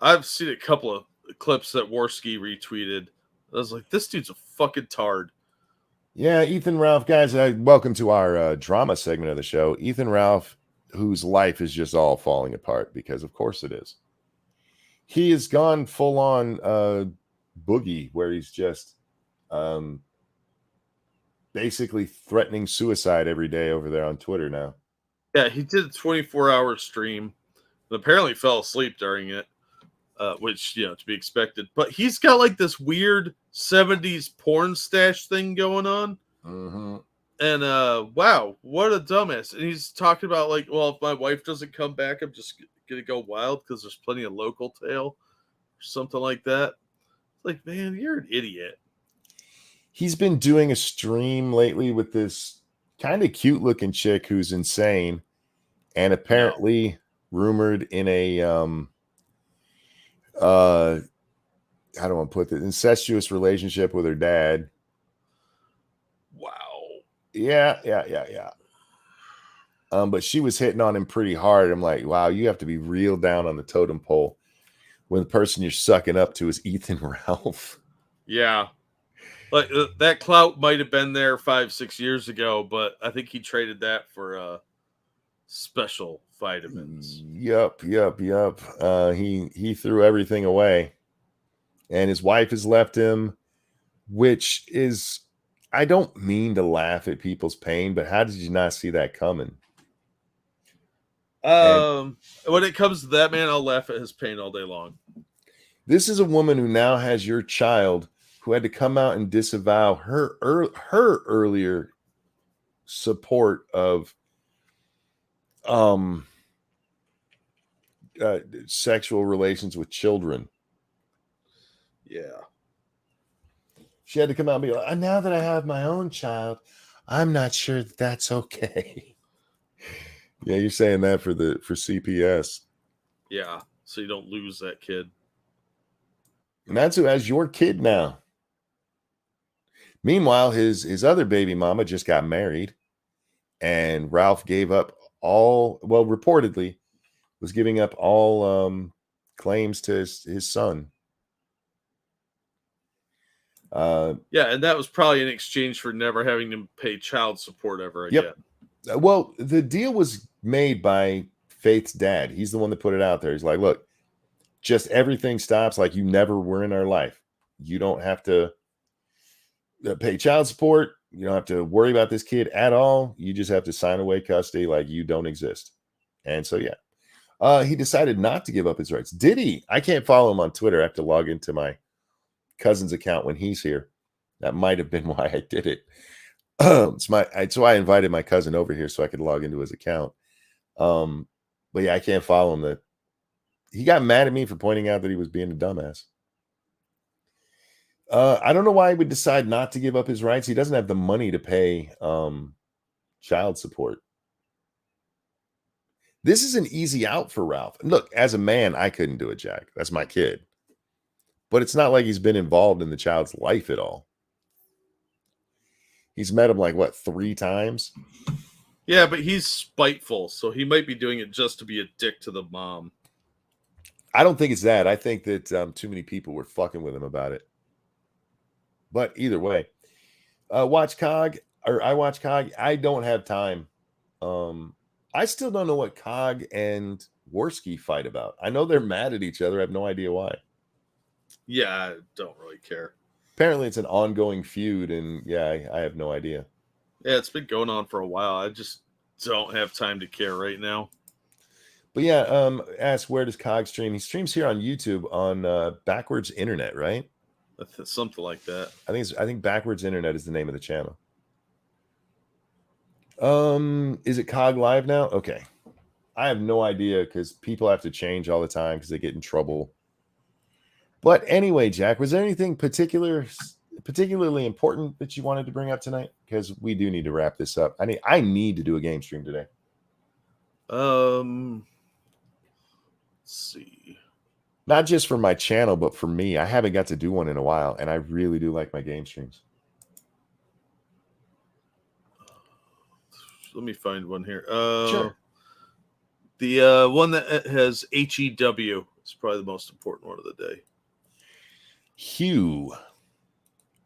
I've seen a couple of clips that Worski retweeted. I was like, this dude's a fucking tard.
Yeah, Ethan Ralph, guys, welcome to our drama segment of the show. Ethan Ralph, whose life is just all falling apart, because of course it is. He has gone full on boogie, where he's just basically threatening suicide every day over there on Twitter now.
Yeah, he did a 24-hour stream and apparently fell asleep during it, which, to be expected. But he's got like this weird 70s porn stash thing going on.
Mm-hmm.
And wow, what a dumbass. And he's talking about like, well, if my wife doesn't come back, I'm just going to go wild because there's plenty of local tail or something like that. It's like, man, you're an idiot.
He's been doing a stream lately with this kind of cute looking chick who's insane and apparently rumored in a how do I want to put this, incestuous relationship with her dad.
Wow.
Yeah. But she was hitting on him pretty hard. I'm like, wow, you have to be real down on the totem pole when the person you're sucking up to is Ethan Ralph.
Yeah. Like that clout might have been there 5-6 years ago, but I think he traded that for special vitamins.
Yup. He threw everything away, and his wife has left him, which is, I don't mean to laugh at people's pain, but how did you not see that coming?
When it comes to that, man, I'll laugh at his pain all day long.
This is a woman who now has your child, who had to come out and disavow her earlier support of sexual relations with children.
Yeah.
She had to come out and be like, now that I have my own child, I'm not sure that that's okay. Yeah, you're saying that for CPS.
Yeah, so you don't lose that kid.
And that's who has your kid now. Meanwhile, his other baby mama just got married, and Ralph gave up reportedly was giving up all claims to his son.
Yeah, and that was probably in exchange for never having to pay child support ever again.
Yep. Well, the deal was made by Faith's dad. He's the one that put it out there. He's like, look, just everything stops like you never were in our life. You don't have to pay child support. You don't have to worry about this kid at all. You just have to sign away custody like you don't exist. And so, yeah, he decided not to give up his rights. Did he? I can't follow him on Twitter. I have to log into my cousin's account when he's here. That might have been why I did it. So I invited my cousin over here so I could log into his account. But yeah, I can't follow him. That he got mad at me for pointing out that he was being a dumbass. I don't know why he would decide not to give up his rights. He doesn't have the money to pay child support. This is an easy out for Ralph. And look, as a man, I couldn't do it, Jack. That's my kid. But it's not like he's been involved in the child's life at all. He's met him like, what, 3 times?
Yeah, but he's spiteful, so he might be doing it just to be a dick to the mom.
I don't think it's that. I think that too many people were fucking with him about it. But either way, I watch COG. I don't have time. I still don't know what COG and Worski fight about. I know they're mad at each other. I have no idea why.
Yeah, I don't really care.
Apparently, it's an ongoing feud, and yeah, I have no idea.
Yeah, it's been going on for a while. I just don't have time to care right now.
But yeah, ask where does COG stream? He streams here on YouTube on Backwards Internet, right?
Something like that.
I think Backwards Internet is the name of the channel. Is it COG live now? Okay. I have no idea because people have to change all the time because they get in trouble. But anyway, Jack, was there anything particularly important that you wanted to bring up tonight? Because we do need to wrap this up. I need to do a game stream today.
Let's see.
Not just for my channel, but for me. I haven't got to do one in a while, and I really do like my game streams.
Let me find one here.
Sure.
The one that has HEW is probably the most important one of the day.
Hugh.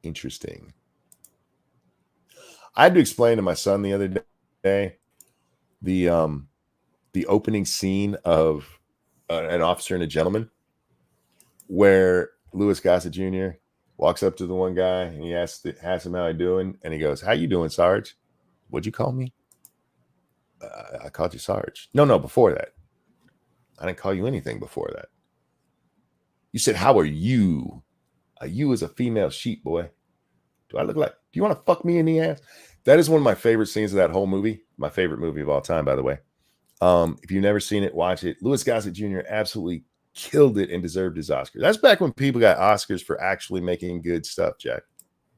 Interesting. I had to explain to my son the other day the opening scene of An Officer and a Gentleman, where Louis Gossett Jr. walks up to the one guy and he asks him how he doing, and he goes, "How you doing, Sarge? What'd you call me?" I called you Sarge. No, before that. I didn't call you anything before that. You said, "How are you?" You is a female sheep, boy. Do I look like, do you want to fuck me in the ass? That is one of my favorite scenes of that whole movie. My favorite movie of all time, by the way. If you've never seen it, watch it. Louis Gossett Jr. absolutely killed it and deserved his Oscar. That's back when people got Oscars for actually making good stuff, Jack.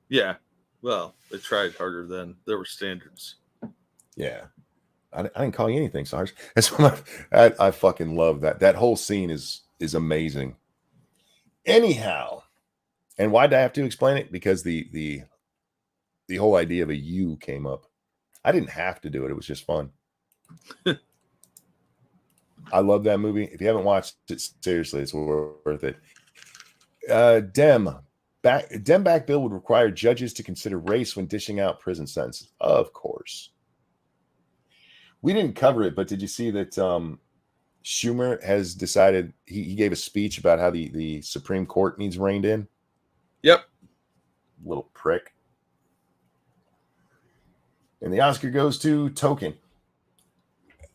Yeah. Well, they tried harder then. There were standards.
Yeah. I didn't call you anything, Sarge. That's what I fucking love that. That whole scene is amazing. Anyhow, and why did I have to explain it? Because the whole idea of a U came up. I didn't have to do it. It was just fun. I love that movie. If you haven't watched it, seriously, it's worth it. Dem back bill would require judges to consider race when dishing out prison sentences. Of course. We didn't cover it, but did you see that Schumer has decided, he gave a speech about how the Supreme Court needs reined in?
Yep.
Little prick. And the Oscar goes to Token.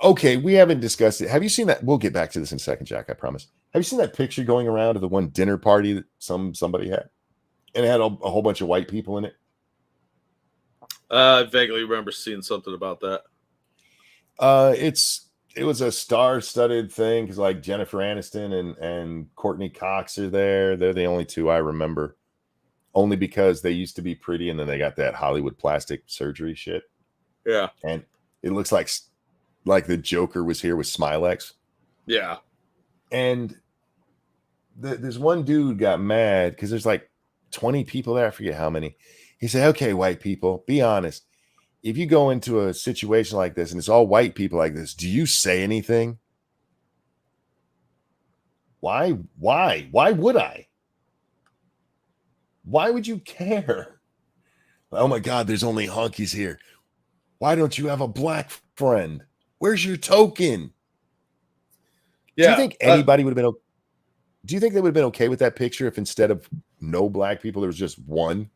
Okay, we haven't discussed it. Have you seen that? We'll get back to this in a second, Jack, I promise. Have you seen that picture going around of the one dinner party that somebody had? And it had a whole bunch of white people in it?
I vaguely remember seeing something about that.
It was a star-studded thing because like Jennifer Aniston and Courtney Cox are there. They're the only two I remember. Only because they used to be pretty and then they got that Hollywood plastic surgery shit.
Yeah.
And it looks like the Joker was here with Smilex.
Yeah.
And there's one dude got mad because there's like 20 people there. I forget how many. He said, "Okay, white people, be honest. If you go into a situation like this and it's all white people like this, do you say anything?" Why would I? Why would you care? Oh my God, there's only honkies here. Why don't you have a black friend? Where's your token?
Yeah.
Do you think anybody would have been? Do you think they would have been okay with that picture if instead of no black people there was just one?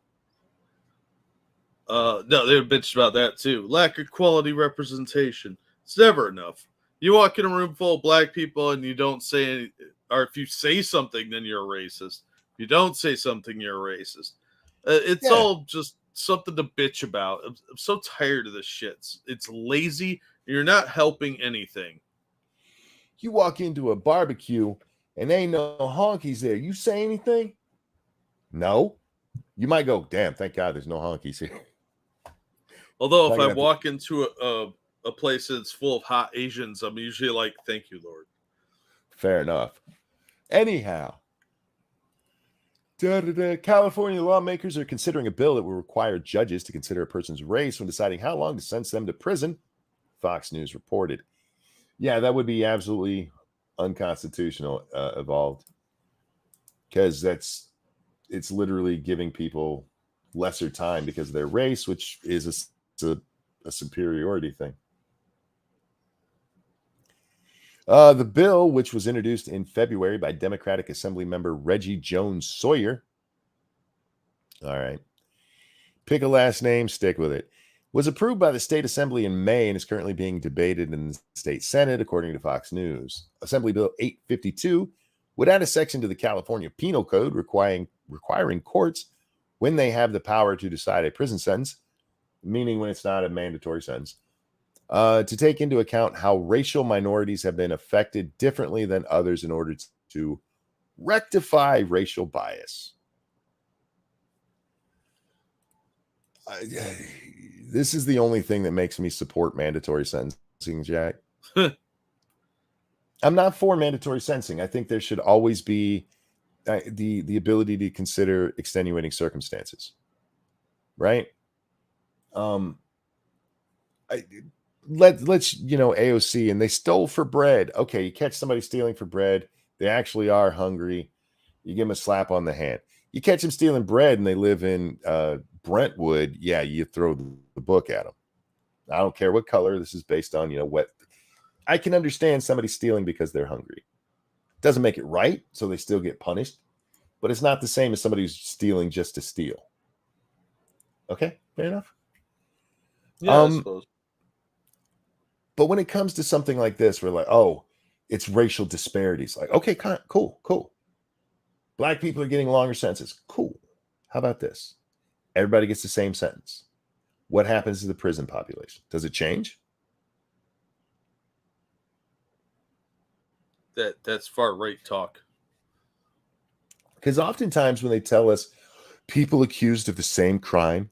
No, they would bitch about that too. Lack of quality representation. It's never enough. You walk in a room full of black people and you don't say any, or if you say something, then you're a racist. If you don't say something, you're a racist. It's all just something to bitch about. I'm so tired of this shit. It's lazy. You're not helping anything.
You walk into a barbecue and ain't no honkies there. You say anything? No. You might go, damn, thank God there's no honkies here.
Although if I walk into a place that's full of hot Asians, I'm usually like, thank you, Lord.
Fair enough. Anyhow, California lawmakers are considering a bill that will require judges to consider a person's race when deciding how long to sentence them to prison, Fox News reported. Yeah, that would be absolutely unconstitutional, Evolved, because it's literally giving people lesser time because of their race, which is a superiority thing. The bill, which was introduced in February by Democratic Assembly member Reggie Jones Sawyer, all right, pick a last name, stick with it, was approved by the state assembly in May and is currently being debated in the state Senate, according to Fox News. Assembly Bill 852 would add a section to the California Penal Code requiring courts, when they have the power to decide a prison sentence, meaning when it's not a mandatory sentence, to take into account how racial minorities have been affected differently than others in order to rectify racial bias. This is the only thing that makes me support mandatory sentencing, Jack. I'm not for mandatory sentencing. I think there should always be the ability to consider extenuating circumstances, right? Let's AOC, and they stole for bread. Okay, you catch somebody stealing for bread, they actually are hungry, you give them a slap on the hand. You catch them stealing bread and they live in Brentwood, yeah, you throw the book at them. I don't care what color. This is based on what I can understand. Somebody stealing because they're hungry doesn't make it right, so they still get punished, but it's not the same as somebody who's stealing just to steal. Okay, fair enough.
Yeah, I suppose.
But when it comes to something like this, we're like, oh, it's racial disparities. Like, okay, cool. Black people are getting longer sentences. Cool. How about this? Everybody gets the same sentence. What happens to the prison population? Does it change?
That's far right talk.
Because oftentimes when they tell us people accused of the same crime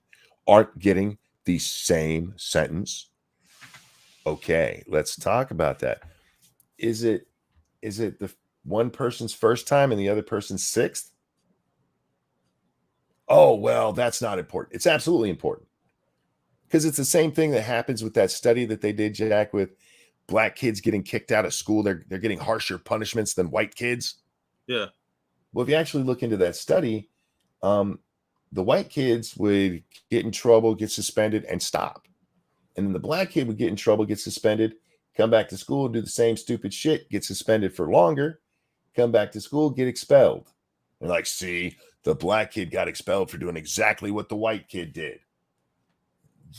aren't getting the same sentence, okay, let's talk about that. Is it the one person's first time and the other person's sixth? Oh, well, that's not important. It's absolutely important. Because it's the same thing that happens with that study that they did, Jack, with black kids getting kicked out of school. They're getting harsher punishments than white kids.
Yeah.
Well, if you actually look into that study, the white kids would get in trouble, get suspended, and stop. And then the black kid would get in trouble, get suspended, come back to school, do the same stupid shit, get suspended for longer, come back to school, get expelled. They're like, see, the black kid got expelled for doing exactly what the white kid did.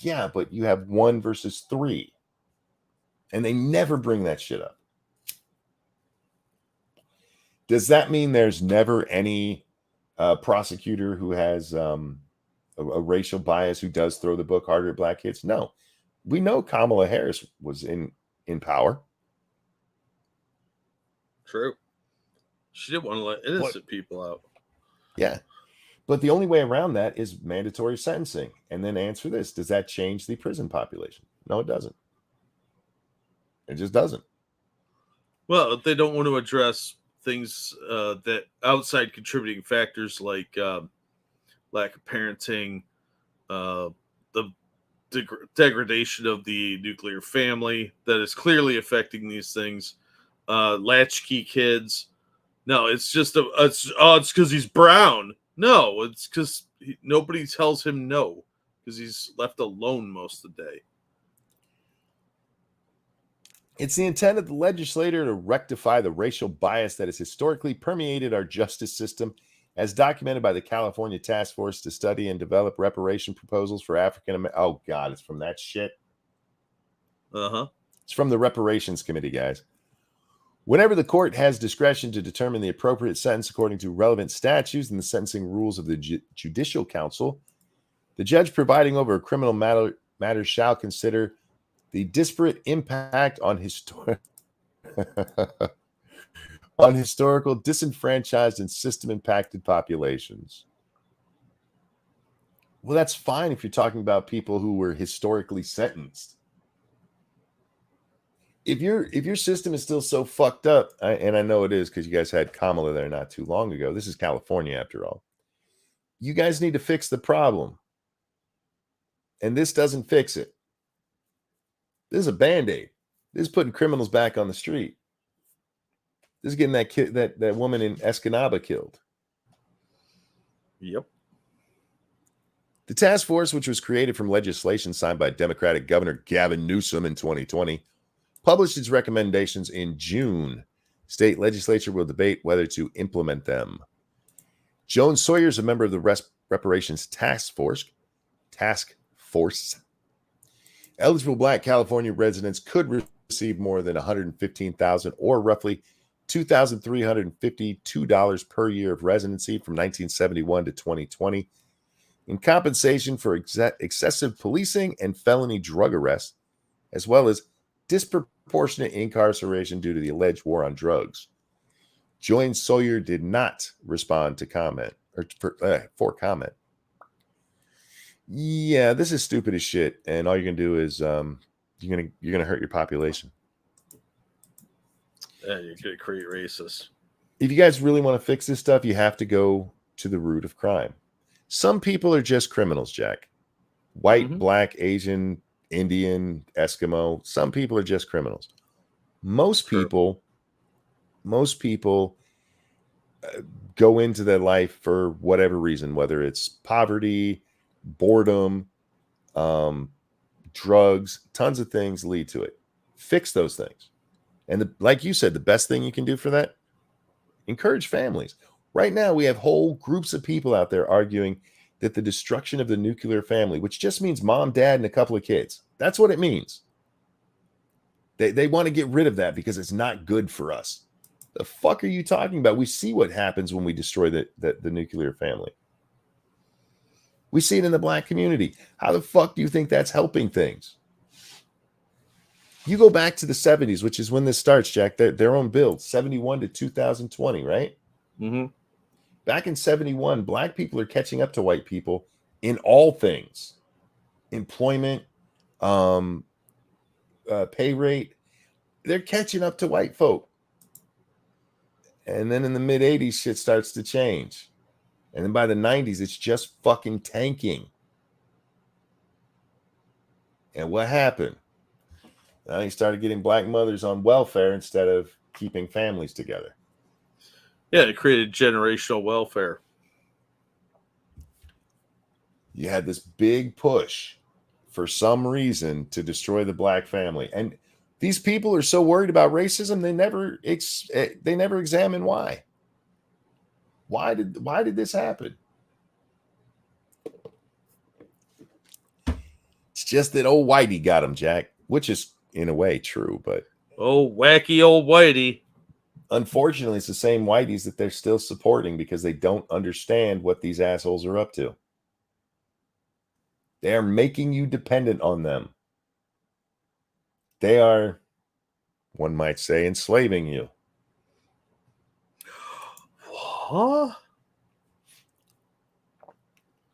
Yeah, but you have 1 versus 3. And they never bring that shit up. Does that mean there's never any prosecutor who has a racial bias who does throw the book harder at black kids? No. We know Kamala Harris was in power.
True. She didn't want to let innocent people out.
Yeah. But the only way around that is mandatory sentencing. And then answer this. Does that change the prison population? No, it doesn't. It just doesn't.
Well, they don't want to address things that outside contributing factors like lack of parenting, the degradation of the nuclear family that is clearly affecting these things, latchkey kids. No, it's just it's because he's brown. No, it's because nobody tells him no because he's left alone most of the day.
It's the intent of the legislator to rectify the racial bias that has historically permeated our justice system, as documented by the California Task Force to study and develop reparation proposals for African American. Oh, God, it's from that shit.
Uh-huh.
It's from the Reparations Committee, guys. Whenever the court has discretion to determine the appropriate sentence according to relevant statutes and the sentencing rules of the Judicial Council, the judge presiding over a criminal matter shall consider the disparate impact on historical disenfranchised and system impacted populations. Well, that's fine if you're talking about people who were historically sentenced. If your system is still so fucked up, and I know it is because you guys had Kamala there not too long ago. This is California after all. You guys need to fix the problem. And this doesn't fix it. This is a Band-Aid. This is putting criminals back on the street. This is getting that woman in Escanaba killed.
Yep.
The task force, which was created from legislation signed by Democratic Governor Gavin Newsom in 2020, published its recommendations in June. State legislature will debate whether to implement them. Joan Sawyer is a member of the Reparations Task Force. Eligible Black California residents could receive more than $115,000 or roughly $2,352 per year of residency from 1971 to 2020 in compensation for excessive policing and felony drug arrests, as well as disproportionate incarceration due to the alleged war on drugs. Joan Sawyer did not respond to comment or for comment. Yeah, this is stupid as shit, and all you're gonna do is you're gonna hurt your population.
Yeah, you're gonna create racists.
If you guys really want to fix this stuff, you have to go to the root of crime. Some people are just criminals, Jack. White, black, Asian, Indian, Eskimo. Some people are just criminals. Most people go into their life for whatever reason, whether it's poverty, boredom, drugs, tons of things lead to it. Fix those things. And like you said, the best thing you can do for that, encourage families. Right now, we have whole groups of people out there arguing that the destruction of the nuclear family, which just means mom, dad, and a couple of kids. That's what it means. They want to get rid of that because it's not good for us. The fuck are you talking about? We see what happens when we destroy the nuclear family. We see it in the black community. How the fuck do you think that's helping things? You go back to the 70s, which is when this starts, Jack, their own build, 71 to 2020, right?
Mm-hmm.
Back in 71, black people are catching up to white people in all things. Employment, pay rate. They're catching up to white folk. And then in the mid 80s, shit starts to change. And then by the 90s, it's just fucking tanking. And what happened? You started getting black mothers on welfare instead of keeping families together.
Yeah, it created generational welfare.
You had this big push for some reason to destroy the black family. And these people are so worried about racism, they never examine why. Why did this happen? It's just that old Whitey got him, Jack, which is in a way true, but
oh, wacky old Whitey.
Unfortunately, it's the same Whiteys that they're still supporting because they don't understand what these assholes are up to. They are making you dependent on them. They are, one might say, enslaving you.
What?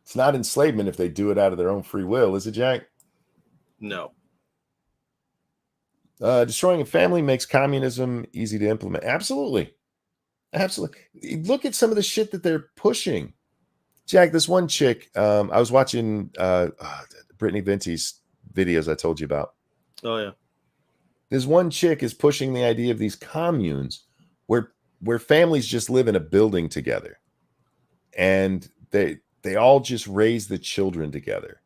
It's not enslavement if they do it out of their own free will, is it, Jack?
No.
Destroying a family makes communism easy to implement. Absolutely. Absolutely. Look at some of the shit that they're pushing. Jack, this one chick, I was watching Brittany Venti's videos I told you about.
Oh, yeah.
This one chick is pushing the idea of these communes where families just live in a building together. And they all just raise the children together.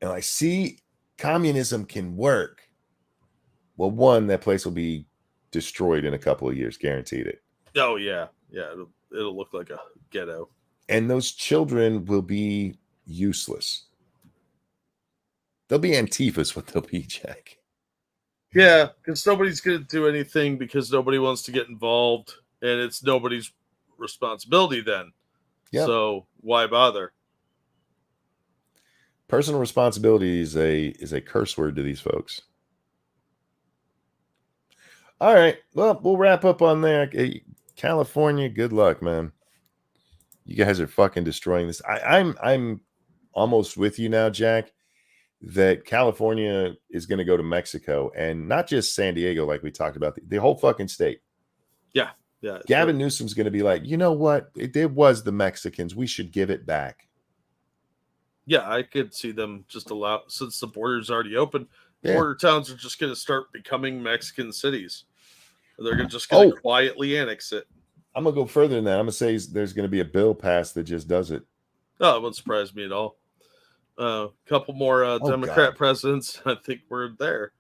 And I see communism can work. Well, one, that place will be destroyed in a couple of years, guaranteed it.
Oh yeah, yeah. It'll look like a ghetto.
And those children will be useless. They'll be Antifa's what they'll be, Jack.
Yeah, because nobody's going to do anything because nobody wants to get involved, and it's nobody's responsibility then.
Yep.
So why bother?
Personal responsibility is a curse word to these folks. All right. Well, we'll wrap up on there. California, good luck, man. You guys are fucking destroying this. I'm almost with you now, Jack, that California is going to go to Mexico, and not just San Diego, like we talked about, the whole fucking state.
Yeah. Yeah.
Gavin Newsom's going to be like, you know what? It was the Mexicans. We should give it back.
Yeah, I could see them just allow, since the border's already open,
Yeah.
border towns are just going to start becoming Mexican cities. They're just going to quietly annex it.
I'm going to go further than that. I'm going to say there's going to be a bill passed that just does it.
Oh, it wouldn't surprise me at all. A couple more Democrat presidents. I think we're there.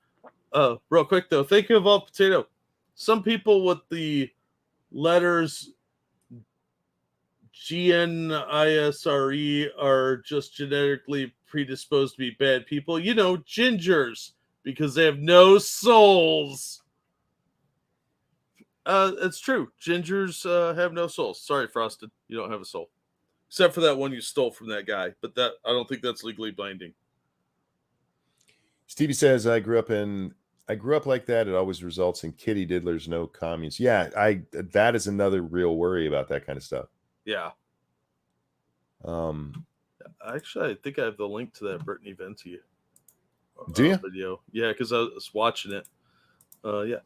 Real quick, though. Thinking of all potato. Some people with the letters GNISRE are just genetically predisposed to be bad people. You know, gingers, because they have no souls. It's true. Gingers have no souls. Sorry, Frosted. You don't have a soul. Except for that one you stole from that guy. But that I don't think that's legally binding.
Stevie says, I grew up like that. It always results in kitty diddlers, no communes. Yeah, that is another real worry about that kind of stuff.
Yeah. Actually, I think I have the link to that Brittany Venti
do you?
video. Yeah, because I was watching it. Yeah.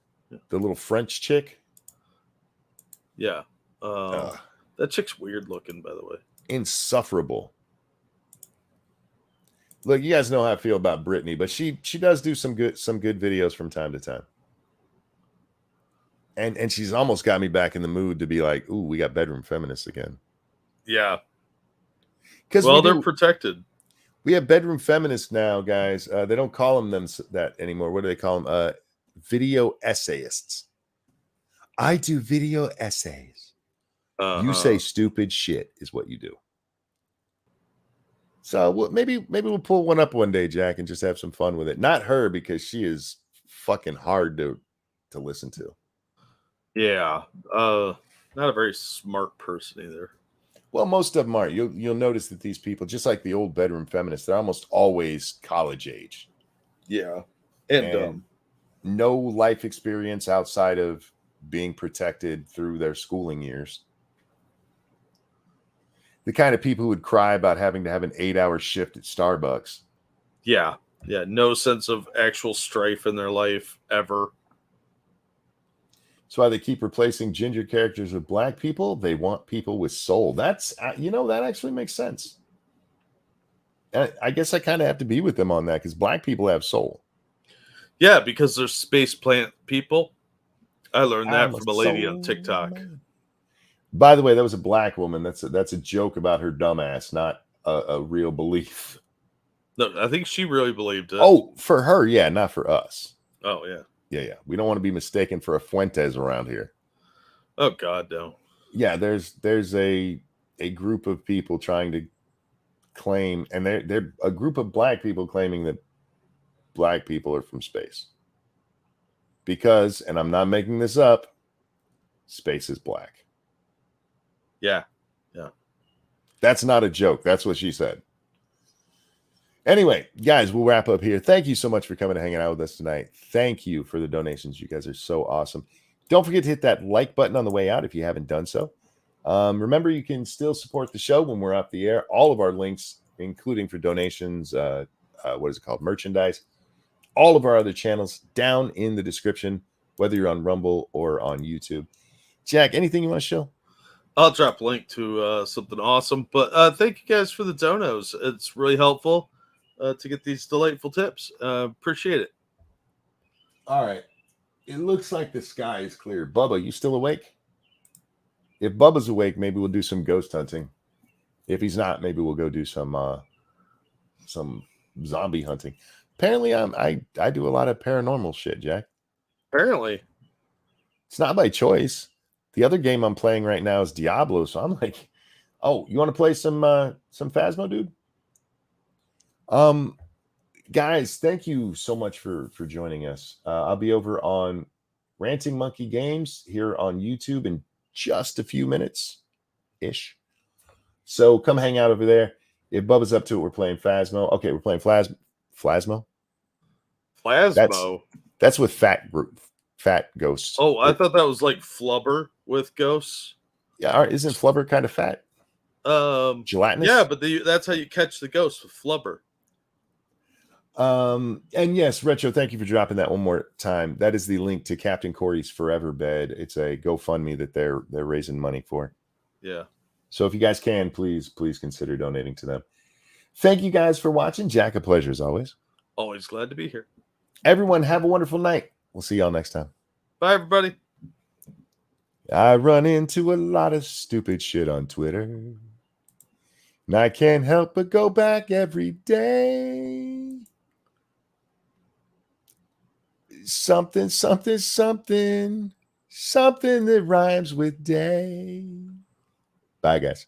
The little French chick.
Yeah. That chick's weird looking, by the way.
Insufferable. Look, you guys know how I feel about Brittany, but she does do some good videos from time to time. And she's almost got me back in the mood to be like, ooh, we got bedroom feminists again.
Yeah.
Because
they're protected.
We have bedroom feminists now, guys. They don't call them that anymore. What do they call them? Video essayists. I do video essays. You say stupid shit is what you do. So maybe we'll pull one up one day, Jack, and just have some fun with it. Not her, because she is fucking hard to listen to.
Yeah. Not a very smart person either.
Well, most of them aren't. You'll notice that these people, just like the old bedroom feminists, they're almost always college age.
Yeah. And
no life experience outside of being protected through their schooling years. The kind of people who would cry about having to have an 8-hour shift at Starbucks.
Yeah. Yeah. No sense of actual strife in their life ever.
That's why they keep replacing ginger characters with black people. They want people with soul. That's, that actually makes sense. And I guess I kind of have to be with them on that, because black people have soul.
Yeah, because they're space plant people. I learned that from a lady on TikTok.
Man. By the way, that was a black woman. That's a joke about her dumbass, not a real belief.
No, I think she really believed it.
Oh, for her, yeah, not for us.
Oh, yeah.
Yeah. We don't want to be mistaken for a Fuentes around here.
Oh, God, no.
Yeah, there's a group of people trying to claim, and they're a group of black people claiming that black people are from space. Because, and I'm not making this up, space is black.
Yeah.
That's not a joke. That's what she said. Anyway, guys, we'll wrap up here. Thank you so much for coming and hanging out with us tonight. Thank you for the donations. You guys are so awesome. Don't forget to hit that like button on the way out if you haven't done so. Remember, you can still support the show when we're off the air. All of our links, including for donations, merchandise, all of our other channels down in the description, whether you're on Rumble or on YouTube. Jack, anything you want to show?
I'll drop a link to something awesome. But thank you guys for the donos. It's really helpful to get these delightful tips. Appreciate it.
All right. It looks like the sky is clear. Bubba, you still awake? If Bubba's awake, maybe we'll do some ghost hunting. If he's not, maybe we'll go do some zombie hunting. Apparently, I do a lot of paranormal shit, Jack.
Apparently.
It's not by choice. The other game I'm playing right now is Diablo, so I'm like, oh, you want to play some Phasmo, dude? Guys, thank you so much for joining us. I'll be over on Ranting Monkey Games here on YouTube in just a few minutes ish. So come hang out over there. If Bubba's up to it, we're playing Phasmo. Okay, we're playing Phasmo.
Plasmo.
That's with Fat Ghosts.
Oh, I thought that was like Flubber with ghosts.
Yeah, isn't Flubber kind of fat? Gelatinous?
Yeah, but that's how you catch the ghost with Flubber.
And yes, Retro, thank you for dropping that one more time. That is the link to Captain Corey's Forever Bed. It's a GoFundMe that they're raising money for.
Yeah.
So if you guys can, please consider donating to them. Thank you guys for watching. Jack, a pleasure as always.
Always glad to be here.
Everyone, have a wonderful night. We'll see y'all next time.
Bye, everybody.
I run into a lot of stupid shit on Twitter, and I can't help but go back every day. Something that rhymes with day. Bye, guys.